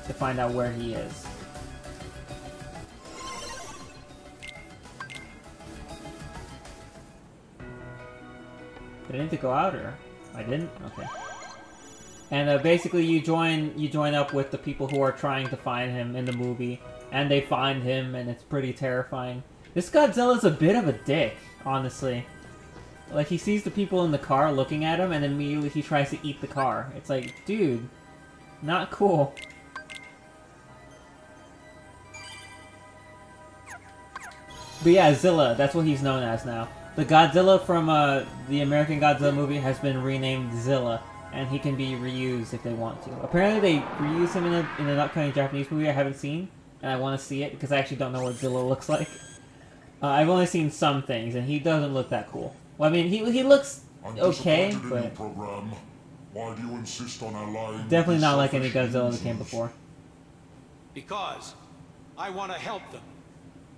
to find out where he is. Did I need to go out, or I didn't? Okay. And basically you join up with the people who are trying to find him in the movie, and they find him, and it's pretty terrifying. This Godzilla's a bit of a dick, honestly. Like, he sees the people in the car looking at him, and immediately he tries to eat the car. It's like, dude, not cool. But yeah, Zilla, that's what he's known as now. The Godzilla from the American Godzilla movie has been renamed Zilla, and he can be reused if they want to. Apparently they reuse him in an upcoming Japanese movie I haven't seen, and I want to see it because I actually don't know what Zilla looks like. I've only seen some things, and he doesn't look that cool. Well, I mean, he looks okay, but why do you insist on allying definitely not like any Godzilla that came before. Because I want to help them.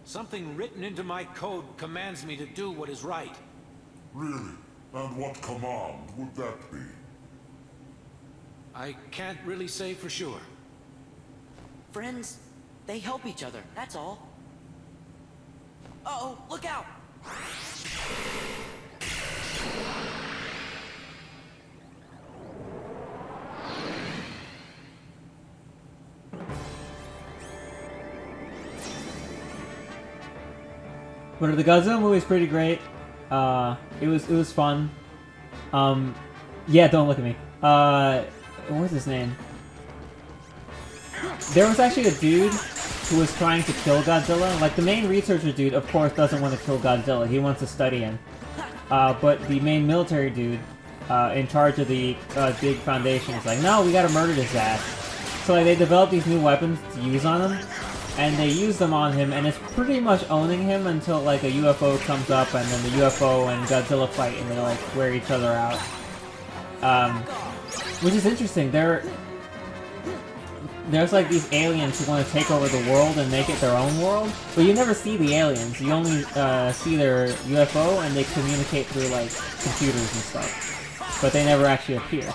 Something written into my code commands me to do what is right. Really? And what command would that be? I can't really say for sure. Friends, they help each other, that's all. Uh-oh, look out! But the Godzilla movie is pretty great. It was fun. Yeah, don't look at me. What's his name? There was actually a dude who was trying to kill Godzilla. Like, the main researcher dude, of course, doesn't want to kill Godzilla. He wants to study him. But the main military dude, in charge of the big foundation, is like, no, we gotta murder this ass. So, like, they developed these new weapons to use on him. And they use them on him, and it's pretty much owning him until, like, a UFO comes up, and then the UFO and Godzilla fight, and they, like, wear each other out. Which is interesting. There's, like, these aliens who want to take over the world and make it their own world, but you never see the aliens. You only see their UFO, and they communicate through, like, computers and stuff. But they never actually appear.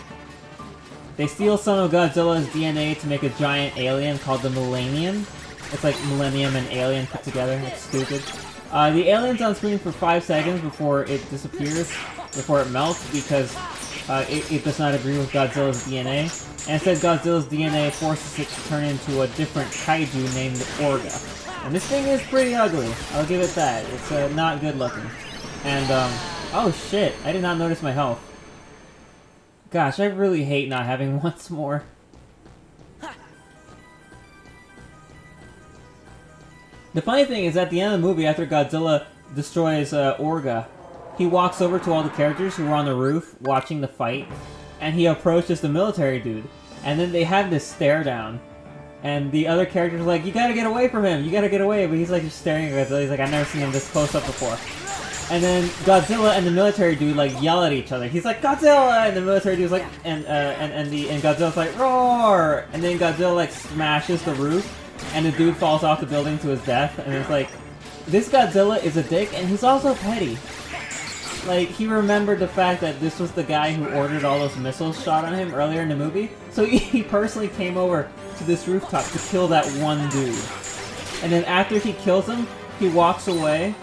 They steal some of Godzilla's DNA to make a giant alien called the Millennium. It's like Millennium and Alien put together. It's stupid. The alien's on screen for 5 seconds before it disappears, before it melts, because it does not agree with Godzilla's DNA. And instead, Godzilla's DNA forces it to turn into a different kaiju named Orga. And this thing is pretty ugly. I'll give it that. It's not good looking. And, oh shit, I did not notice my health. Gosh, I really hate not having once more. The funny thing is, at the end of the movie, after Godzilla destroys Orga, he walks over to all the characters who were on the roof watching the fight, and he approaches the military dude. And then they have this stare down, and the other characters are like, you gotta get away from him, you gotta get away, but he's like just staring at Godzilla. He's like, I've never seen him this close up before. And then Godzilla and the military dude like yell at each other. He's like, Godzilla! And the military dude's like, and Godzilla's like, roar! And then Godzilla like smashes the roof. And the dude falls off the building to his death, and it's like, this Godzilla is a dick, and he's also petty. Like, he remembered the fact that this was the guy who ordered all those missiles shot on him earlier in the movie, so he personally came over to this rooftop to kill that one dude. And then after he kills him, he walks away,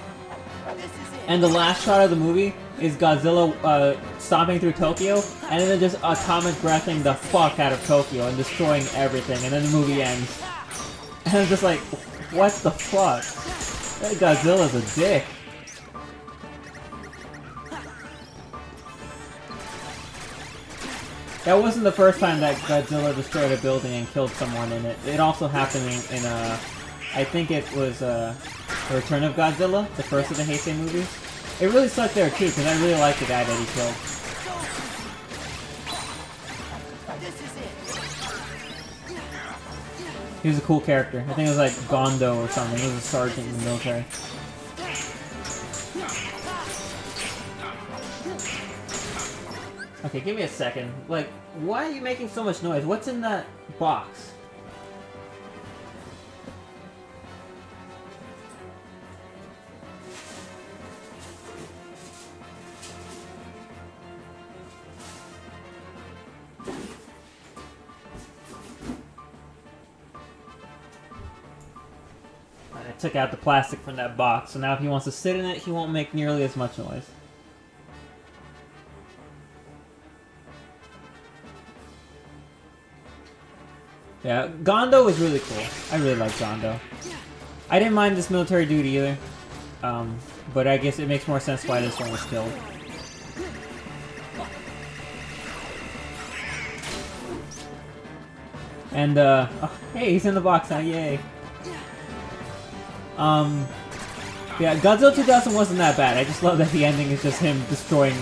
and the last shot of the movie is Godzilla stomping through Tokyo, and then just atomic breathing the fuck out of Tokyo and destroying everything, and then the movie ends. And I'm just like, what the fuck? That Godzilla's a dick. That wasn't the first time that Godzilla destroyed a building and killed someone in it. It also happened in I think it was The Return of Godzilla, the first of the Heisei movies. It really sucked there too, because I really liked the guy that he killed. He was a cool character. I think it was like Gondo or something. He was a sergeant in the military. Okay, give me a second. Like, why are you making so much noise? What's in that box? I took out the plastic from that box, so now if he wants to sit in it, he won't make nearly as much noise. Yeah, Gondo was really cool. I really like Gondo. I didn't mind this military dude either. But I guess it makes more sense why this one was killed. And, oh, hey, he's in the box now, yay. Yeah, Godzilla 2000 wasn't that bad. I just love that the ending is just him destroying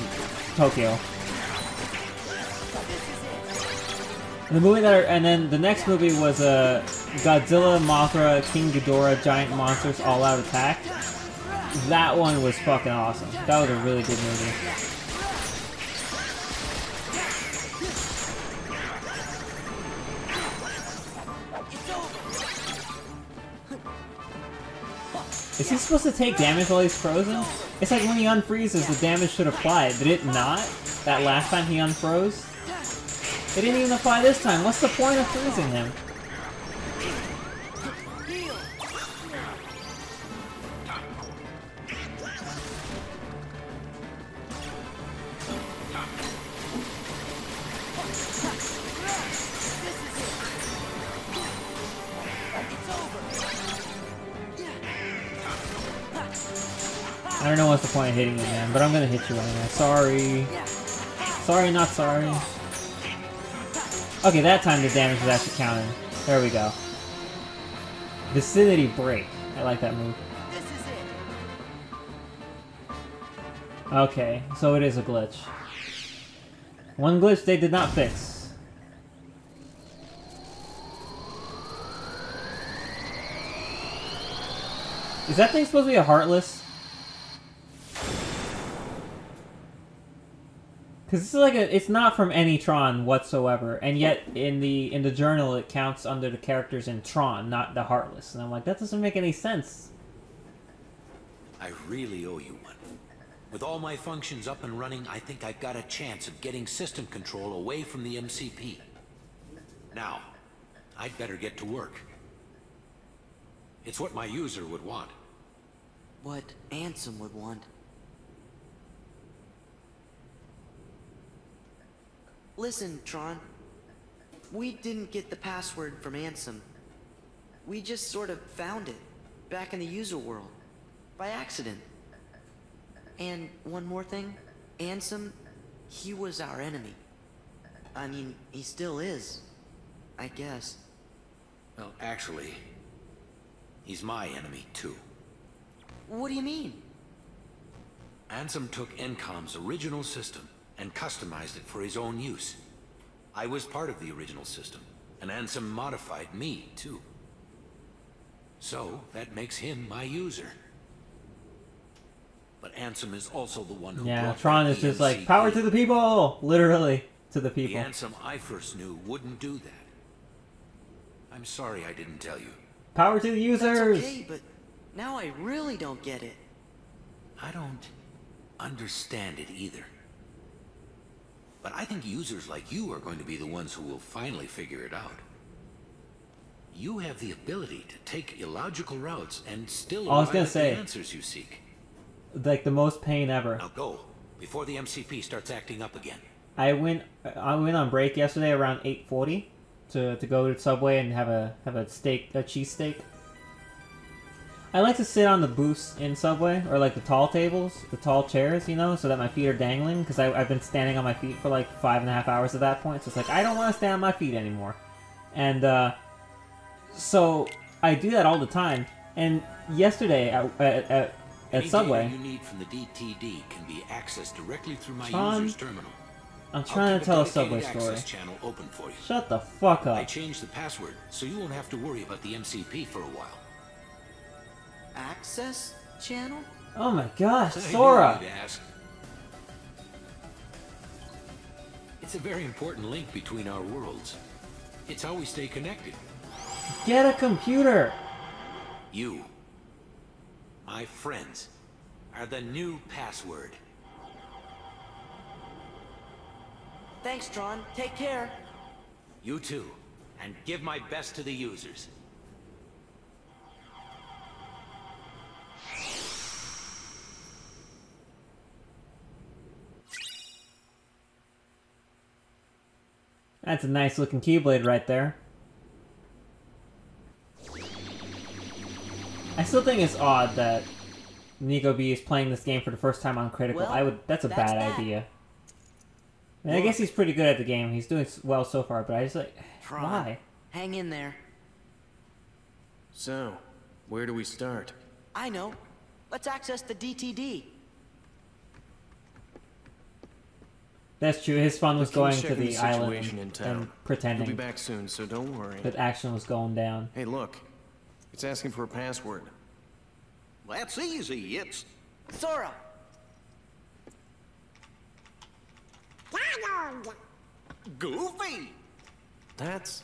Tokyo. And the movie and then the next movie was Godzilla, Mothra, King Ghidorah, Giant Monsters All-Out Attack. That one was fucking awesome. That was a really good movie. Is he supposed to take damage while he's frozen? It's like when he unfreezes, the damage should apply. Did it not? That last time he unfroze? It didn't even apply this time. What's the point of freezing him? I don't know what's the point of hitting you, man, but I'm gonna hit you anyway. Sorry. Sorry, not sorry. Okay, that time the damage was actually counted. There we go. Vicinity break. I like that move. Okay, so it is a glitch. One glitch they did not fix. Is that thing supposed to be a Heartless? Because this is like it's not from any Tron whatsoever, and yet in the journal it counts under the characters in Tron, not the Heartless. And I'm like, that doesn't make any sense. I really owe you one. With all my functions up and running, I think I've got a chance of getting system control away from the MCP. Now, I'd better get to work. It's what my user would want. What Ansem would want. Listen, Tron. We didn't get the password from Ansem. We just sort of found it, back in the user world, by accident. And one more thing, Ansem, he was our enemy. I mean, he still is, I guess. Well, actually, he's my enemy, too. What do you mean? Ansem took Encom's original system and customized it for his own use. I was part of the original system, and Ansem modified me, too. So, that makes him my user. But Ansem is also the one who brought Tron back is the just like, MCP. power to the people! Literally, to the people. The Ansem I first knew wouldn't do that. I'm sorry I didn't tell you. Power to the users! That's okay, but now I really don't get it. I don't understand it either. But I think users like you are going to be the ones who will finally figure it out. You have the ability to take illogical routes and still arrive at the answers you seek. Like the most pain ever. Now go, before the MCP starts acting up again. I went on break yesterday around 8:40 to go to Subway and have a cheese steak. I like to sit on the booths in Subway, or like the tall tables, the tall chairs, you know, so that my feet are dangling, because I've been standing on my feet for like 5.5 hours at that point, so it's like, I don't want to stand on my feet anymore. And, so, I do that all the time, and yesterday at Subway... Any data you need from the DTD can be accessed directly through my user's terminal. I'm trying to tell a Subway story. Channel open for you. Shut the fuck up. I changed the password, so you won't have to worry about the MCP for a while. Access channel? Oh my gosh, Sora! It's a very important link between our worlds. It's how we stay connected. Get a computer! You, my friends, are the new password. Thanks, Tron. Take care. You too. And give my best to the users. That's a nice looking Keyblade right there. I still think it's odd that Nico B is playing this game for the first time on Critical. Well, that's a bad idea. I mean, I guess he's pretty good at the game. He's doing well so far, but I just like, Tron, why? Hang in there. So, where do we start? I know. Let's access the DTD. That's true. His fun was going to the island and pretending. He'll be back soon, so don't worry. That action was going down. Hey, look. It's asking for a password. That's easy. It's... Sora! Donald! Goofy! That's...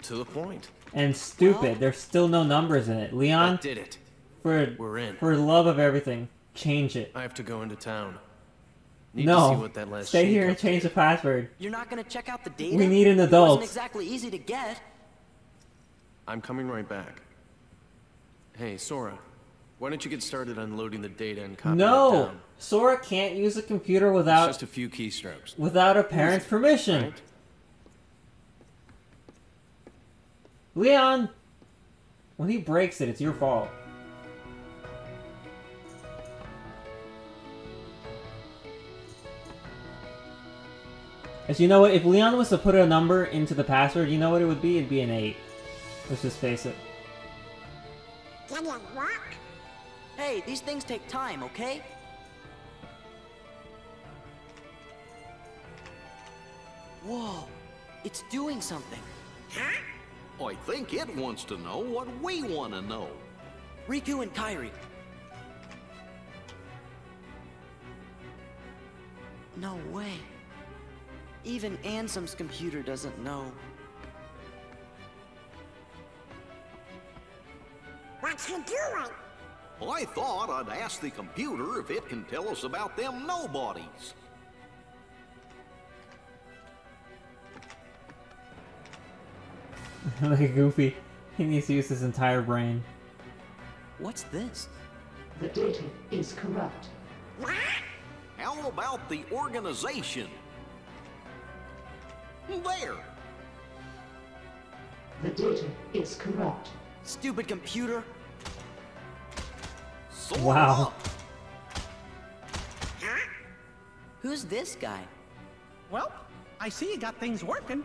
to the point. And stupid. There's still no numbers in it. Leon? That did it. We're in. For the love of everything, change it. I have to go into town. Need no, to see what that last stay here shake-up and change the password. You're not gonna check out the data? We need an It adult. wasn't exactly easy to get. I'm coming right back. Hey, Sora, why don't you get started unloading the data and copying it No, down? Sora can't use a computer without It's just a few keystrokes. without a parent's permission. Right? Leon, when he breaks it, it's your fault. As you know what, if Leon was to put a number into the password, you know what it would be? It'd be an 8. Let's just face it. Can you walk? Hey, these things take time, okay? Whoa, it's doing something. I think it wants to know what we want to know. Riku and Kairi. No way. Even Ansem's computer doesn't know. What's he doing? I thought I'd ask the computer if it can tell us about them nobodies. Look at Goofy. He needs to use his entire brain. What's this? The data is corrupt. How about the organization? There! The data is corrupt. Stupid computer. Wow. Who's this guy? Well, I see you got things working.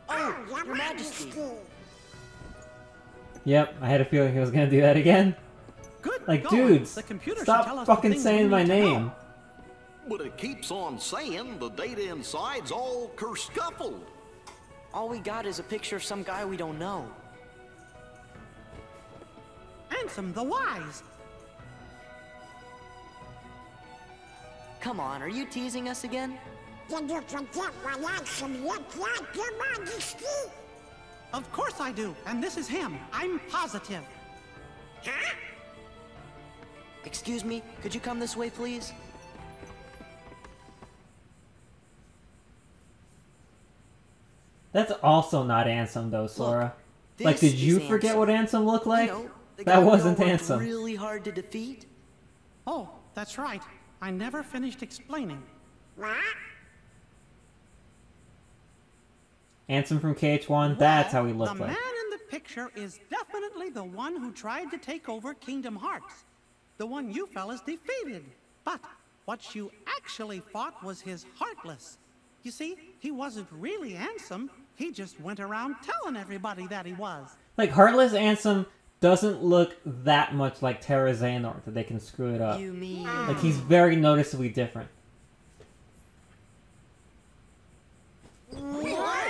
Oh, Your Majesty. Yep, I had a feeling he was gonna do that again. Good like, going. dudes, The computer should tell stop us the fucking things saying we my need to know. name. But it keeps on saying the data inside's all kerscuffled. All we got is a picture of some guy we don't know. Ansem the Wise. Come on, are you teasing us again? Did you forget what Ansem looked like, Your Majesty? Of course I do, and this is him. I'm positive. Huh? Excuse me, could you come this way, please? That's also not Ansem though, Sora. Like, this did you is forget Ansem. what Ansem looked like? You know, the guy That we wasn't all worked Ansem. really hard to defeat. Oh, that's right. I never finished explaining. What? Ansem from KH1, that's how he looked The like. man in the picture is definitely the one who tried to take over Kingdom Hearts. The one you fellas defeated. But what you actually fought was his Heartless. You see, he wasn't really Ansem. He just went around telling everybody that he was. Like, Heartless Ansem doesn't look that much like Terra Xehanort that they can screw it up. You mean... Like, he's very noticeably different. What?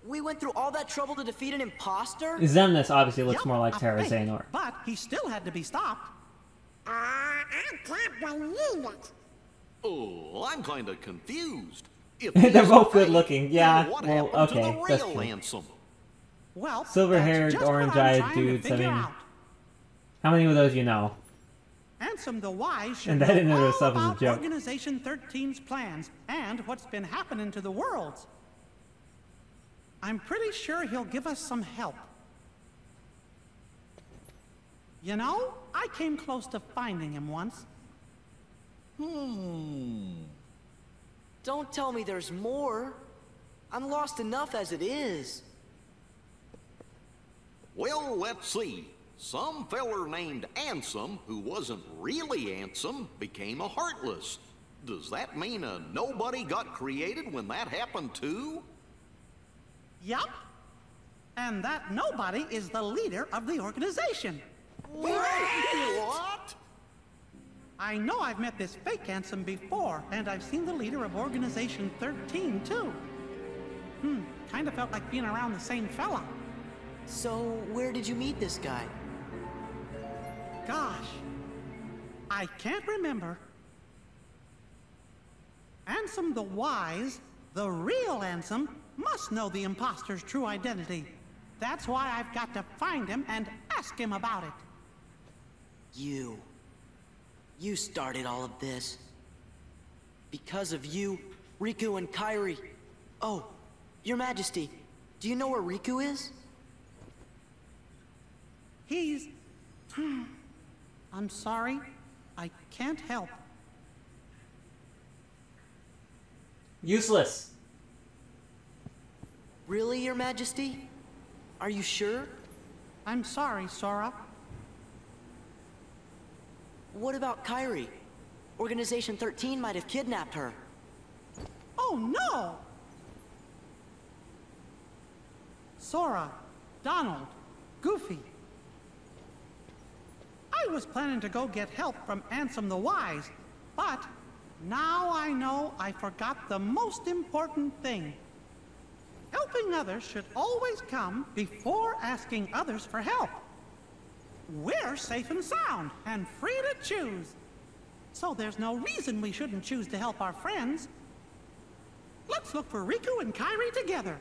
We went through all that trouble to defeat an imposter? Xemnas obviously looks Yup, more like a Terra fake, Xehanort. But he still had to be stopped. I can't believe it. Oh, I'm kind of confused. If They're he's both fake, good looking, then yeah. what Well, happened okay, to the that's real true. Ansem? Well, Silver-haired, that's just what I'm orange-eyed trying to dudes, I figure mean... out. How many of those you know? Ansem the Wise should And that know in and of all itself is a about joke. Organization 13's plans and what's been happening to the worlds. I'm pretty sure he'll give us some help. You know, I came close to finding him once. Don't tell me there's more. I'm lost enough as it is. Well, let's see. Some feller named Ansem, who wasn't really Ansem, became a Heartless. Does that mean a nobody got created when that happened too? Yup. And that nobody is the leader of the organization. What? I know I've met this fake Ansem before, and I've seen the leader of Organization 13 too. Kinda felt like being around the same fella. So, where did you meet this guy? Gosh, I can't remember. Ansem the Wise, the real Ansem, must know the imposter's true identity. That's why I've got to find him and ask him about it. You started all of this. Because of you, Riku and Kairi. Oh, Your Majesty, do you know where Riku is? He's... I'm sorry. I can't help. Useless. Really, Your Majesty? Are you sure? I'm sorry, Sora. What about Kairi? Organization 13 might have kidnapped her. Oh, no! Sora, Donald, Goofy. I was planning to go get help from Ansem the Wise, but now I know I forgot the most important thing. Helping others should always come before asking others for help. We're safe and sound and free to choose. So there's no reason we shouldn't choose to help our friends. Let's look for Riku and Kairi together.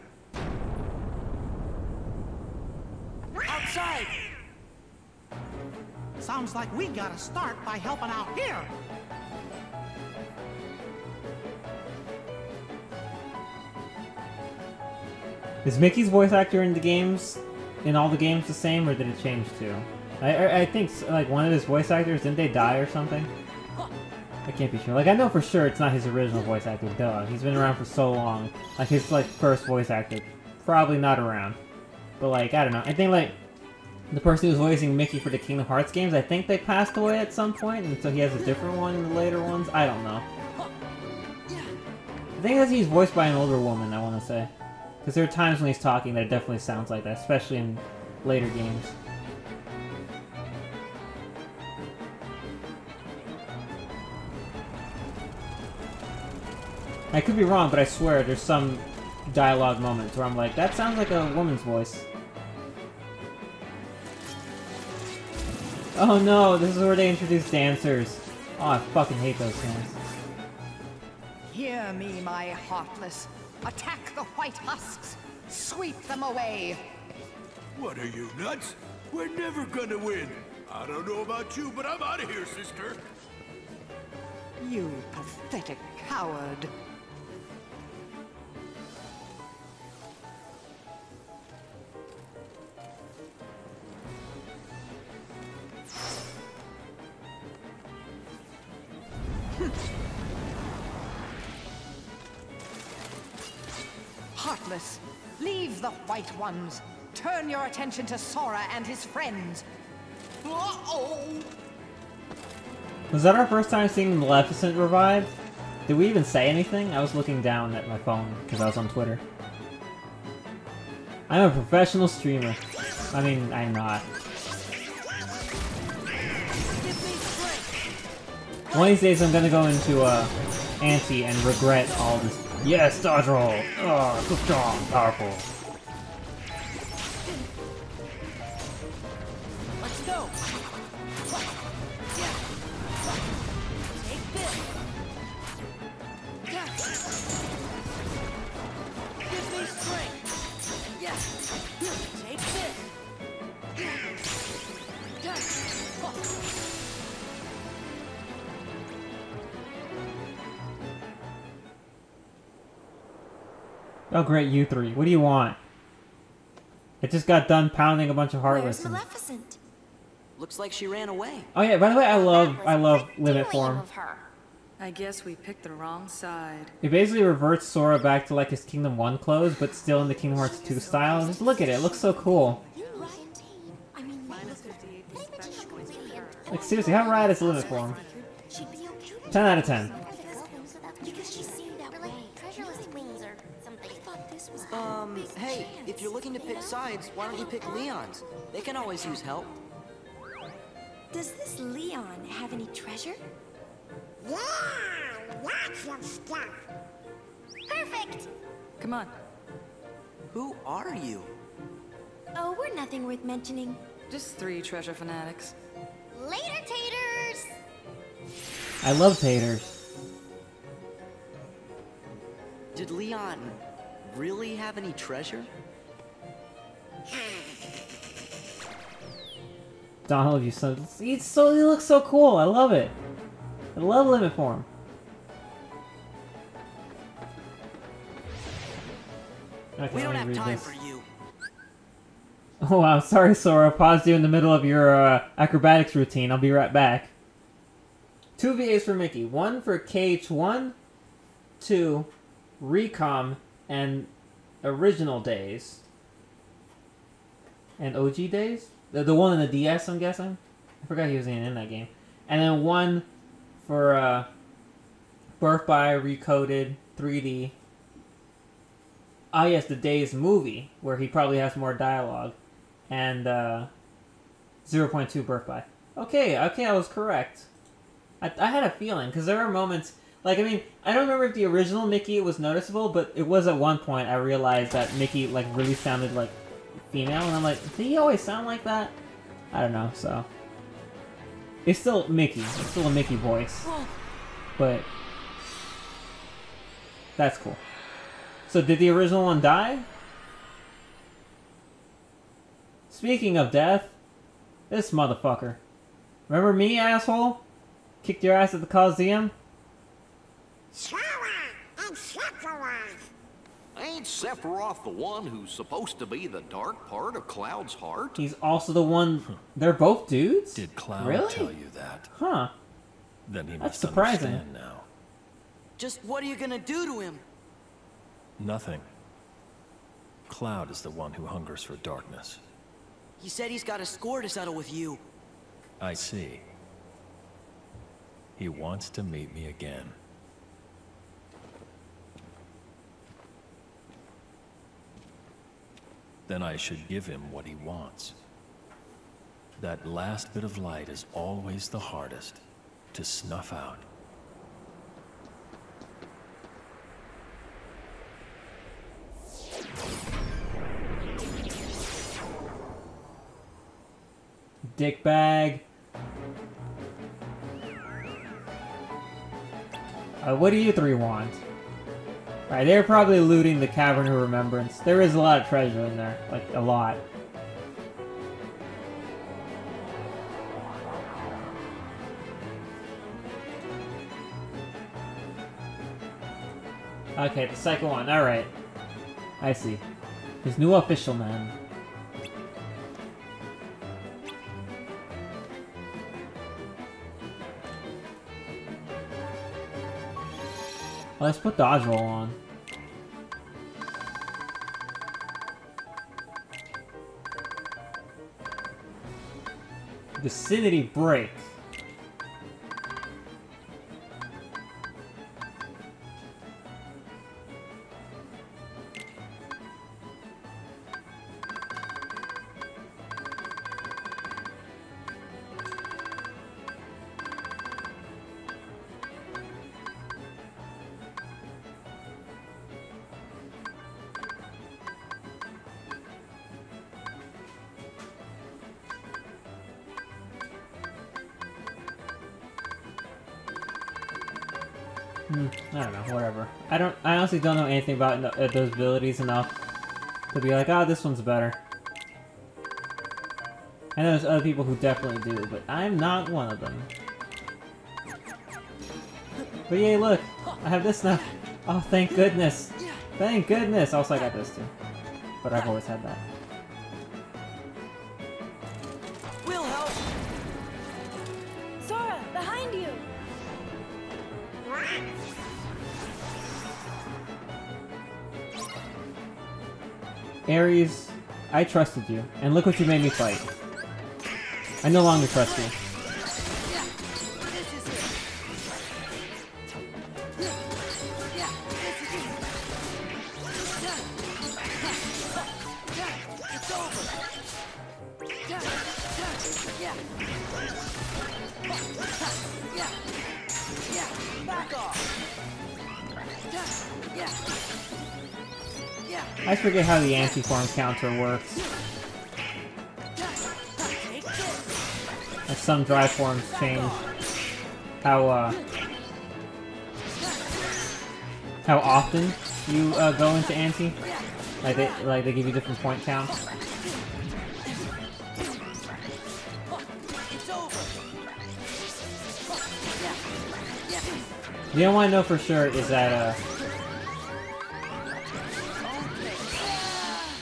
Outside! Sounds like we gotta start by helping out here. Is Mickey's voice actor in the games, in all the games, the same, or did it change too? I think like one of his voice actors, didn't they die or something? I can't be sure. Like I know for sure it's not his original voice actor. Duh, he's been around for so long. Like his first voice actor, probably not around. But like I don't know. I think like the person who was voicing Mickey for the Kingdom Hearts games, I think they passed away at some point, and so he has a different one in the later ones. I don't know. I think he's voiced by an older woman. I want to say. Because there are times when he's talking that it definitely sounds like that, especially in later games. I could be wrong, but I swear there's some dialogue moments where I'm like, that sounds like a woman's voice. Oh no, this is where they introduce dancers. Oh, I fucking hate those things. Hear me, my heartless. Attack the white husks! Sweep them away! What are you, nuts? We're never gonna win. I don't know about you, but I'm out of here, sister. You pathetic coward. Heartless, leave the white ones. Turn your attention to Sora and his friends. Uh-oh! Was that our first time seeing Maleficent revived? Did we even say anything? I was looking down at my phone because I was on Twitter. I'm a professional streamer. I mean, I'm not. One of these days I'm gonna go into Anti and regret all this. Yes, dodge roll! Oh, so strong, powerful. Let's go! Take this! Give me strength! Yes! Take this! Oh great, you three. What do you want? I just got done pounding a bunch of Heartless. Where's Maleficent? Looks like she ran away. Oh yeah, by the way, I love Limit Form. I guess we picked the wrong side. It basically reverts Sora back to like his Kingdom 1 clothes, but still in the Kingdom Hearts 2 style. Just look at it, it looks so cool. Like seriously, how rad is Limit Form? 10 out of 10. Hey, if you're looking to pick sides, why don't you pick Leon's? They can always use help. Does this Leon have any treasure? Yeah, lots of stuff. Perfect! Come on. Who are you? Oh, we're nothing worth mentioning. Just 3 treasure fanatics. Later, taters! I love taters. Did Leon really have any treasure? Donald, you son. He looks so cool. I love it. I love Limit Form. Okay, We don't let have me read time this. for you. Oh wow, sorry Sora. Paused you in the middle of your acrobatics routine. I'll be right back. 2 VAs for Mickey. 1 for KH1, 2 Recom and Original Days. And OG Days? The one in the DS, I'm guessing? I forgot he was in that game. And then 1 for Birth by Recoded 3D. Ah yes, the Days movie, where he probably has more dialogue. And 0.2 Birth by. Okay, I was correct. I had a feeling, because there are moments... Like, I mean, I don't remember if the original Mickey was noticeable, but it was at one point I realized that Mickey, like, really sounded like female, and I'm like, did he always sound like that? I don't know, so... It's still Mickey. It's still a Mickey voice. But... That's cool. So, did the original one die? Speaking of death, this motherfucker. Remember me, asshole? Kicked your ass at the Coliseum? Sora and Sephiroth. Ain't Sephiroth the one who's supposed to be the dark part of Cloud's heart? He's also the one... They're both dudes? Did Cloud really? tell you that? Huh. Then he That's must surprising. understand now. Just what are you gonna do to him? Nothing. Cloud is the one who hungers for darkness. He said he's got a score to settle with you. I see. He wants to meet me again. Then I should give him what he wants. That last bit of light is always the hardest to snuff out. Dickbag. What do you three want? Alright, they're probably looting the Cavern of Remembrance. There is a lot of treasure in there. Like, a lot. Okay, the second one. Alright. I see. His new official man. Let's put dodge roll on. Vicinity break. I don't know, whatever. I honestly don't know anything about those abilities enough to be like, oh, this one's better. I know there's other people who definitely do, but I'm not one of them. But yay, look! I have this now! Oh, thank goodness! Thank goodness! Also, I got this too. But I've always had that. We'll help! Sora, behind you! Ares, I trusted you, and look what you made me fight. I no longer trust you. I forget how the anti-form counter works. As some dry forms change how often you go into anti. Like they give you different point counts. The only one I know for sure is that,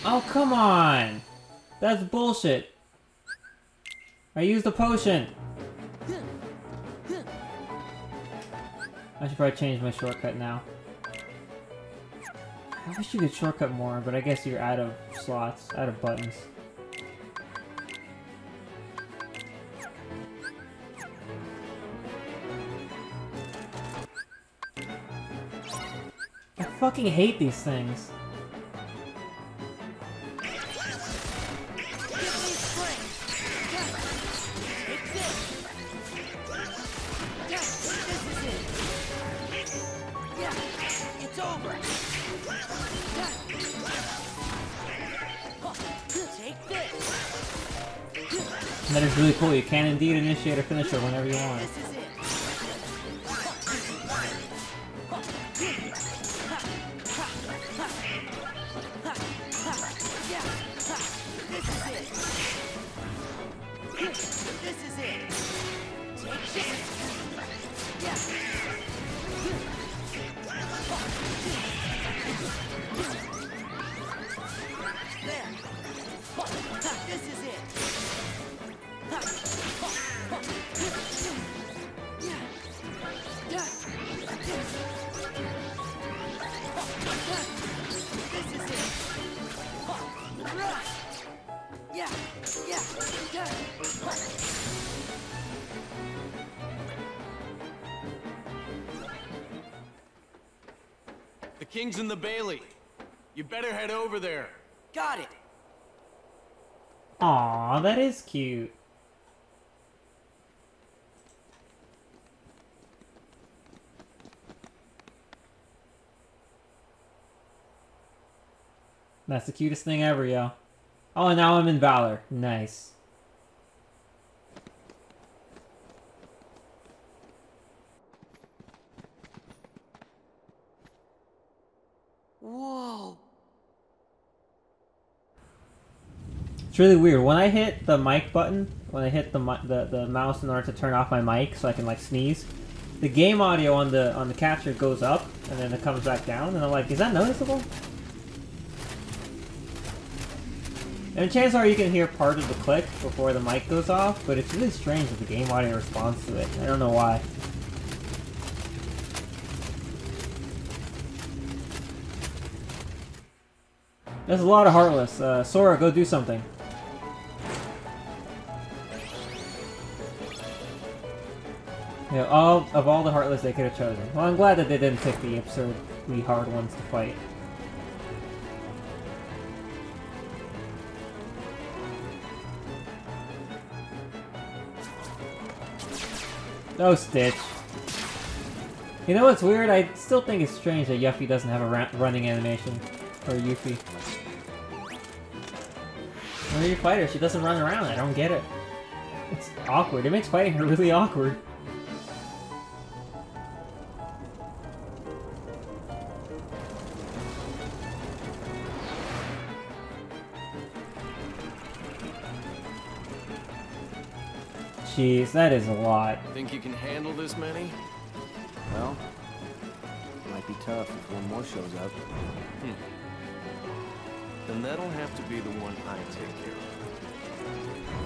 oh, come on! That's bullshit! I used a potion! I should probably change my shortcut now. I wish you could shortcut more, but I guess you're out of slots, out of buttons. I fucking hate these things. It's over. Take this. That is really cool. You can indeed initiate a finisher whenever you want. The king's in the Bailey. You better head over there. Got it. Aw, that is cute. That's the cutest thing ever, yo. Oh, and now I'm in Valor. Nice. Whoa. It's really weird. When I hit the mic button, when I hit the mouse in order to turn off my mic so I can like sneeze, the game audio on the capture goes up and then it comes back down, and I'm like, is that noticeable? And chances are you can hear part of the click before the mic goes off, but it's really strange that the game audio responds to it. I don't know why. There's a lot of Heartless. Sora, go do something. You know, of all the Heartless they could have chosen. Well, I'm glad that they didn't pick the absurdly hard ones to fight. No Stitch. You know what's weird? I still think it's strange that Yuffie doesn't have a running animation. Or Yuffie. When you fight her, she doesn't run around. I don't get it. It's awkward. It makes fighting her really awkward. Jeez, that is a lot. Think you can handle this many? Well, might be tough if one more shows up. Then that'll have to be the one I take care of.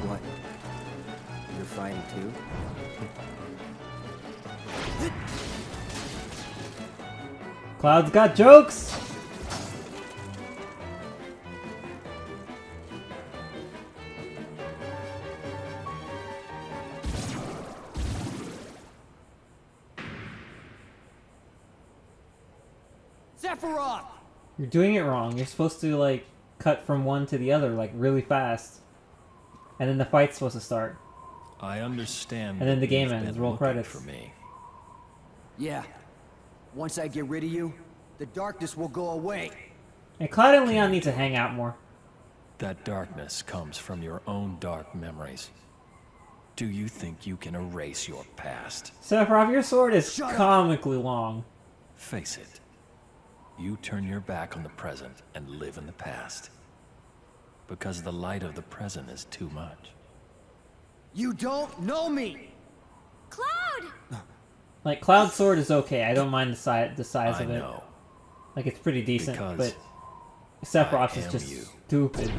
What? You're fighting too? Cloud's got jokes! Sephiroth! You're doing it wrong. You're supposed to, like, cut from one to the other, like, really fast. And then the fight's supposed to start. I understand. And then the game ends. Roll credits. For me. Yeah. Once I get rid of you, the darkness will go away. And Cloud and Leon need to hang out more. That darkness comes from your own dark memories. Do you think you can erase your past? Sephiroth, your sword is comically long. Face it. You turn your back on the present and live in the past. Because the light of the present is too much. You don't know me! Cloud! Like, Cloud Sword is okay. I don't mind the size I of it. know. Like, it's pretty decent, Because but Sephiroth I is am just you. stupid.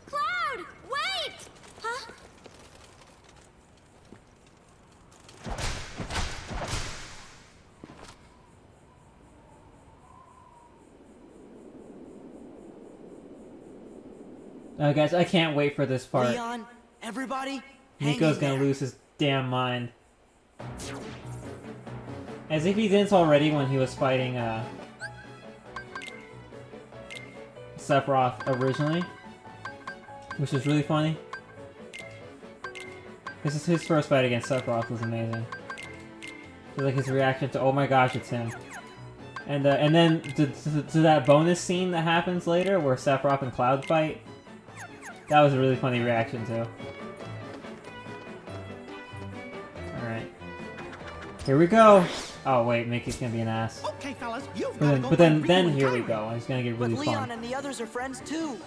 Cloud, wait! Huh? Guys, I can't wait for this part. Leon, everybody, hang Nico's in gonna there. lose his damn mind. As if he didn't already when he was fighting, Sephiroth originally. Which is really funny. This is his first fight against Sephiroth was amazing. Like his reaction to, oh my gosh, it's him. And then to that bonus scene that happens later where Sephiroth and Cloud fight. That was a really funny reaction too. Alright. Here we go! Oh wait, Mickey's gonna be an ass. Okay, fellas, you've But then here we go. It's gonna get really But fun. Leon and the others are friends too.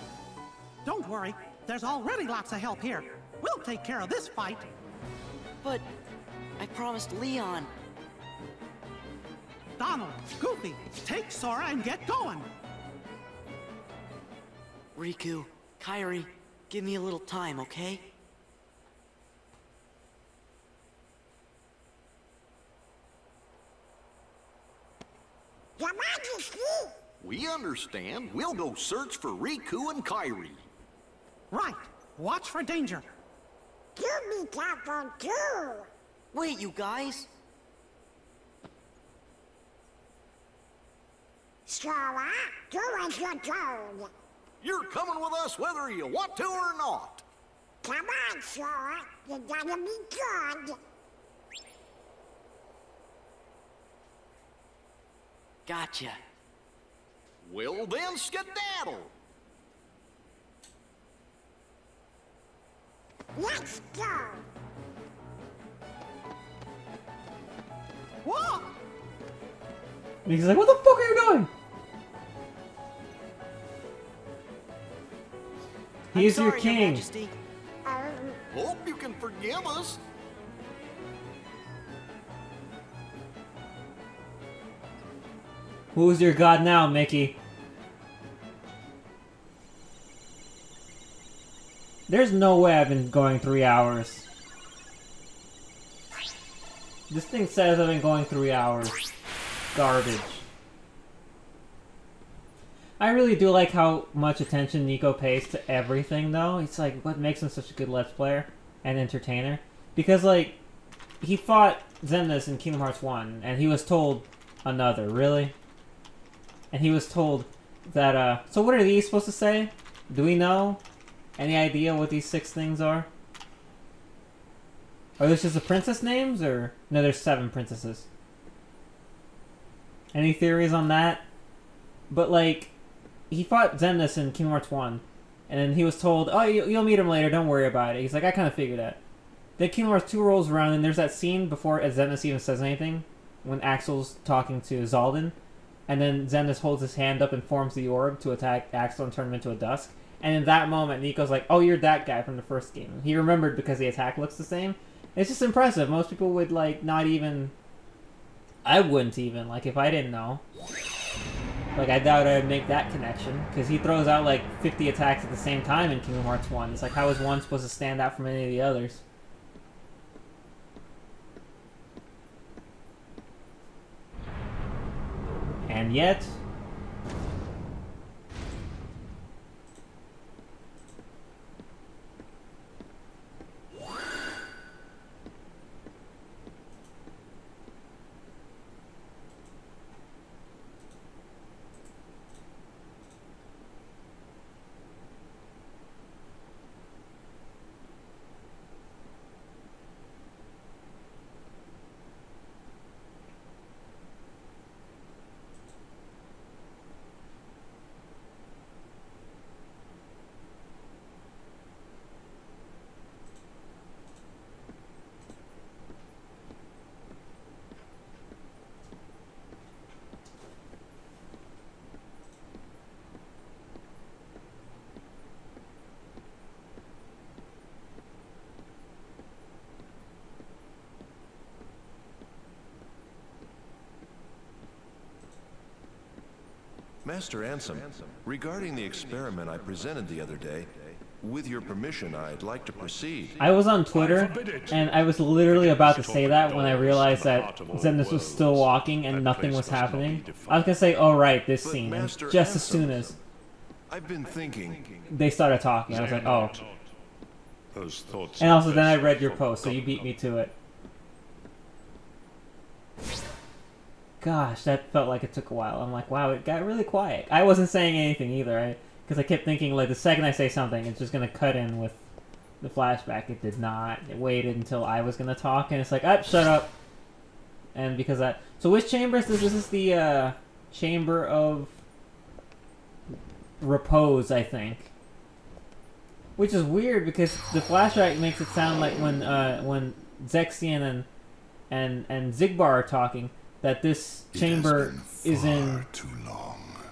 Don't worry, there's already lots of help here. We'll take care of this fight. But I promised Leon. Donald, Goofy, take Sora and get going. Riku, Kairi, give me a little time, okay? Your Majesty! We understand. We'll go search for Riku and Kairi. Right. Watch for danger. You be careful too! Wait, you guys. Sora, do as you're told. You're coming with us whether you want to or not. Come on, Sora. You gotta be good. Gotcha. Well then, skedaddle. Let's go. Whoa! And he's like, what the fuck are you doing? He is your Sorry, king. Majesty. Hope you can forgive us. Who's your god now, Mickey? There's no way I've been going 3 hours. This thing says I've been going 3 hours. Garbage. I really do like how much attention Nico pays to everything, though. It's like what makes him such a good Let's Player and entertainer. Because, like, he fought Xemnas in Kingdom Hearts 1, and he was told another, really? And he was told that, so what are these supposed to say? Do we know? Any idea what these 6 things are? Are those just the princess names, or... No, there's 7 princesses. Any theories on that? But, like, he fought Xemnas in Kingdom Hearts 1, and then he was told, oh, you'll meet him later, don't worry about it. He's like, I kind of figured that. Then Kingdom Hearts 2 rolls around, and there's that scene before Xemnas even says anything, when Axel's talking to Zaldin, and then Xemnas holds his hand up and forms the orb to attack Axel and turn him into a dusk. And in that moment, Nico's like, oh, you're that guy from the first game. He remembered because the attack looks the same. It's just impressive. Most people would, like, not even... I wouldn't even, like, if I didn't know. Like, I doubt I'd make that connection. Because he throws out, like, 50 attacks at the same time in Kingdom Hearts 1. It's like, how is one supposed to stand out from any of the others? And yet... Master Ansem, regarding the experiment I presented the other day, with your permission, I'd like to proceed. I was on Twitter, and I was literally about to say that when I realized that Xemnas was still walking and nothing was happening. I was gonna say, oh right, this scene, and just as soon as I've been thinking they started talking, I was like, oh. Those thoughts. And also then I read your post, so you beat me to it. Gosh, that felt like it took a while. I'm like, wow, it got really quiet. I wasn't saying anything either, because I kept thinking, like, the second I say something, it's just going to cut in with the flashback. It did not. It waited until I was going to talk, and it's like, oh, shut up. And because I... So which chamber is this? This is the, Chamber of Repose, I think. Which is weird, because the flashback makes it sound like when Zexion and Xigbar are talking, that this chamber is in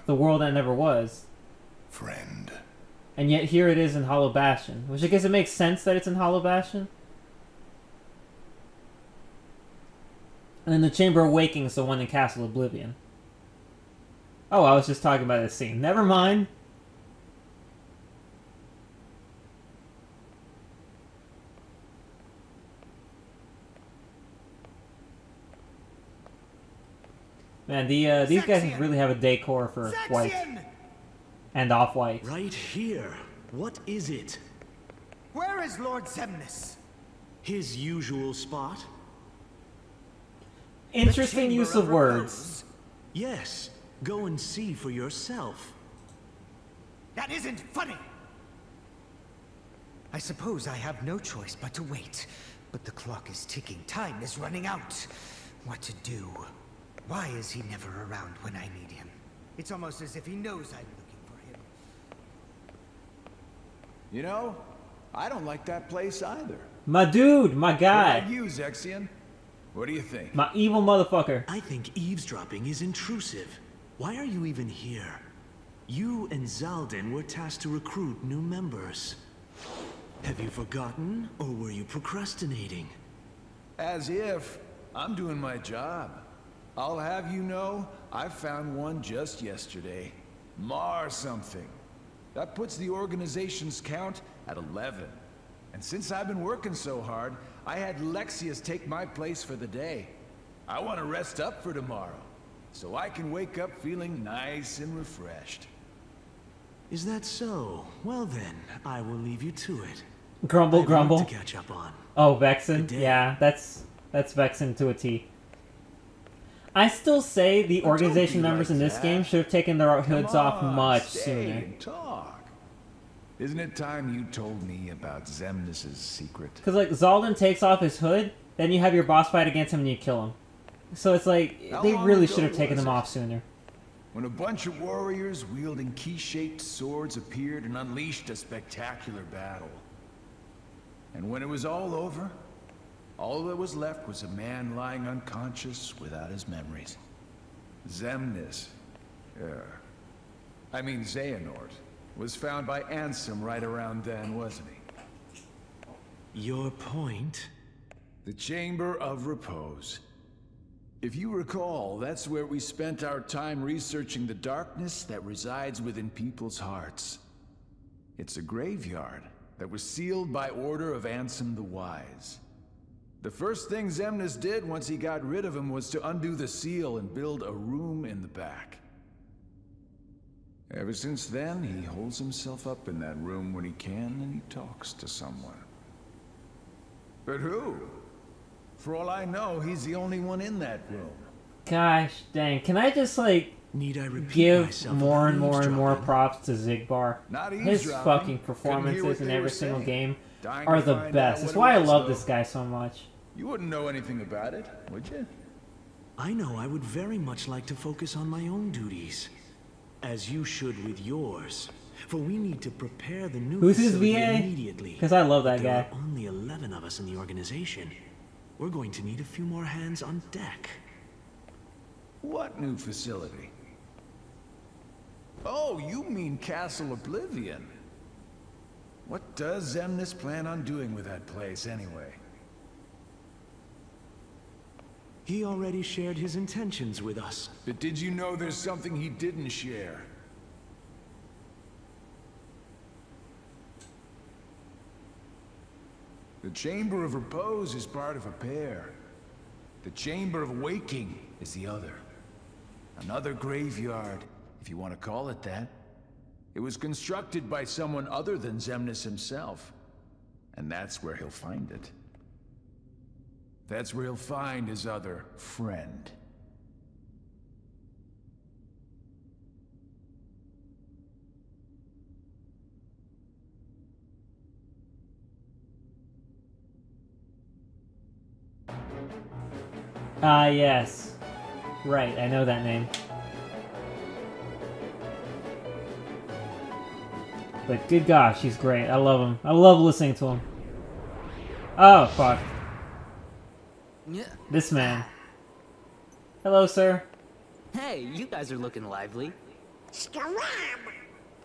the world that never was. Friend. And yet here it is in Hollow Bastion, which I guess it makes sense that it's in Hollow Bastion. And then the Chamber of Waking is the one in Castle Oblivion. Oh, I was just talking about this scene. Never mind. Man, these guys really have a decor for white and off-white. Right here. What is it? Where is Lord Xemnas? His usual spot? Interesting use of words. Yes. Go and see for yourself. That isn't funny! I suppose I have no choice but to wait. But the clock is ticking. Time is running out. What to do? Why is he never around when I need him? It's almost as if he knows I'm looking for him. You know, I don't like that place either. My dude, my guy. What about you, Zexion? What do you think? My evil motherfucker. I think eavesdropping is intrusive. Why are you even here? You and Zaldin were tasked to recruit new members. Have you forgotten, or were you procrastinating? As if. I'm doing my job. I'll have you know, I found one just yesterday. Mar something. That puts the organization's count at 11. And since I've been working so hard, I had Lexius take my place for the day. I want to rest up for tomorrow, so I can wake up feeling nice and refreshed. Is that so? Well then, I will leave you to it. Grumble, grumble. To catch up on. Oh, Vexen? Yeah, that's Vexen to a T. I still say the organization members in this game should have taken their hoods off much sooner. Talk. Isn't it time you told me about Xemnas' secret? Because, like, Zaldin takes off his hood, then you have your boss fight against him and you kill him. So it's like, they really should have taken them off sooner. When a bunch of warriors wielding key-shaped swords appeared and unleashed a spectacular battle. And when it was all over, all that was left was a man lying unconscious without his memories. Xemnas, Xehanort, was found by Ansem right around then, wasn't he? Your point? The Chamber of Repose. If you recall, that's where we spent our time researching the darkness that resides within people's hearts. It's a graveyard that was sealed by order of Ansem the Wise. The first thing Xemnas did once he got rid of him was to undo the seal and build a room in the back. Ever since then, he holds himself up in that room when he can and he talks to someone. But who? For all I know, he's the only one in that room. Gosh dang, can I just, like, give more and more props to Xigbar? His fucking performances in every single game are the best. That's why I love this guy so much. You wouldn't know anything about it, would you? I know I would very much like to focus on my own duties. As you should with yours. For we need to prepare the new Who's his facility VA? immediately. Because I love that There guy. are only 11 of us in the organization. We're going to need a few more hands on deck. What new facility? Oh, you mean Castle Oblivion. What does Xemnas plan on doing with that place, anyway? He already shared his intentions with us. But did you know there's something he didn't share? The Chamber of Repose is part of a pair. The Chamber of Waking is the other. Another graveyard, if you want to call it that. It was constructed by someone other than Xemnas himself. And that's where he'll find it. That's where he'll find his other friend. Ah, yes. Right, I know that name. But good gosh, he's great. I love him. I love listening to him. Oh, fuck. This man. Hello, sir. Hey, you guys are looking lively.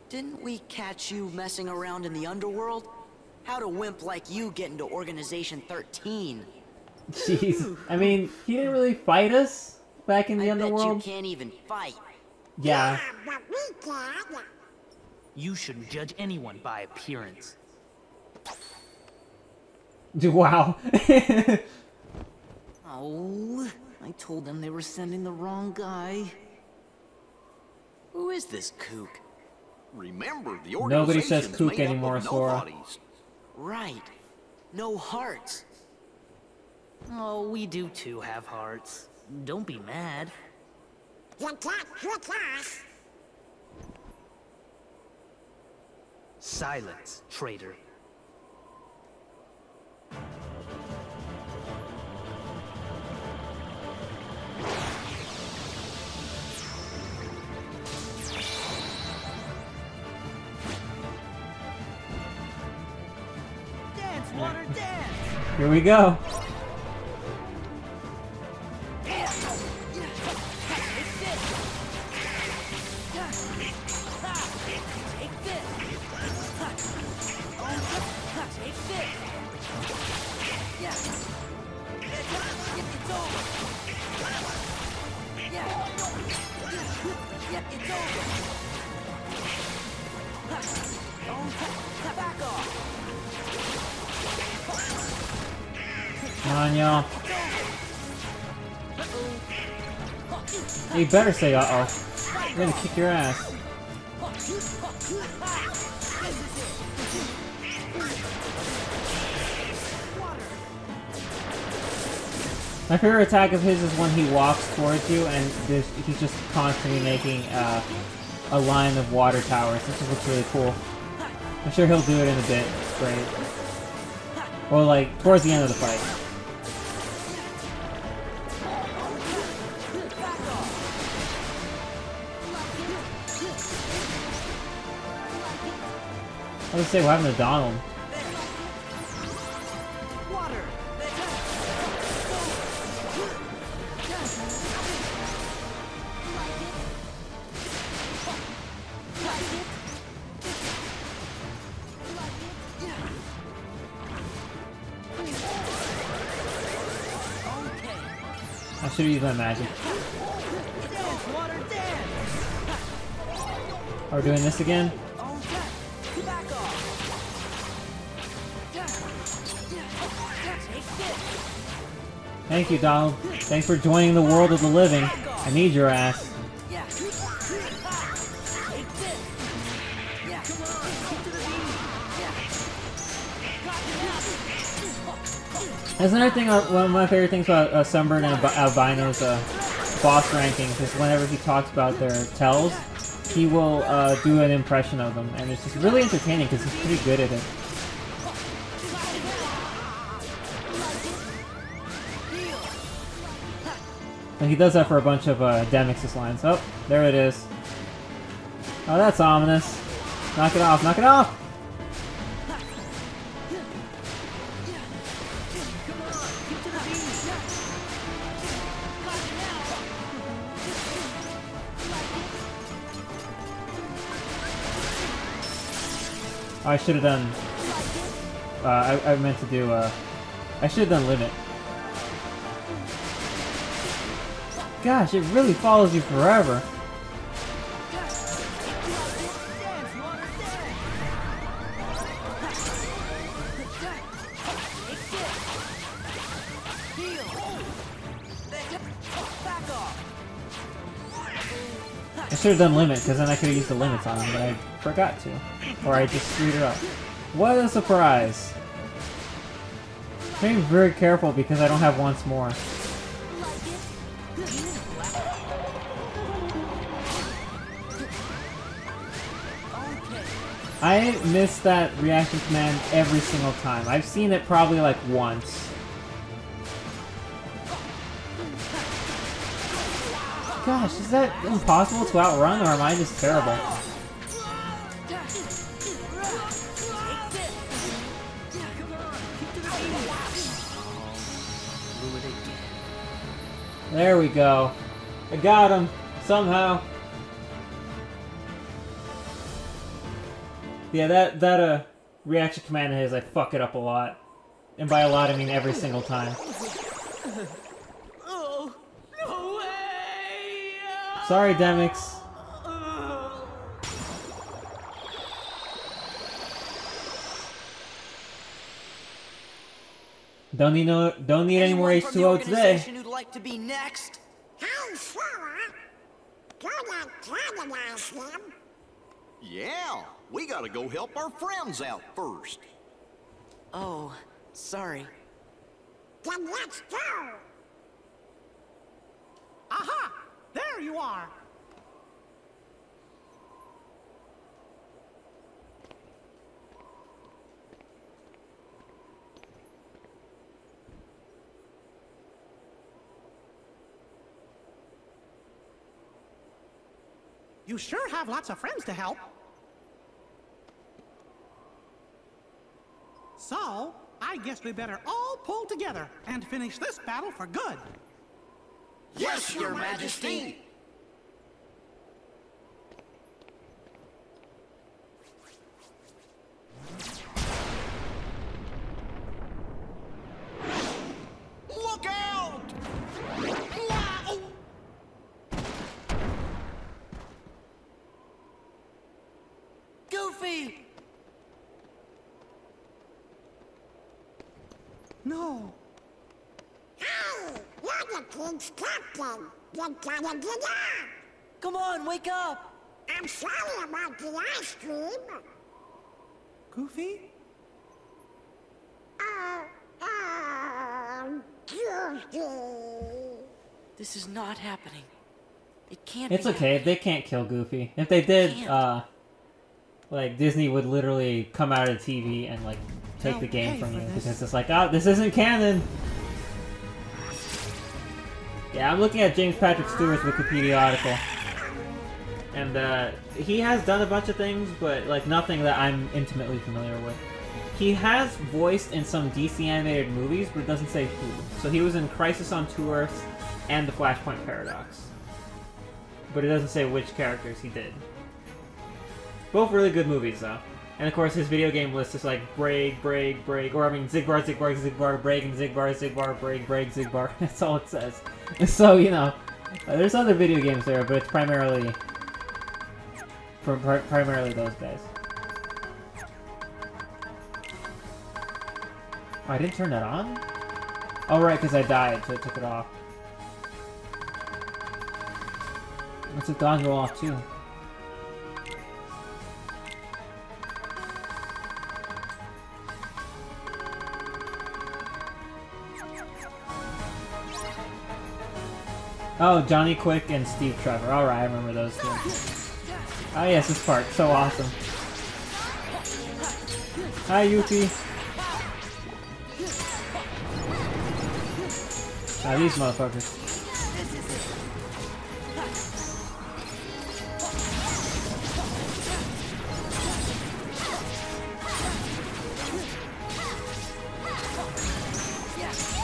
Didn't we catch you messing around in the underworld? How'd a wimp like you get into Organization 13? Jeez. I mean, he didn't really fight us back in the underworld. I bet you can't even fight. Yeah. You shouldn't judge anyone by appearance. Wow. Oh, I told them they were sending the wrong guy. Who is this kook? Remember, the Nobody says organization's kook made up anymore, of Sora. nobodies. Right. No hearts. Oh, we do too have hearts. Don't be mad. You can't trick us. Silence, traitor. Dance, water, dance! Here we go. Come on, y'all. You better say uh-oh. We're gonna kick your ass. My favorite attack of his is when he walks towards you and he's just constantly making a line of water towers. This just looks really cool. I'm sure he'll do it in a bit. It's great. Or like, towards the end of the fight. I was gonna say, what happened to Donald? I should have used my magic. Are we doing this again? Thank you, Donald. Thanks for joining the world of the living. I need your ass. That's another thing, one of my favorite things about Sunburn and Albino's boss rankings is whenever he talks about their tells, he will do an impression of them, and it's just really entertaining because he's pretty good at it. And he does that for a bunch of Demix's lines. Oh, there it is. Oh, that's ominous. Knock it off, knock it off! I should have done... I meant to do... I should have done Limit. Gosh, it really follows you forever. I should have done limit, because then I could have used the limits on him, but I forgot to. Or I just screwed her up. What a surprise! I'm being very careful because I don't have once more. I miss that reaction command every single time. I've seen it probably like once. Gosh, is that impossible to outrun, or am I just terrible? There we go. I got him, somehow. Yeah, that reaction command of his, I fuck it up a lot. And by a lot, I mean every single time. Oh, no way! Sorry, Demix. Don't need any more H2O today. Who'd like to be next? Hey, Sora! Do not antagonize them. Yeah, we gotta go help our friends out first. Oh, sorry. Then let's go! Aha! There you are! You sure have lots of friends to help. So, I guess we better all pull together and finish this battle for good. Yes, Your Majesty! Look out! Wow! Goofy! No. Hey! You're the king's captain! You gotta get up! Come on, wake up! I'm sorry about the ice cream. Goofy? Goofy. This is not happening. It can't It's be okay, happening. they can't kill Goofy. If they did, like, Disney would literally come out of the TV and, like, take the game from you. Because it's like, oh, this isn't canon! Yeah, I'm looking at James Patrick Stewart's Wikipedia article. And, he has done a bunch of things, but, like, nothing that I'm intimately familiar with. He has voiced in some DC animated movies, but it doesn't say who. So he was in Crisis on Two Earths and The Flashpoint Paradox. But it doesn't say which characters he did. Both really good movies, though. And of course, his video game list is like break, break, break, or I mean Zigbar, Zigbar, Zigbar, break, and Zigbar, Zigbar, break, break, Zigbar. That's all it says. So, you know, there's other video games there, but it's primarily those guys. Oh, I didn't turn that on? Oh, right, because I died, so I took it off. I took dodge roll off, too. Oh, Johnny Quick and Steve Trevor. Alright, I remember those two. Oh yes, this part. So awesome. Hi, Yuki. Ah, these motherfuckers.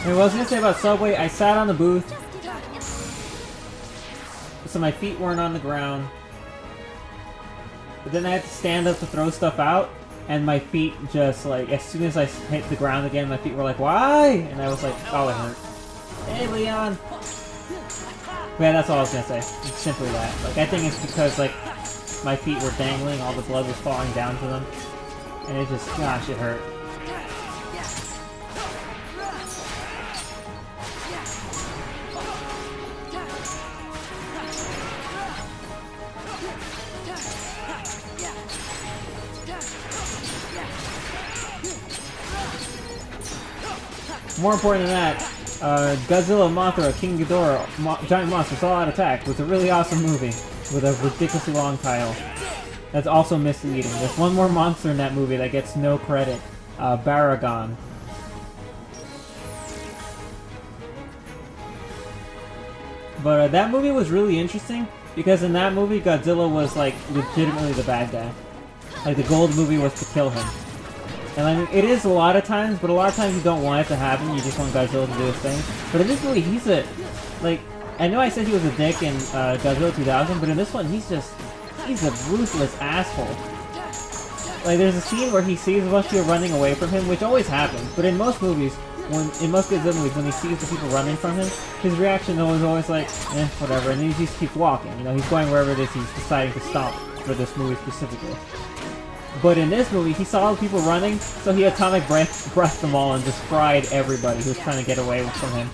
Hey, what I was gonna say about Subway, I sat on the booth, so my feet weren't on the ground. But then I had to stand up to throw stuff out, and my feet just, like, as soon as I hit the ground again, my feet were like, why? And I was like, oh, it hurt. Hey, Leon! Yeah, that's all I was gonna say. It's simply that. Like, I think it's because, like, my feet were dangling, all the blood was falling down to them. And it just, gosh, it hurt. More important than that, Godzilla, Mothra, King Ghidorah, Giant Monsters All Out Attack was a really awesome movie with a ridiculously long title. That's also misleading. There's one more monster in that movie that gets no credit. Baragon. But that movie was really interesting because in that movie Godzilla was like legitimately the bad guy. Like the goal of the movie was to kill him. And I mean, it is a lot of times, but a lot of times you don't want it to happen, you just want Godzilla to do his thing. But in this movie, he's a, like, I know I said he was a dick in Godzilla 2000, but in this one, he's a ruthless asshole. Like, there's a scene where he sees a bunch of people running away from him, which always happens, but in most movies, in most Godzilla movies, when he sees the people running from him, his reaction is always like, eh, whatever, and then he just keeps walking, you know, he's going wherever it is he's deciding to stop for this movie specifically. But in this movie, he saw the people running, so he atomic breathed them all and just fried everybody who was trying to get away from him.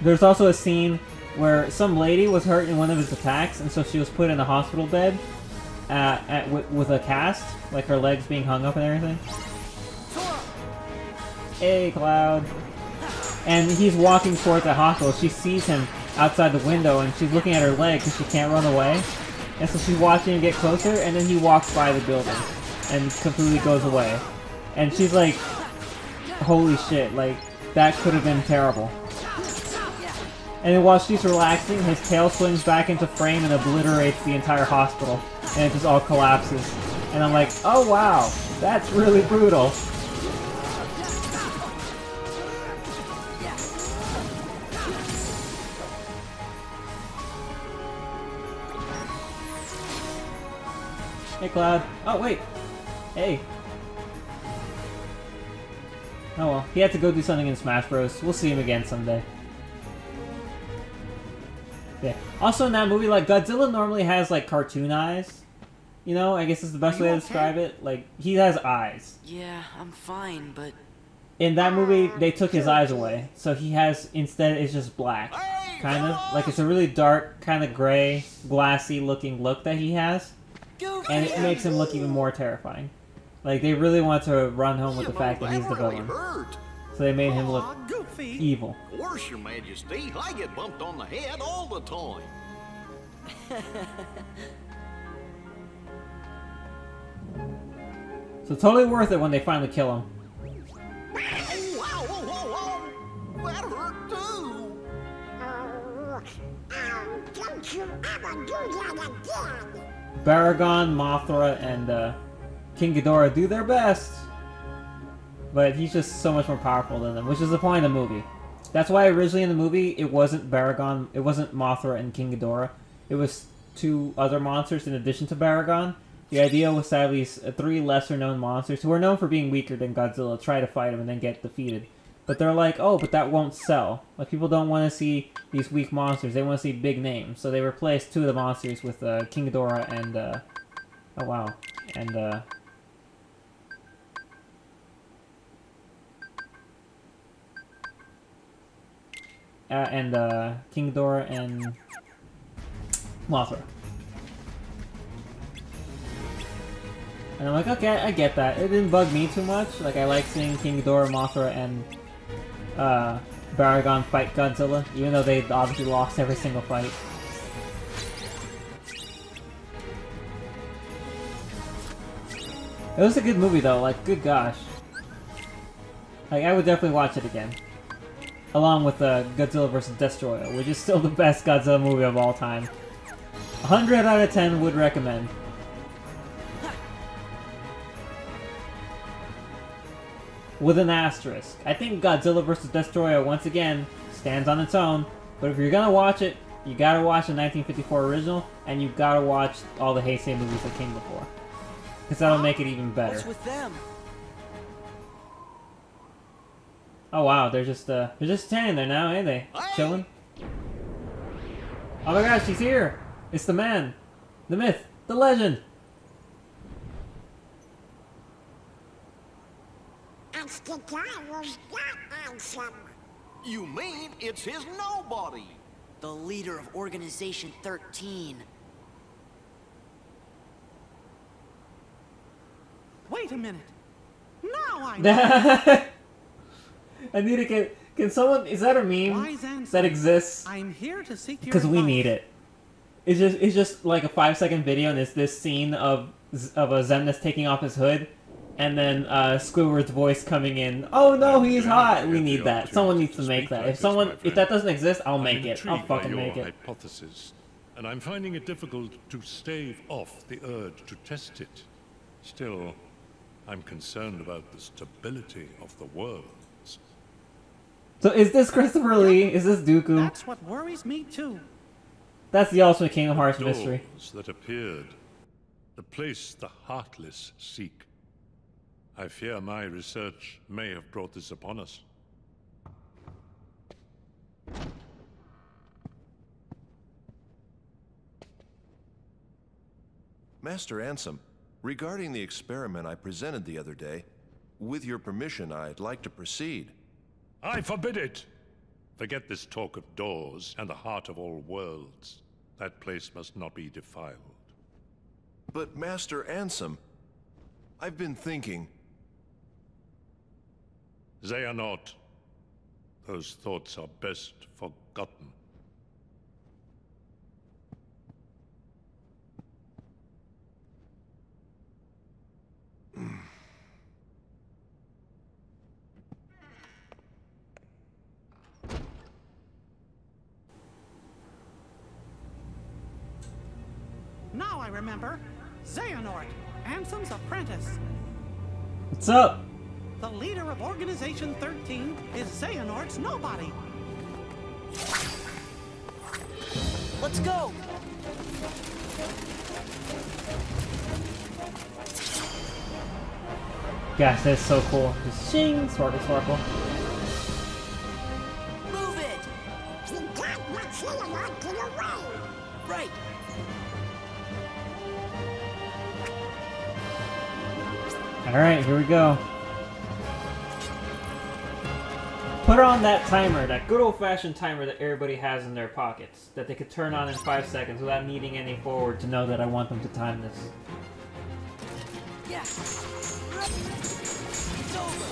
There's also a scene where some lady was hurt in one of his attacks, and so she was put in a hospital bed with a cast, like her legs being hung up and everything. Hey, Cloud. And he's walking towards the hospital. She sees him outside the window, and she's looking at her leg because she can't run away. And so she's watching him get closer, and then he walks by the building and completely goes away. And she's like, holy shit, like, that could have been terrible. And then while she's relaxing, his tail swings back into frame and obliterates the entire hospital. And it just all collapses. And I'm like, oh wow, that's really brutal. Hey, Cloud. Oh, wait. Hey. Oh well, he had to go do something in Smash Bros. We'll see him again someday. Yeah. Also in that movie, like, Godzilla normally has, like, cartoon eyes. You know, I guess is the best way to describe it. Like, he has eyes. Yeah, I'm fine, but... In that movie, they took his eyes away. So he has, instead, it's just black. Kind of. Like, it's a really dark, kind of gray, glassy looking look that he has. And it makes him look even more terrifying. Like, they really want to run home with the fact that he's the villain. So they made him look evil. Of course, Your Majesty. I get bumped on the head all the time. So totally worth it when they finally kill him. Wow, whoa. That hurt too. Don't you ever do that again. Baragon, Mothra, and King Ghidorah do their best. But he's just so much more powerful than them, which is the point of the movie. That's why originally in the movie, it wasn't Baragon, it wasn't Mothra and King Ghidorah. It was two other monsters in addition to Baragon. The idea was to have these three lesser-known monsters who are known for being weaker than Godzilla try to fight him and then get defeated. But they're like, oh, but that won't sell. Like, people don't want to see these weak monsters. They want to see big names. So they replaced two of the monsters with King Ghidorah and, oh wow, and King Ghidorah and Mothra. And I'm like, okay, I get that. It didn't bug me too much. Like, I like seeing King Ghidorah, Mothra, and Baragon fight Godzilla, even though they obviously lost every single fight. It was a good movie though, like, good gosh. Like, I would definitely watch it again. Along with Godzilla vs. Destroyer, which is still the best Godzilla movie of all time. 100 out of 10 would recommend. With an asterisk. I think Godzilla vs. Destroyer, once again, stands on its own, but if you're gonna watch it, you gotta watch the 1954 original, and you gotta watch all the Heisei movies that came before. Because that'll make it even better. What's with them? Oh wow, they're just standing there now, ain't they? Chilling. Oh my gosh, he's here! It's the man, the myth, the legend. It's the guy who's not handsome. You mean it's his nobody? The leader of Organization 13. Wait a minute. Now I know. I need to get. Can someone? Is that a meme that exists? I'm here to seek your Because we advice. need it. It's just like a 5-second video, and it's this scene of a Xemnas taking off his hood, and then Squidward's voice coming in. Oh no, he's hot. We need that. Someone needs to make that. If that doesn't exist, I'll make it. I'll fucking make it. Hypothesis, and I'm finding it difficult to stave off the urge to test it. Still, I'm concerned about the stability of the worlds. So is this Christopher Lee? Is this Dooku? That's what worries me too. That's the ultimate Kingdom Hearts mystery. Doors that appeared, the place the heartless seek. I fear my research may have brought this upon us. Master Ansem, regarding the experiment I presented the other day, with your permission, I'd like to proceed. I forbid it! Forget this talk of doors and the heart of all worlds. That place must not be defiled. But Master Ansem, I've been thinking... Xehanort, those thoughts are best forgotten. Now I remember. Xehanort, Ansem's apprentice. What's up? The leader of Organization 13 is Xehanort's nobody. Let's go! Gosh, that's so cool. Just shing, sparkle, sparkle. Move it! You can't let Xehanort get away. Right! Alright, here we go. Put on that timer, that good old-fashioned timer that everybody has in their pockets, that they could turn on in 5 seconds without needing any forward to know that I want them to time this. Yeah. It's over.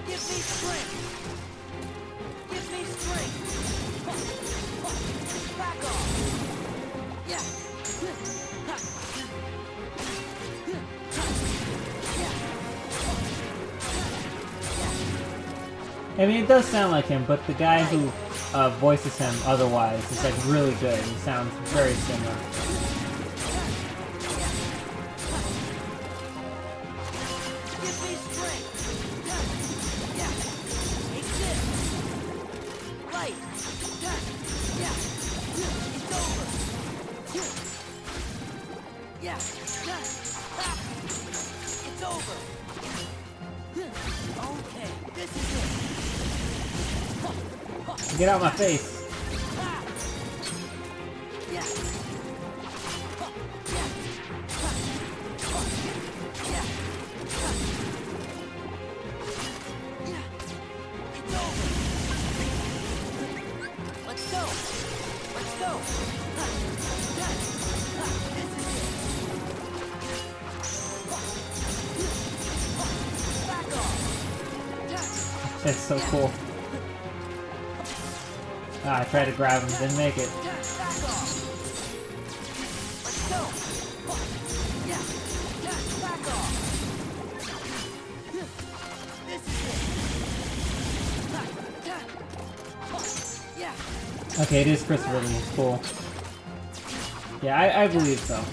Give me strength. Give me strength. Back off. Yeah. I mean, it does sound like him, but the guy who voices him otherwise is like really good. He sounds very similar. Get out of my face. Let's go. Let's go. That's so cool. Ah, I tried to grab him, didn't make it. Okay, it is Christopher Lee. Cool. Yeah, I believe so.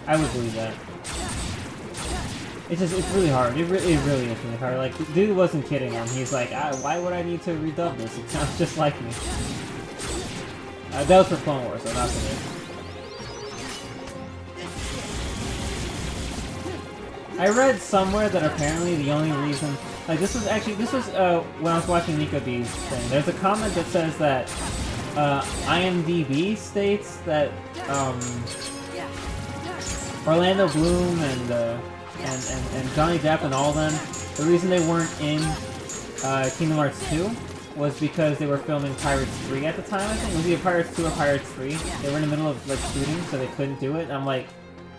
I would believe that. It's really hard. It really is really hard. Like, the dude wasn't kidding him. He's like, why would I need to redub this? It sounds just like me. That was for Clone Wars, so not for me. I read somewhere that apparently the only reason Like, this was when I was watching Nico D's thing. There's a comment that says that, IMDb states that, Orlando Bloom and Johnny Depp and all of them, the reason they weren't in, Kingdom Hearts 2 was because they were filming Pirates 3 at the time, I think. It was either Pirates 2 or Pirates 3. They were in the middle of, like, shooting, so they couldn't do it. And I'm like,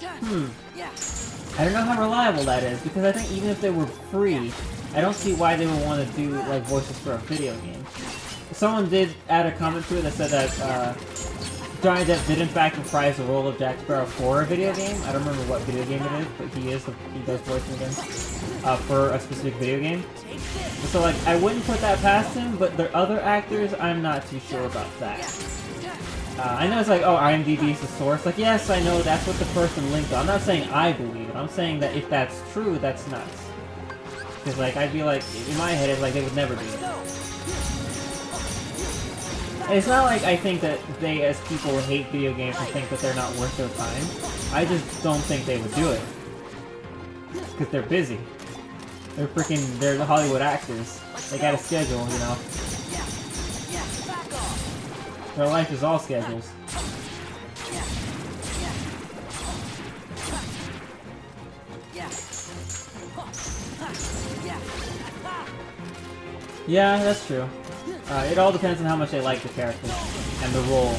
I don't know how reliable that is, because I think even if they were free, I don't see why they would want to do, like, voices for a video game. Someone did add a comment to it that said that, Johnny Depp did in fact reprise the role of Jack Sparrow for a video game. I don't remember what video game it is, but he does voicing again, for a specific video game. So, like, I wouldn't put that past him, but the other actors, I'm not too sure about that. I know it's like, oh, IMDb is the source. Like, yes, I know that's what the person linked on. I'm not saying I believe it. I'm saying that if that's true, that's nuts. Because, like, I'd be like, in my head, it's like they would never do it. And it's not like I think that they, as people, hate video games and think that they're not worth their time. I just don't think they would do it. Because they're busy. They're the Hollywood actors. They got a schedule, you know. Their life is all schedules. Yeah, that's true. It all depends on how much they like the character and the role.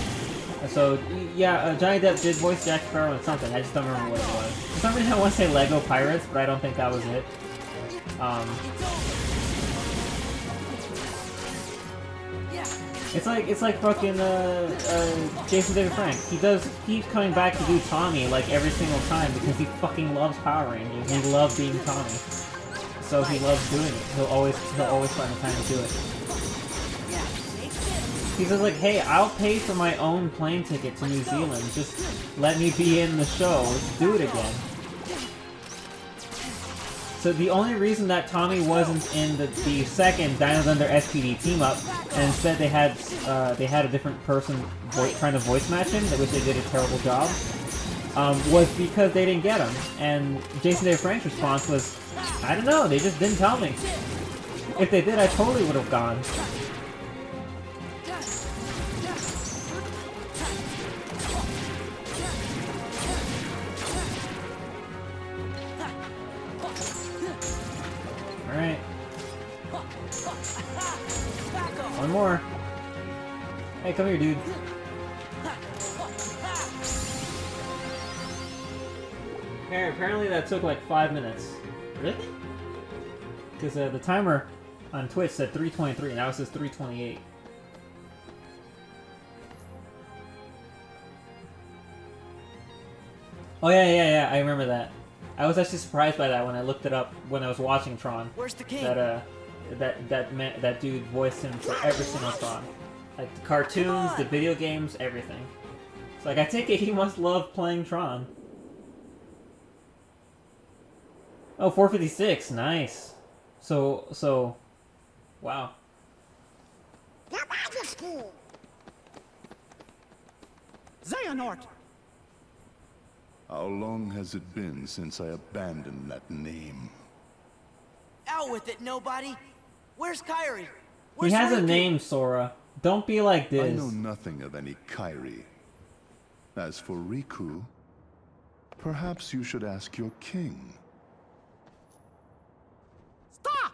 So, yeah, Johnny Depp did voice Jack Sparrow in something. I just don't remember what it was. For some reason I want to say Lego Pirates, but I don't think that was it. It's like fucking Jason David Frank. He keeps coming back to do Tommy like every single time because he fucking loves Power Rangers. He loves being Tommy, so he loves doing it. He'll always find the time to do it. He says like, hey, I'll pay for my own plane ticket to New Zealand. Just let me be in the show. Let's do it again. So the only reason that Tommy wasn't in the second Dino Thunder SPD team-up, and instead they had a different person trying to voice match him, which they did a terrible job, was because they didn't get him. And Jason David Frank's response was, I don't know, they just didn't tell me. If they did, I totally would have gone. Alright. One more. Hey, come here, dude. Okay, apparently that took like 5 minutes. Really? Because the timer on Twitch said 3:23, and now it says 3:28. Oh yeah, I remember that. I was actually surprised by that when I looked it up when I was watching Tron. Where's the king? That dude voiced him for every single Tron, like the cartoons, the video games, everything. It's like I take it he must love playing Tron. Oh, 456, nice. So, wow. Xehanort! How long has it been since I abandoned that name? Out with it, nobody! Where's Kyrie? He has a name, Sora. Don't be like this. I know nothing of any Kyrie. As for Riku, perhaps you should ask your king. Stop!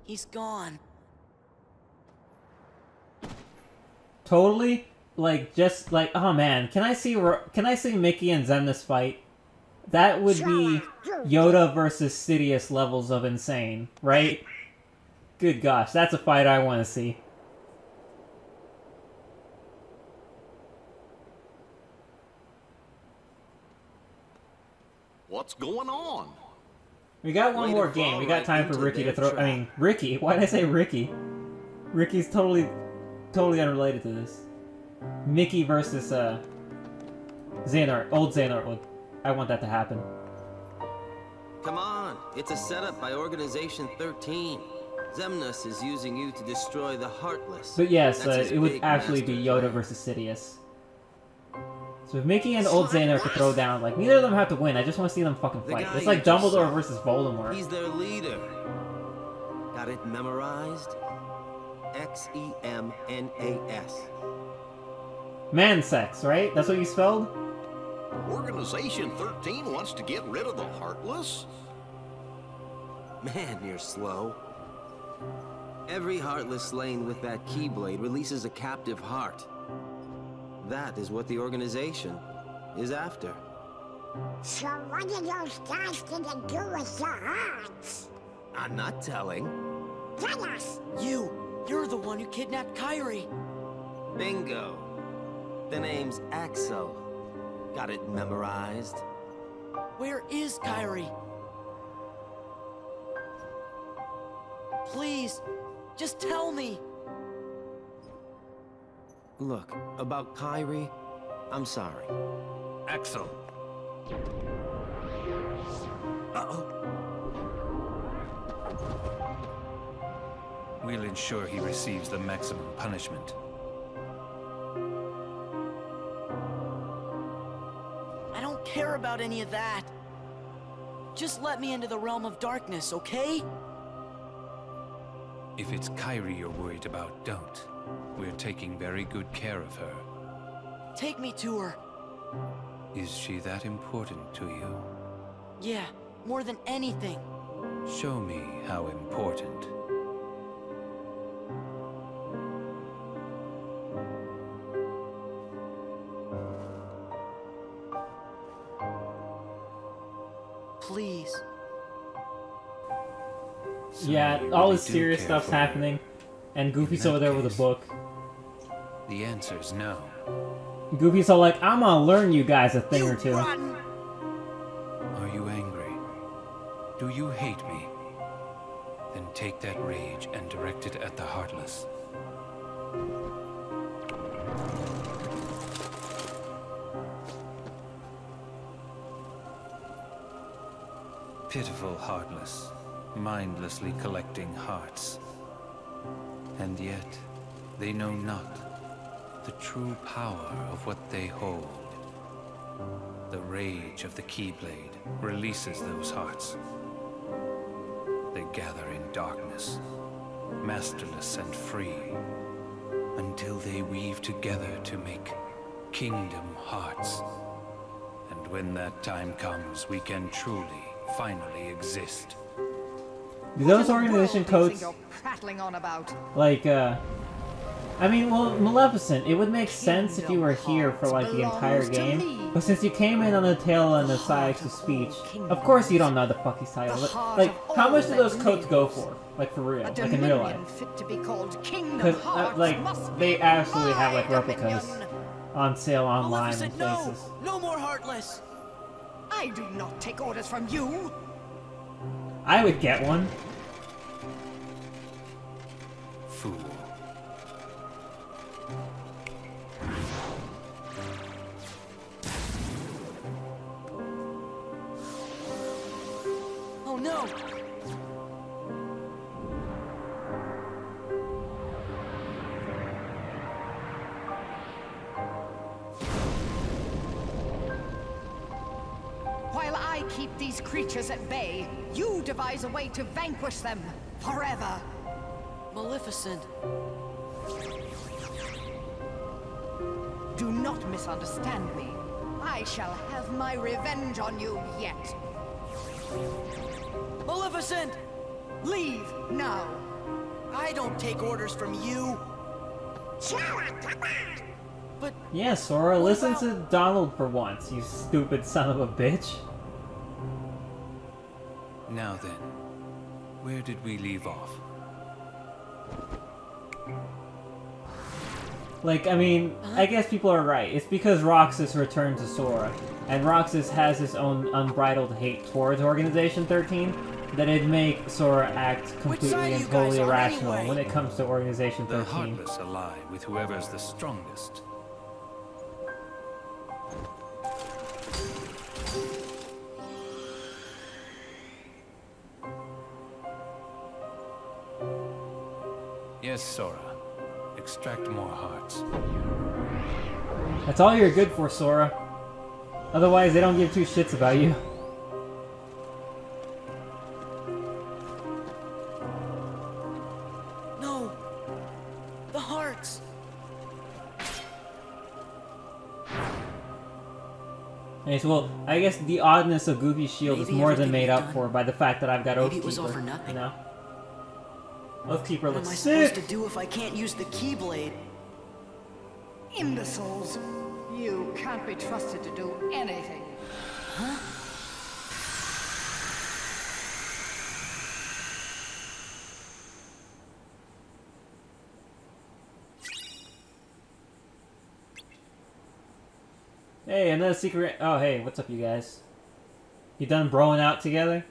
He's gone. Totally, like, just like, oh man, can I see Mickey and Xemnas fight? That would be Yoda versus Sidious levels of insane, right? Good gosh, that's a fight I want to see. What's going on? We got one more game. We got time for Ricky to throw. I mean, Ricky. Why did I say Ricky? Ricky's totally unrelated to this. Mickey versus Xehanort. Old Xehanort. I want that to happen. Come on, it's a setup by Organization 13. Xemnas is using you to destroy the Heartless. But yes, it would actually be Yoda versus Sidious. So if Mickey and old Xander could throw down, like, neither of them have to win. I just want to see them fucking fight. It's like Dumbledore versus Voldemort. He's their leader. Got it memorized? X-E-M-N-A-S. Man sex, right? That's what you spelled? Organization 13 wants to get rid of the Heartless? Man, you're slow. Every Heartless slain with that Keyblade releases a captive heart. That is what the organization is after. So what are those guys gonna do with the hearts? I'm not telling. Tell us! You're the one who kidnapped Kyrie. Bingo. The name's Axel. Got it memorized? Where is Kyrie? Please, just tell me. Look, about Kyrie, I'm sorry. Axel. Uh-oh. We'll ensure he receives the maximum punishment. I don't care about any of that. Just let me into the realm of darkness, okay? If it's Kyrie you're worried about, don't. We're taking very good care of her. Take me to her. Is she that important to you? Yeah, more than anything. Show me how important. Please. Yeah, all this serious stuff's happening, and Goofy's over there with a book. The answer's no. Goofy's all like, I'm gonna learn you guys a thing or two. Are you angry? Do you hate me? Then take that rage and direct it at the Heartless. Pitiful Heartless, mindlessly collecting hearts. And yet, they know not the true power of what they hold. The rage of the Keyblade releases those hearts. They gather in darkness, masterless and free, until they weave together to make Kingdom Hearts. And when that time comes, we can truly, finally exist. Do those organization codes, prattling on about? like, I mean, well, Maleficent, it would make sense if you were here for, like, the entire game, but since you came in on the tail end of Sayex's speech, of course you don't know the fuck he's title. Like, how much do those coats go for? Like, for real, like, in real life? Because, like, they absolutely have, like, replicas on sale online and places. No more Heartless! I do not take orders from you! I would get one. Fool. Oh no! While I keep these creatures at bay, you devise a way to vanquish them forever. Maleficent. Do not misunderstand me. I shall have my revenge on you yet. Maleficent! Leave now. I don't take orders from you. But yeah, Sora, listen to Donald for once, you stupid son of a bitch. Now then, where did we leave off? Like, I mean, I guess people are right. It's because Roxas returned to Sora, and Roxas has his own unbridled hate towards Organization 13, that it'd make Sora act completely and totally irrational when it comes to Organization 13. The Heartless ally with whoever's the strongest. Yes, Sora. Extract more hearts. That's all you're good for, Sora. Otherwise, they don't give two shits about you. No! The hearts! Anyways, well, I guess the oddness of Goofy's shield is Maybe more than everything made we've up done- for by the fact that I've got Maybe Oathkeeper. it was all for nothing. You know? Oathkeeper What looks am I sick! supposed to do if I can't use the Keyblade? Imbeciles! You can't be trusted to do anything. Huh? Hey, another secret. Oh, hey, what's up, you guys? You done broing out together?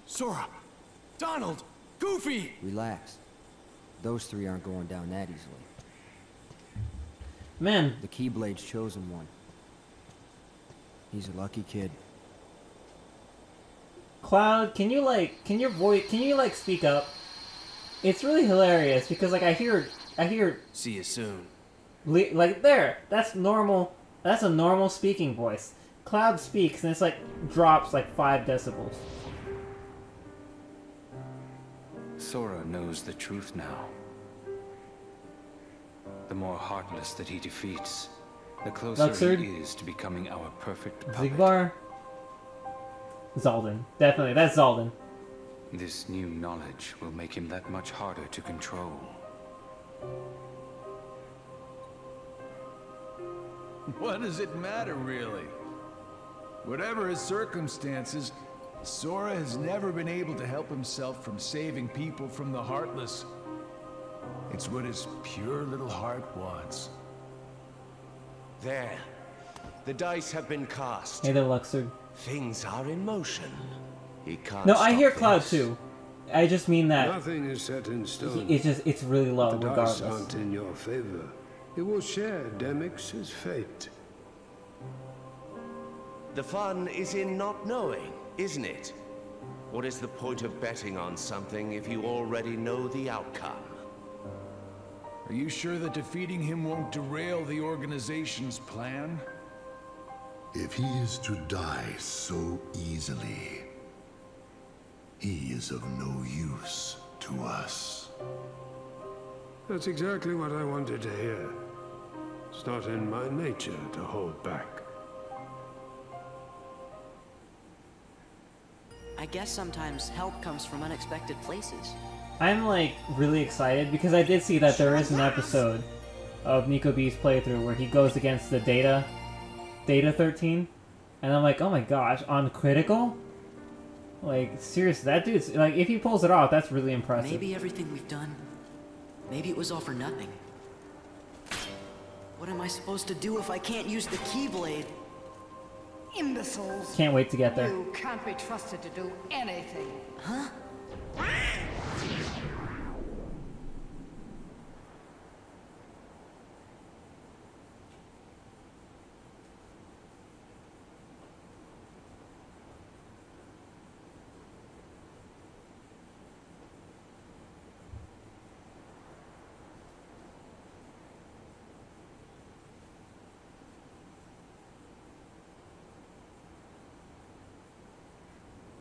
Sora! Donald! Goofy! Relax. Those three aren't going down that easily. Man. The Keyblade's chosen one. He's a lucky kid. Cloud, can you speak up? It's really hilarious because like I hear. See you soon. Like there, that's normal. That's a normal speaking voice. Cloud speaks and it's like drops like 5 decibels. Sora knows the truth now. The more Heartless that he defeats, the closer Luxord. he is to becoming our perfect puppet. Zigbar. Zaldin. Definitely, that's Zaldin. This new knowledge will make him that much harder to control. What does it matter, really? Whatever his circumstances, Sora has never been able to help himself from saving people from the Heartless. It's what his pure little heart wants. There. The dice have been cast. Hey there, Luxord. Things are in motion. He can't No, I hear stop Cloud this. too. I just mean that Nothing is set in stone. it's really low The dice regardless. aren't in your favor. It will share Demyx's fate. The fun is in not knowing, isn't it? What is the point of betting on something if you already know the outcome? Are you sure that defeating him won't derail the organization's plan? If he is to die so easily, he is of no use to us. That's exactly what I wanted to hear. It's not in my nature to hold back. I guess sometimes help comes from unexpected places. I'm like really excited because I did see that there is an episode of Nico B's playthrough where he goes against the Data 13, and I'm like, oh my gosh, on critical? Like seriously, that dude's like, if he pulls it off, that's really impressive. Maybe everything we've done, maybe it was all for nothing. What am I supposed to do if I can't use the Keyblade? Imbeciles! Can't wait to get there. You can't be trusted to do anything. Huh?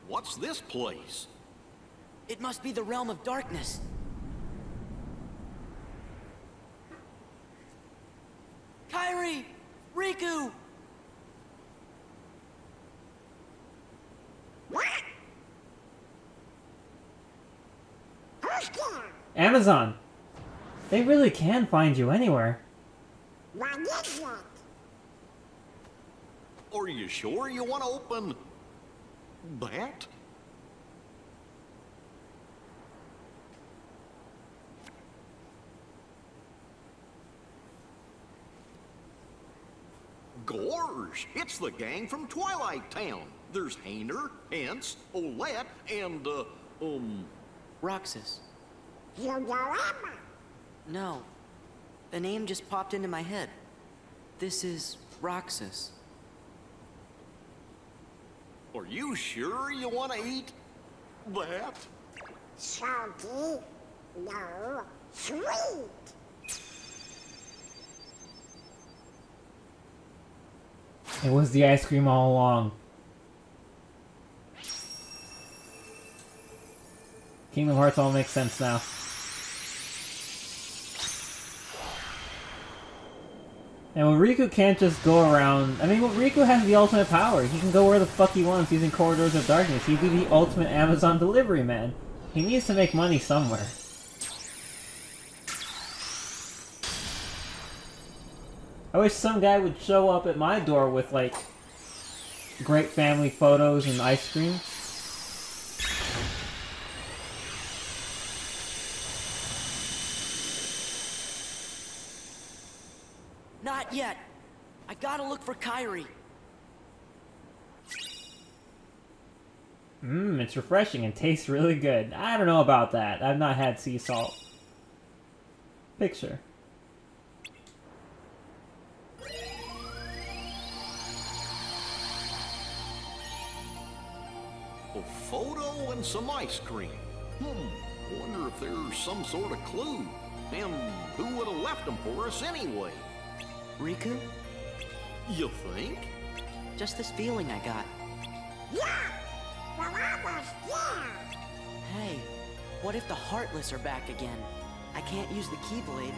What's this place? It must be the realm of darkness. Kairi! Riku! Amazon! They really can find you anywhere. What is it? Are you sure you want to open that? Gorge! It's the gang from Twilight Town. There's Hayner, Hence, Olette, and, Roxas. Yudorama. No. The name just popped into my head. This is Roxas. Are you sure you want to eat that? Salty. No. Sweet. It was the ice cream all along. Kingdom Hearts all makes sense now. And when Riku can't just go around... I mean, well, Riku has the ultimate power. He can go where the fuck he wants using Corridors of Darkness. He'd be the ultimate Amazon delivery man. He needs to make money somewhere. I wish some guy would show up at my door with, like, great family photos and ice cream. Not yet. I gotta look for Kairi. It's refreshing and tastes really good. I don't know about that. I've not had sea salt. Picture. A photo and some ice cream. Wonder if there's some sort of clue. And who would have left them for us anyway? Riku? You think? Just this feeling I got. Yeah! We're almost there! Hey, what if the Heartless are back again? I can't use the Keyblade.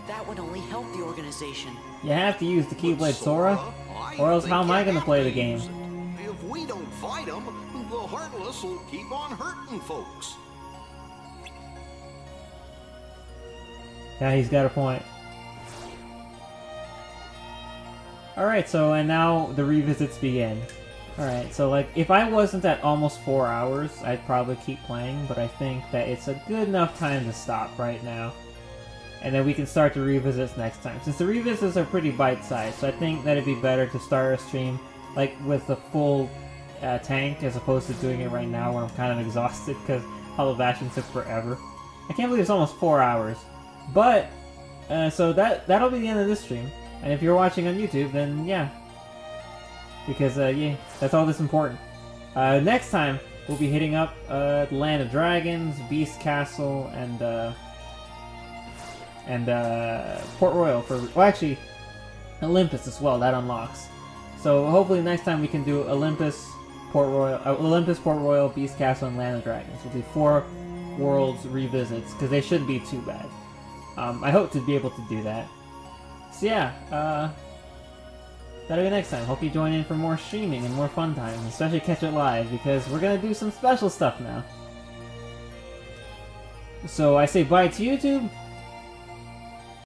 That would only help the organization. You have to use the Keyblade, Sora, or else how am I gonna play the game? If we don't fight them, the Heartless will keep on hurting folks. Yeah, he's got a point. Alright, so, and now the revisits begin. Alright, so, like, if I wasn't at almost 4 hours, I'd probably keep playing, but I think that it's a good enough time to stop right now. And then we can start the revisits next time. Since the revisits are pretty bite-sized, so I think that it'd be better to start a stream, like, with the full tank, as opposed to doing it right now where I'm kind of exhausted, because Hollow Bastion took forever. I can't believe it's almost 4 hours. But, so that'll be the end of this stream. And if you're watching on YouTube, then yeah. Because, yeah, that's all that's important. Next time, we'll be hitting up the Land of Dragons, Beast Castle, and Port Royal for... Well, actually, Olympus as well, that unlocks. So hopefully next time we can do Olympus, Port Royal, Beast Castle, and Land of Dragons. We'll do 4 worlds revisits, because they shouldn't be too bad. I hope to be able to do that. So yeah, that'll be next time. Hope you join in for more streaming and more fun times, especially catch it live, because we're gonna do some special stuff now. So I say bye to YouTube,